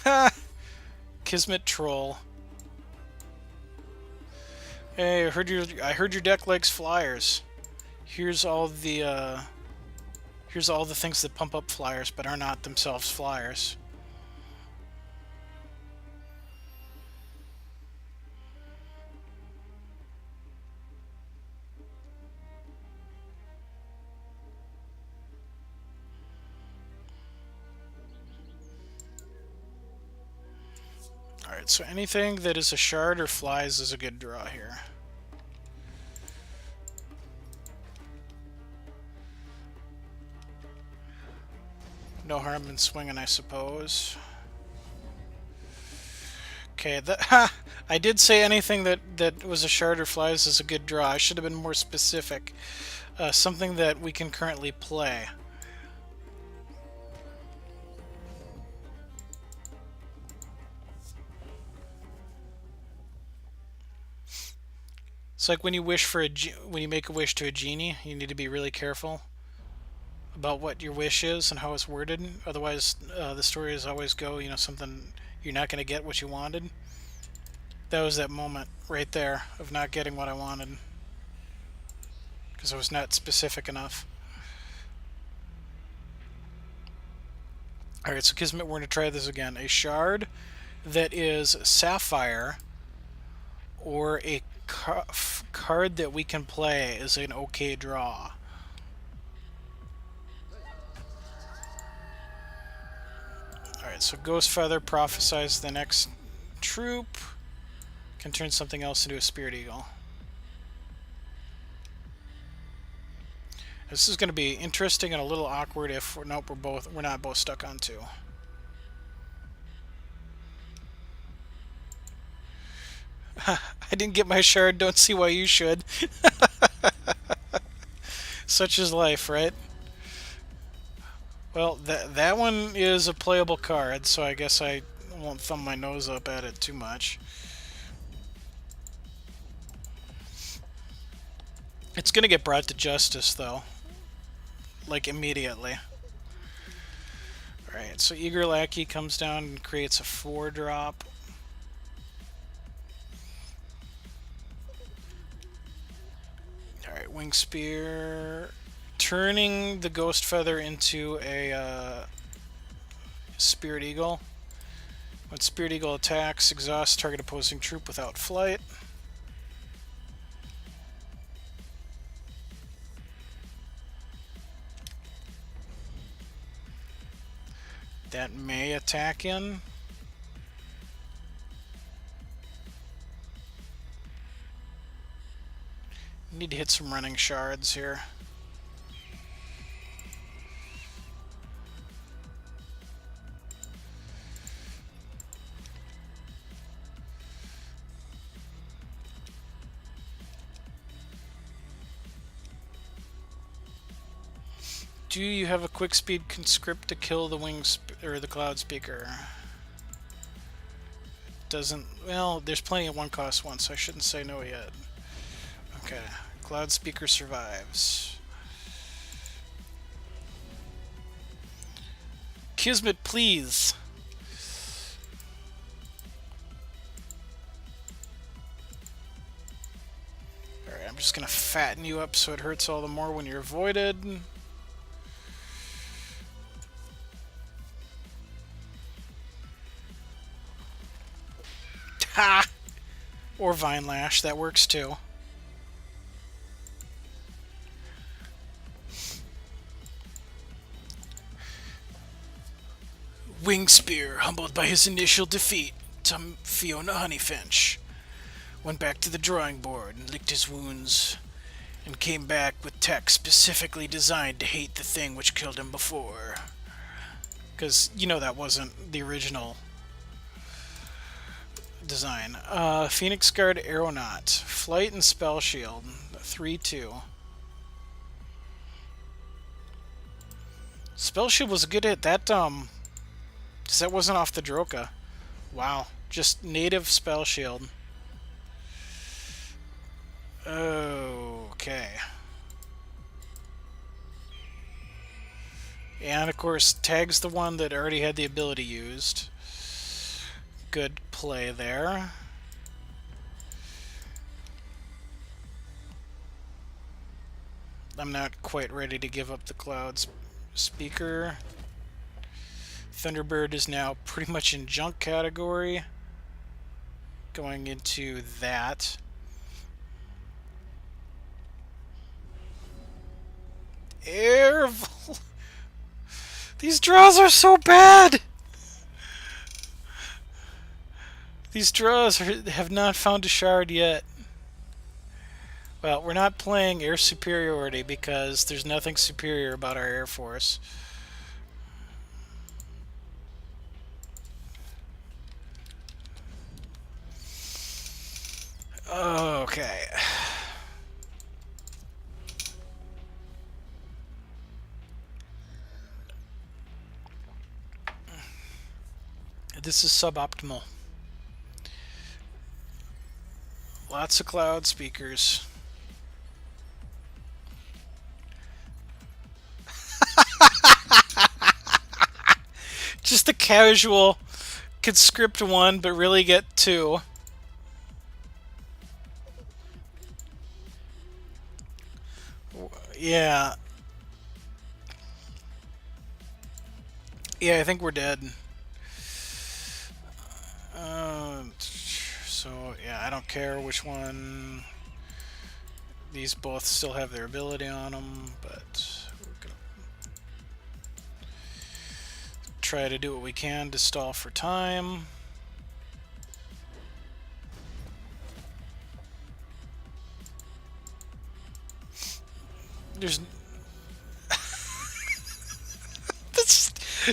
Ha! Kismet troll. Hey, I heard your deck likes flyers. Here's all the things that pump up flyers but are not themselves flyers. Alright, so anything that is a shard or flies is a good draw here. No harm in swinging, I suppose. Okay, I did say anything that was a shard or flies is a good draw. I should have been more specific. Something that we can currently play. It's like when you wish for when you make a wish to a genie, you need to be really careful about what your wish is and how it's worded. Otherwise, the stories always go, something you're not going to get what you wanted. That was that moment right there of not getting what I wanted because I was not specific enough. All right, so Kismet, we're going to try this again. A shard that is sapphire or a card that we can play is an okay draw. Alright, so Ghost Feather prophesies the next troop. Can turn something else into a Spirit Eagle. This is going to be interesting and a little awkward if we're not both stuck on 2. I didn't get my shard, don't see why you should. Such is life, right? Well, that one is a playable card, so I guess I won't thumb my nose up at it too much. It's going to get brought to justice, though. Like, immediately. Alright, so Eager Lackey comes down and creates a 4-drop. Alright, Wing Spear. Turning the Ghost Feather into a Spirit Eagle. When Spirit Eagle attacks, exhaust target opposing troop without flight. That may attack in. Need to hit some running shards here. Do you have a quick speed conscript to kill the or the cloud speaker? Doesn't. Well, there's plenty of 1-cost ones, so I shouldn't say no yet. Okay, cloud speaker survives. Kismet, please. Alright, I'm just gonna fatten you up so it hurts all the more when you're avoided. Ha! Or Vine Lash, that works too. Wing Spear, humbled by his initial defeat to Fiona Honeyfinch, went back to the drawing board and licked his wounds, and came back with tech specifically designed to hate the thing which killed him before. Because, that wasn't the original design. Phoenix Guard Aeronaut. Flight and Spell Shield. 3/2. Spell Shield was a good hit. That wasn't off the Droka. Wow. Just native Spell Shield. Okay. And of course, tags the one that already had the ability used. Good play there. I'm not quite ready to give up the Cloud Speaker. Thunderbird is now pretty much in junk category. Going into that. Airvol. These draws are so bad! These draws have not found a shard yet. Well, we're not playing Air Superiority because there's nothing superior about our Air Force. Okay. This is suboptimal. Lots of cloud speakers. Just a casual could script one, but really get two. Yeah. Yeah, I think we're dead. So, yeah, I don't care which one. These both still have their ability on them, but we're going to try to do what we can to stall for time. There's...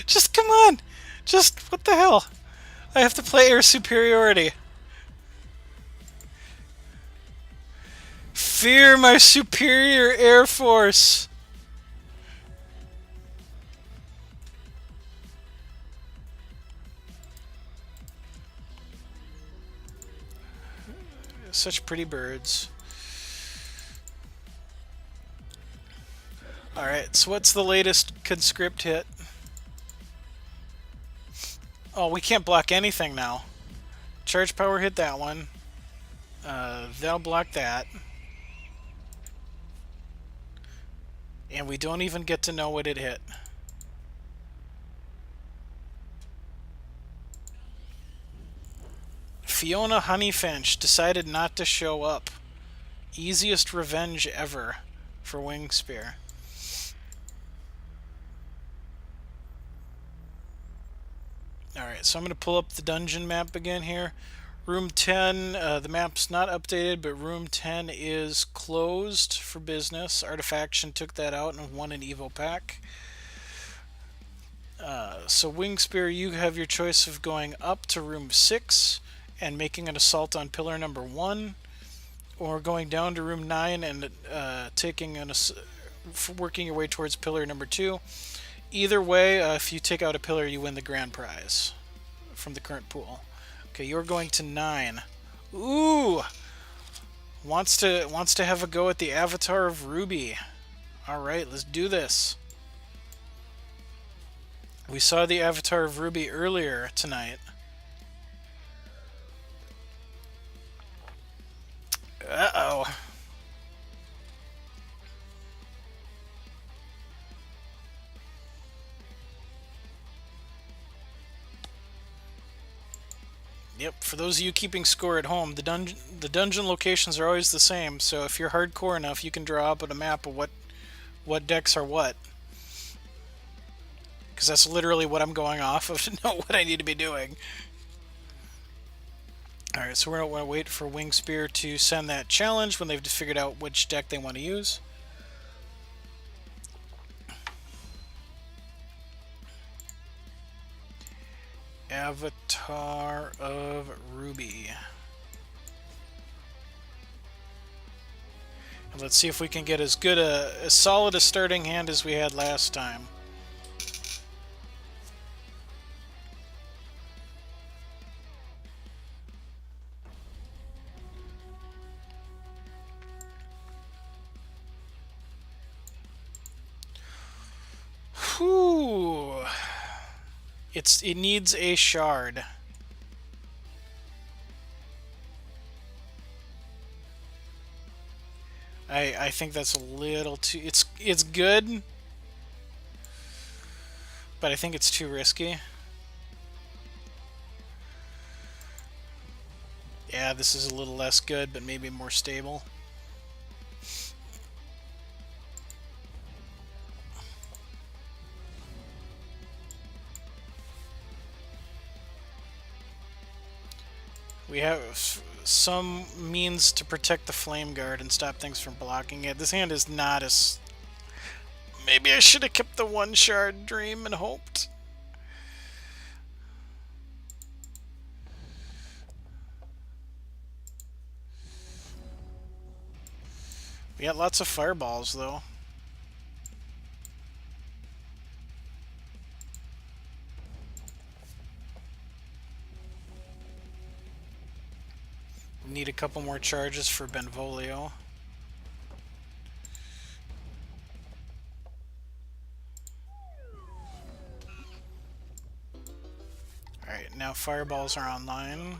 just come on! Just, what the hell? I have to play air superiority. Fear my superior air force! Such pretty birds. Alright, so what's the latest conscript hit? Oh, we can't block anything now. Charge power hit that one. They'll block that. And we don't even get to know what it hit. Fiona Honeyfinch decided not to show up. Easiest revenge ever for Wing Spear. Alright, so I'm going to pull up the dungeon map again here. Room 10, the map's not updated, but room 10 is closed for business. Artifaction took that out and won an Evo pack. So Wing Spear, you have your choice of going up to room 6 and making an assault on pillar number 1, or going down to room 9 and working your way towards pillar number 2. Either way, if you take out a pillar, you win the grand prize from the current pool. Okay, you're going to 9. Ooh! Wants to have a go at the Avatar of Ruby. Alright, let's do this. We saw the Avatar of Ruby earlier tonight. Uh-oh. Yep, for those of you keeping score at home, the dungeon locations are always the same, so if you're hardcore enough, you can draw up a map of what decks are what. Because that's literally what I'm going off of to know what I need to be doing. Alright, so we're going to wait for Wing Spear to send that challenge when they've figured out which deck they want to use. Avatar of Ruby. And let's see if we can get as solid a starting hand as we had last time. Whew. It needs a shard. I think that's a little too... It's good, but I think it's too risky. Yeah, this is a little less good, but maybe more stable. We have some means to protect the Flame Guard and stop things from blocking it. This hand is not as... Maybe I should have kept the one shard dream and hoped. We got lots of fireballs, though. need a couple more charges for Benvolio. Alright, now fireballs are online.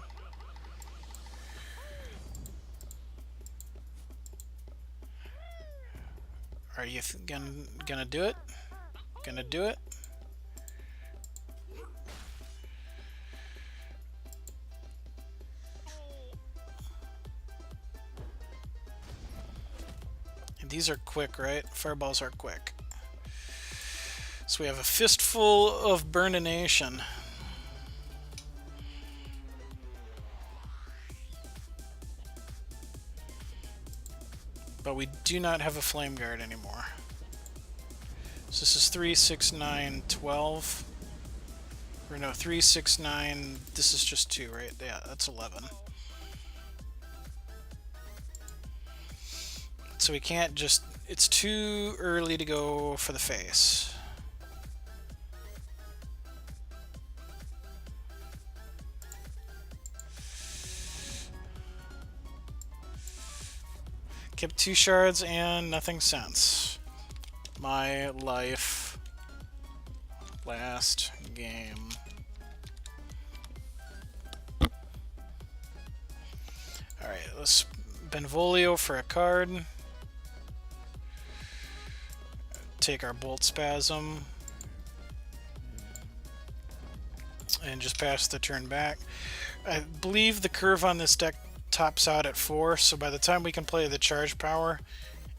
Are you gonna do it? Gonna do it? And these are quick, right? Fireballs are quick. So we have a fistful of burnination. But we do not have a flame guard anymore. So this is 3, 6, 9, 12. Or no, 3, 6, 9. This is just 2, right? Yeah, that's 11. So we can't just... It's too early to go for the face. Kept 2 shards and nothing since. My life. Last game. Alright, let's Benvolio for a card. Take our Bolt Spasm. And just pass the turn back. I believe the curve on this deck tops out at 4, so by the time we can play the charge power,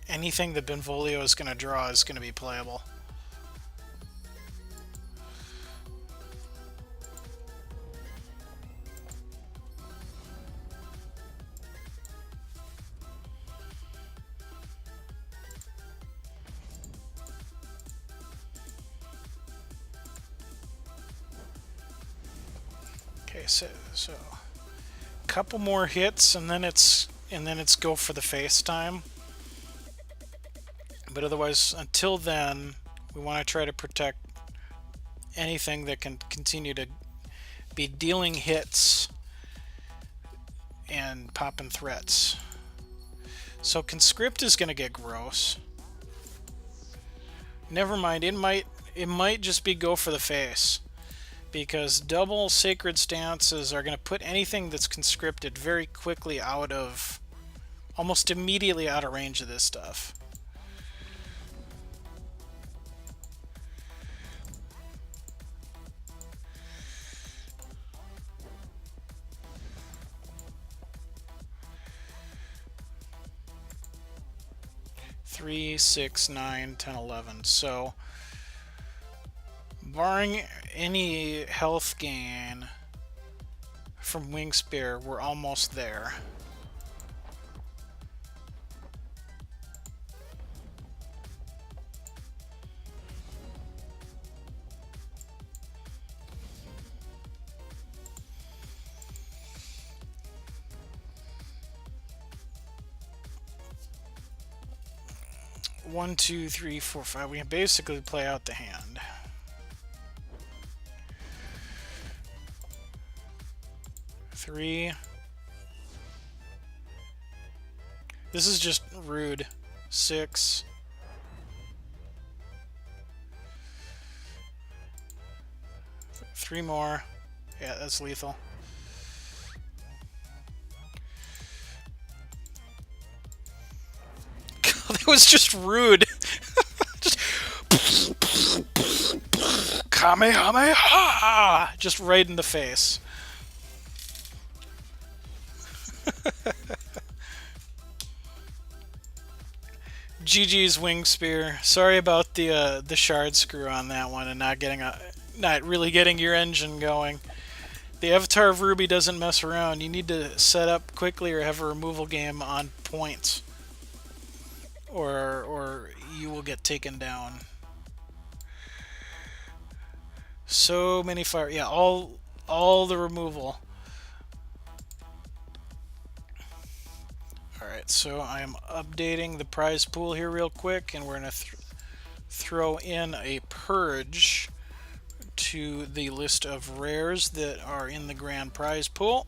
anything that Benvolio is going to draw is going to be playable. Okay, so couple more hits and then it's go for the face time. But otherwise, until then, we want to try to protect anything that can continue to be dealing hits and popping threats. So Conscript is going to get gross. Never mind, it might just be go for the face. Because double Sacred Stances are going to put anything that's conscripted very quickly out of, almost immediately out of range of this stuff. Three, 6, 9, 10, 11. So barring any health gain from Wing Spear, we're almost there. One, 2, 3, 4, 5. We can basically play out the hand. Three. This is just rude. 6. Three more. Yeah, that's lethal. That was just rude. Just Kamehameha! Just right in the face. GG's Wing Spear. Sorry about the shard screw on that one and not really getting your engine going. The Avatar of Ruby doesn't mess around. You need to set up quickly or have a removal game on point, or you will get taken down. So many fire. Yeah, all the removal. Alright, so I am updating the prize pool here real quick, and we're going to throw in a purge to the list of rares that are in the grand prize pool.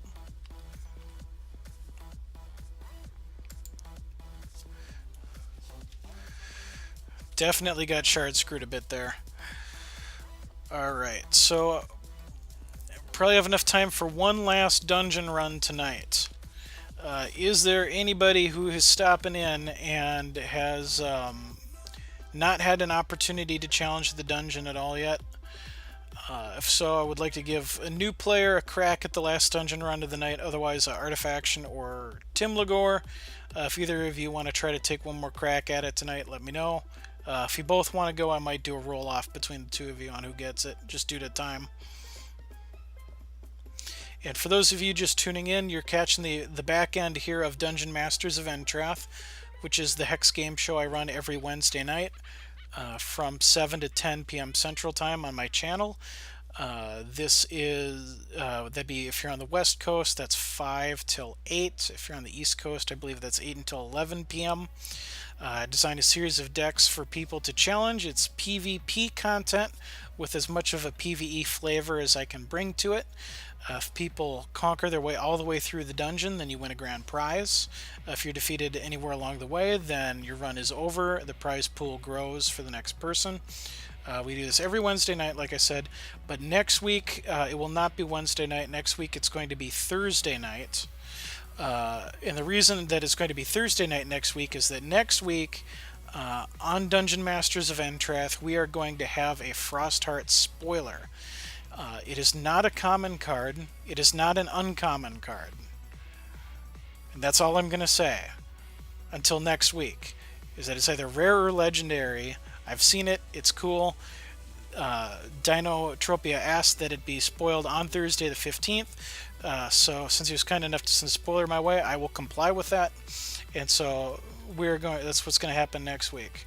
definitely got shard screwed a bit there. Alright, so probably have enough time for one last dungeon run tonight. Is there anybody who is stopping in and has not had an opportunity to challenge the dungeon at all yet? If so, I would like to give a new player a crack at the last dungeon run of the night, otherwise Artifaction or Tim Lagore. If either of you want to try to take one more crack at it tonight, let me know. If you both want to go, I might do a roll-off between the two of you on who gets it, just due to time. And for those of you just tuning in, you're catching the back end here of Dungeon Masters of Entrath, which is the Hex game show I run every Wednesday night from 7 to 10 p.m. Central Time on my channel. This is, that'd be, if you're on the West Coast, that's 5 till 8. If you're on the East Coast, I believe that's 8 until 11 p.m. I designed a series of decks for people to challenge. It's PvP content with as much of a PvE flavor as I can bring to it. If people conquer their way all the way through the dungeon, then you win a grand prize. If you're defeated anywhere along the way, then your run is over. The prize pool grows for the next person. We do this every Wednesday night, like I said, but next week it will not be Wednesday night. Next week it's going to be Thursday night. And the reason that it's going to be Thursday night next week is that next week on Dungeon Masters of Entrath, we are going to have a Frostheart spoiler. It is not a common card. It is not an uncommon card. And that's all I'm going to say until next week, is that it's either rare or legendary. I've seen it. It's cool. Dinotropia asked that it be spoiled on Thursday the 15th. So since he was kind enough to send a spoiler my way, I will comply with that. And so that's what's going to happen next week.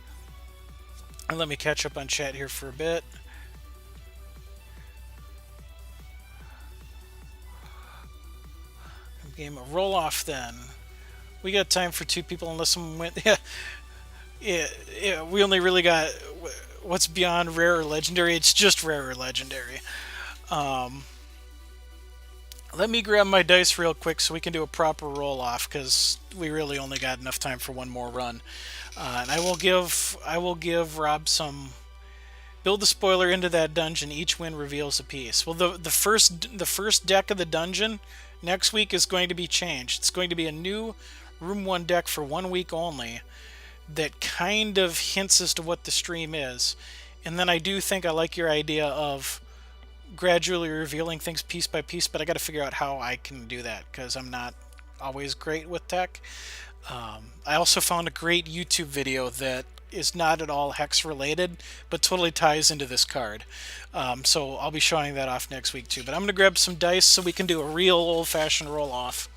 And let me catch up on chat here for a bit. Game of roll off then. We got time for two people unless someone went. Yeah, we only really got what's beyond rare or legendary. It's just rare or legendary. Let me grab my dice real quick so we can do a proper roll off, because we really only got enough time for one more run. And I will give Rob some. Build the spoiler into that dungeon. Each win reveals a piece. Well, the first deck of the dungeon next week is going to be changed. It's going to be a new Room 1 deck for 1 week only that kind of hints as to what the stream is. And then I do think I like your idea of gradually revealing things piece by piece, but I got to figure out how I can do that, because I'm not always great with tech. I also found a great YouTube video that is not at all Hex related, but totally ties into this card. So I'll be showing that off next week too. But I'm going to grab some dice so we can do a real old-fashioned roll-off.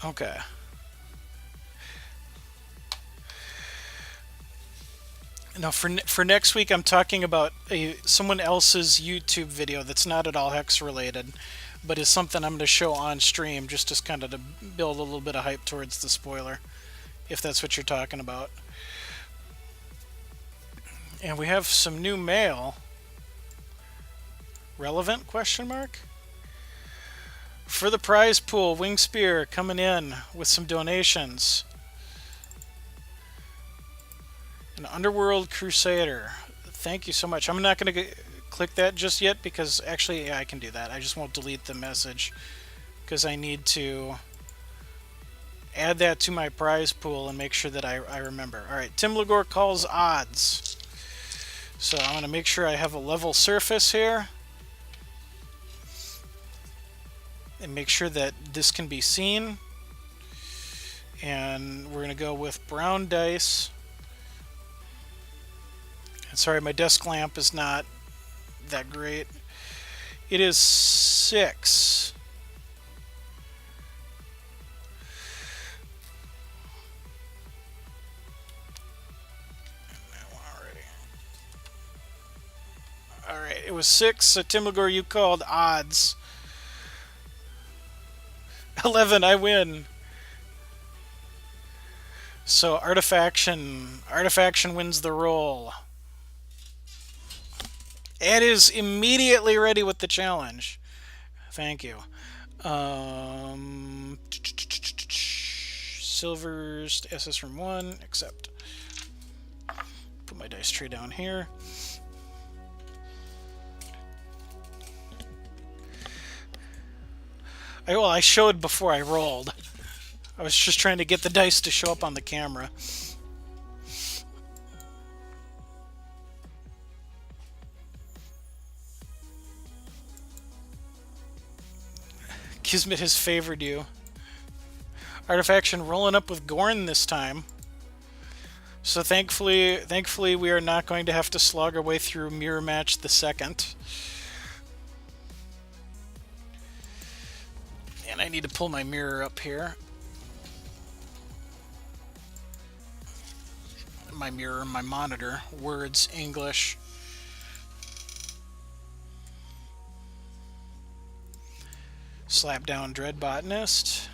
Okay. Now for next week, I'm talking about someone else's YouTube video that's not at all Hex related, but is something I'm going to show on stream just as kind of to build a little bit of hype towards the spoiler, if that's what you're talking about. And we have some new mail. Relevant? Question mark. For the prize pool, Wing Spear coming in with some donations. An Underworld Crusader. Thank you so much. I'm not going to click that just yet because actually, yeah, I can do that. I just won't delete the message because I need to add that to my prize pool and make sure that I remember. Alright, Tim Lagore calls odds. So I'm going to make sure I have a level surface here. And make sure that this can be seen. And we're going to go with brown dice. And sorry, my desk lamp is not that great. It is 6. It was 6. So Timogor, you called odds. 11. I win. So Artifaction wins the roll. Ed is immediately ready with the challenge. Thank you. Silvers, SS room 1, accept. Put my dice tray down here. I showed before I rolled. I was just trying to get the dice to show up on the camera. Kismet has favored you. Artifaction rolling up with Gorn this time. So thankfully we are not going to have to slog our way through Mirror Match the second. And I need to pull my mirror up here. My mirror, my monitor, words, English. Slap down Dread Botanist.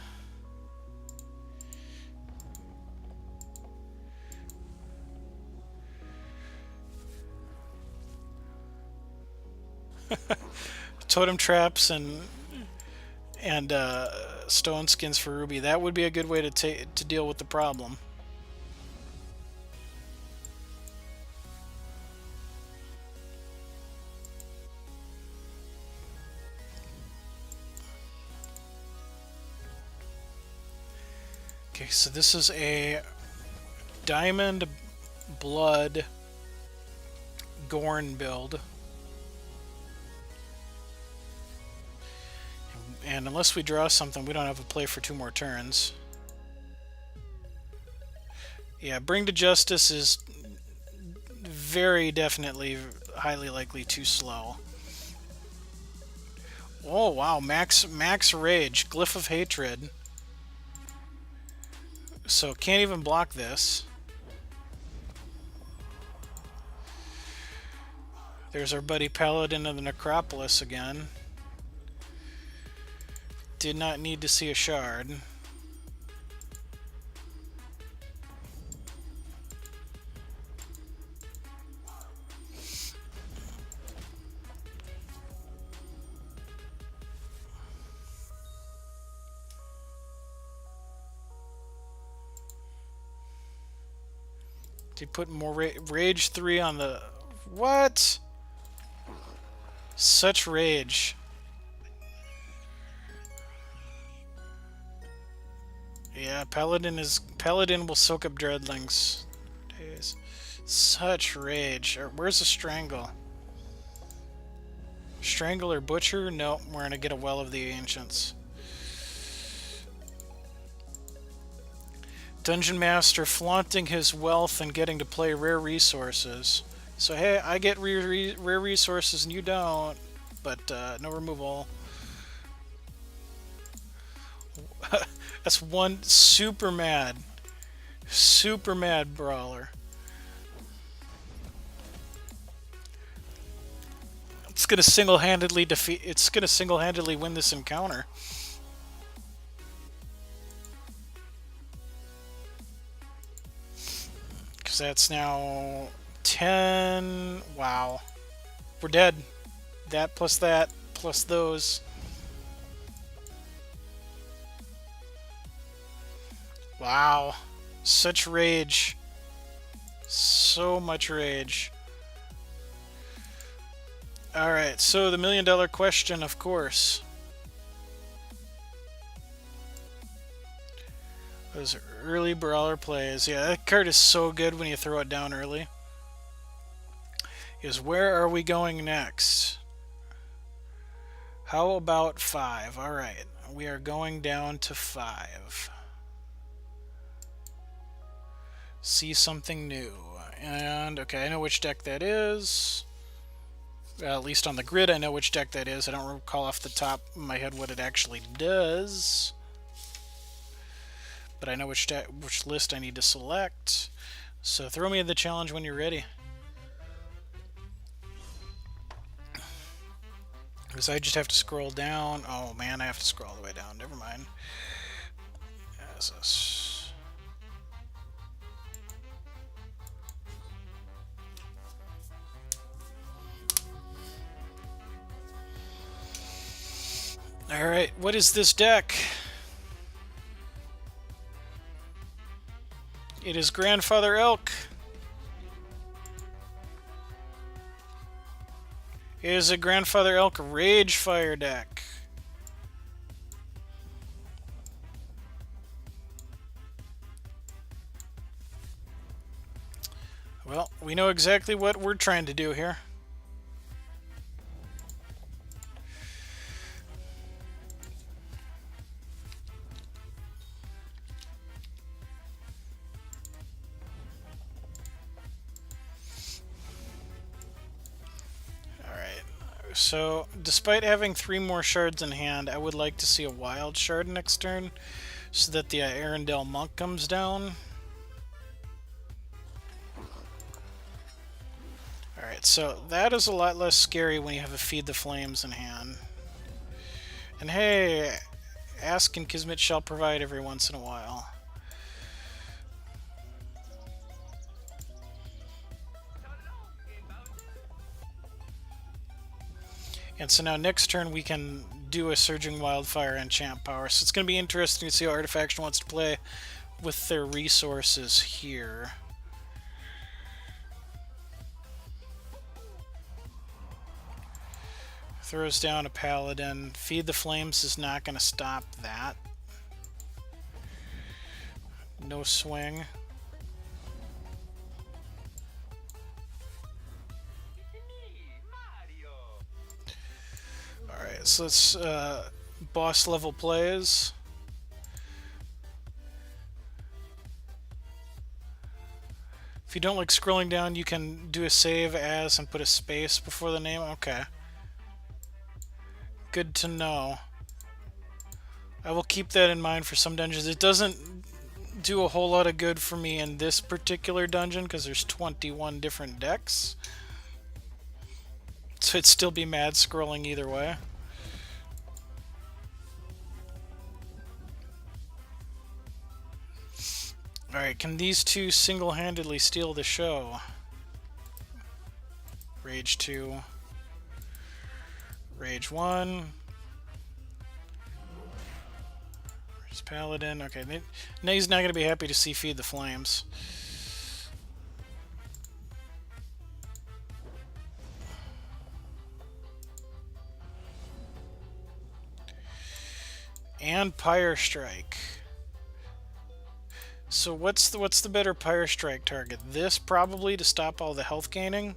Totem traps and stone skins for Ruby. That would be a good way to deal with the problem. Okay, so this is a Diamond Blood Gorn build. And unless we draw something, we don't have a play for 2 more turns. Yeah, Bring to Justice is very definitely, highly likely too slow. Oh wow, Max Rage, Glyph of Hatred. So can't even block this. There's our buddy Paladin of the Necropolis again. Did not need to see a shard. Did he put more Rage 3 on the... What? Such rage. Yeah, Paladin will soak up Dreadlings. Days. Such rage. Where's the Strangle? Strangle or Butcher? No, we're gonna get a Well of the Ancients. Dungeon Master flaunting his wealth and getting to play rare resources. So hey, I get rare resources and you don't, but no removal. That's one super mad brawler. It's gonna single-handedly defeat. It's gonna single-handedly win this encounter. Because that's now 10. Wow, we're dead. That plus those. Wow, such rage. So much rage. Alright, so the $1 million question, of course. Those early brawler plays. Yeah, that card is so good when you throw it down early. Is where are we going next? How about 5? Alright, we are going down to 5. See something new. And, okay, I know which deck that is. At least on the grid, I know which deck that is. I don't recall off the top of my head what it actually does. But I know which list I need to select. So throw me the challenge when you're ready. Because I just have to scroll down. Oh man, I have to scroll all the way down. Never mind. As this. Alright, what is this deck? It is Grandfather Elk. It is a Grandfather Elk Rage Fire deck. Well, we know exactly what we're trying to do here. So, despite having 3 more shards in hand, I would like to see a wild shard next turn so that the Arendelle Monk comes down. Alright, so that is a lot less scary when you have a Feed the Flames in hand. And hey, ask and Kismet shall provide every once in a while. And so now next turn we can do a Surging Wildfire and Champ Power. So it's going to be interesting to see how Artifaction wants to play with their resources here. Throws down a Paladin. Feed the Flames is not going to stop that. No swing. Alright, so let's boss level plays. If you don't like scrolling down, you can do a save as and put a space before the name. Okay. Good to know. I will keep that in mind for some dungeons. It doesn't do a whole lot of good for me in this particular dungeon because there's 21 different decks. So it'd still be mad scrolling either way. Alright, can these two single-handedly steal the show? Rage 2. Rage 1. Where's Paladin? Okay, now he's not going to be happy to see Feed the Flames. And Pyre Strike. So what's the better Pyre Strike target? This probably to stop all the health gaining.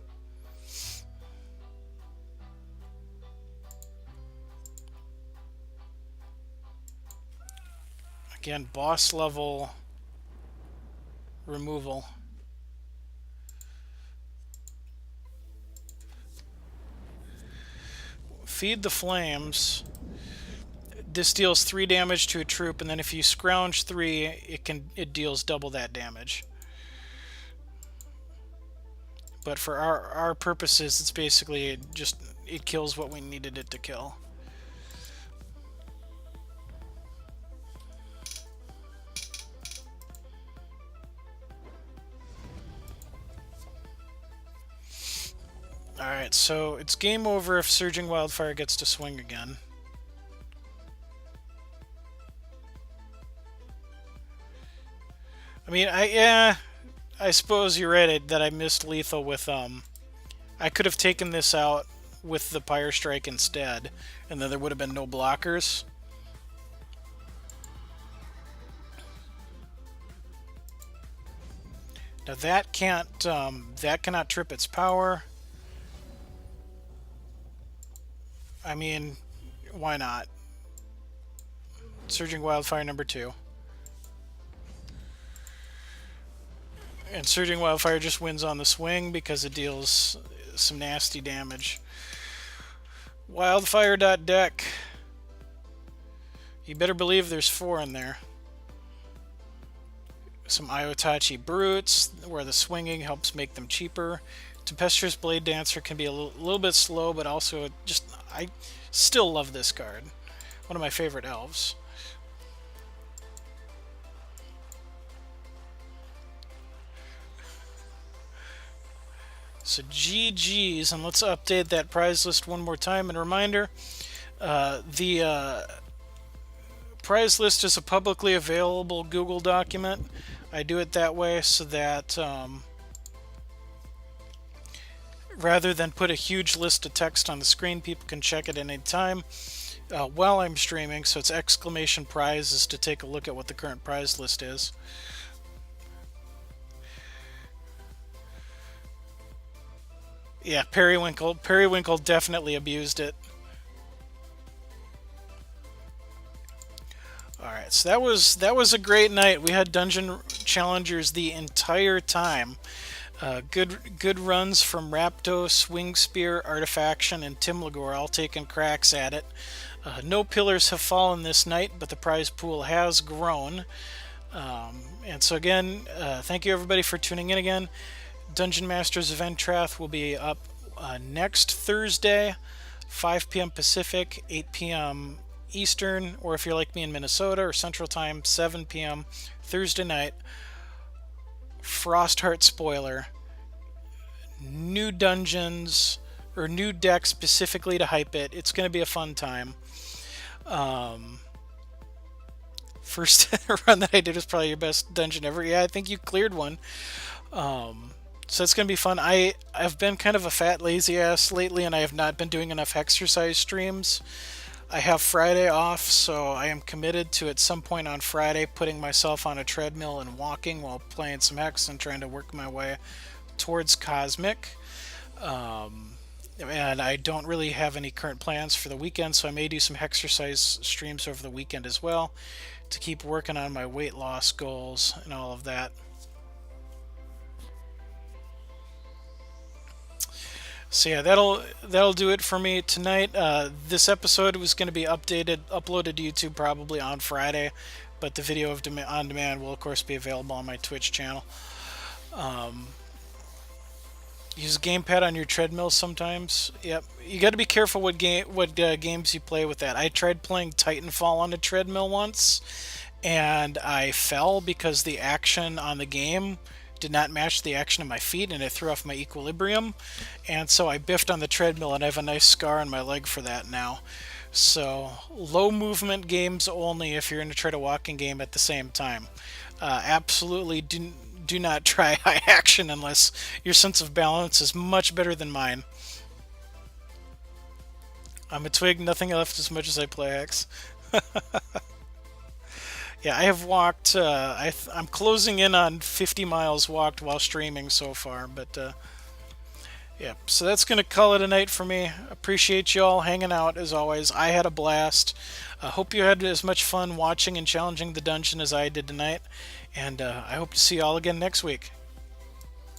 Again, boss level removal. Feed the Flames. This deals 3 damage to a troop, and then if you scrounge 3, it deals double that damage. But for our purposes, it's basically it kills what we needed it to kill. Alright, so it's game over if Surging Wildfire gets to swing again. I mean, I suppose you're right that I missed lethal with I could have taken this out with the Pyre Strike instead, and then there would have been no blockers. Now that cannot trip its power. I mean, why not? Surging Wildfire number 2. And Surging Wildfire just wins on the swing because it deals some nasty damage. Wildfire.deck. You better believe there's 4 in there. Some Iotachi Brutes, where the swinging helps make them cheaper. Tempestuous Blade Dancer can be a little bit slow, but also just I still love this card. One of my favorite elves. So GG's, and let's update that prize list one more time. And reminder, the prize list is a publicly available Google document. I do it that way so that rather than put a huge list of text on the screen, people can check it at any time while I'm streaming. So it's exclamation prizes to take a look at what the current prize list is. Yeah, Periwinkle. Periwinkle definitely abused it. Alright, so that was a great night. We had dungeon challengers the entire time. Good runs from Raptos, Wingspear, Artifaction, and Timlagor, all taking cracks at it. No pillars have fallen this night, but the prize pool has grown. And so again, thank you everybody for tuning in again. Dungeon Masters of Entrath will be up next Thursday, 5 p.m. Pacific, 8 p.m. Eastern, or if you're like me in Minnesota or Central Time, 7 p.m. Thursday night. Frostheart spoiler. New dungeons, or new decks specifically to hype it. It's going to be a fun time. First run that I did was probably your best dungeon ever. Yeah, I think you cleared one. So it's going to be fun. I've been kind of a fat lazy ass lately, and I have not been doing enough exercise streams. I have Friday off, so I am committed to at some point on Friday putting myself on a treadmill and walking while playing some Hex and trying to work my way towards Cosmic. And I don't really have any current plans for the weekend, so I may do some exercise streams over the weekend as well to keep working on my weight loss goals and all of that. So yeah, that'll do it for me tonight. This episode was going to be uploaded to YouTube probably on Friday, but the video on demand will of course be available on my Twitch channel. Use a gamepad on your treadmill sometimes. Yep, you got to be careful what games you play with that. I tried playing Titanfall on a treadmill once, and I fell because the action on the game did not match the action of my feet, and it threw off my equilibrium, and so I biffed on the treadmill, and I have a nice scar on my leg for that now. So low movement games only if you're going to try to walking game at the same time. Absolutely do not try high action unless your sense of balance is much better than mine. I'm a twig, nothing left as much as I play Hex. Yeah, I have walked, I'm closing in on 50 miles walked while streaming so far, but yeah, so that's going to call it a night for me. Appreciate you all hanging out as always. I had a blast. Hope you had as much fun watching and challenging the dungeon as I did tonight, and I hope to see you all again next week.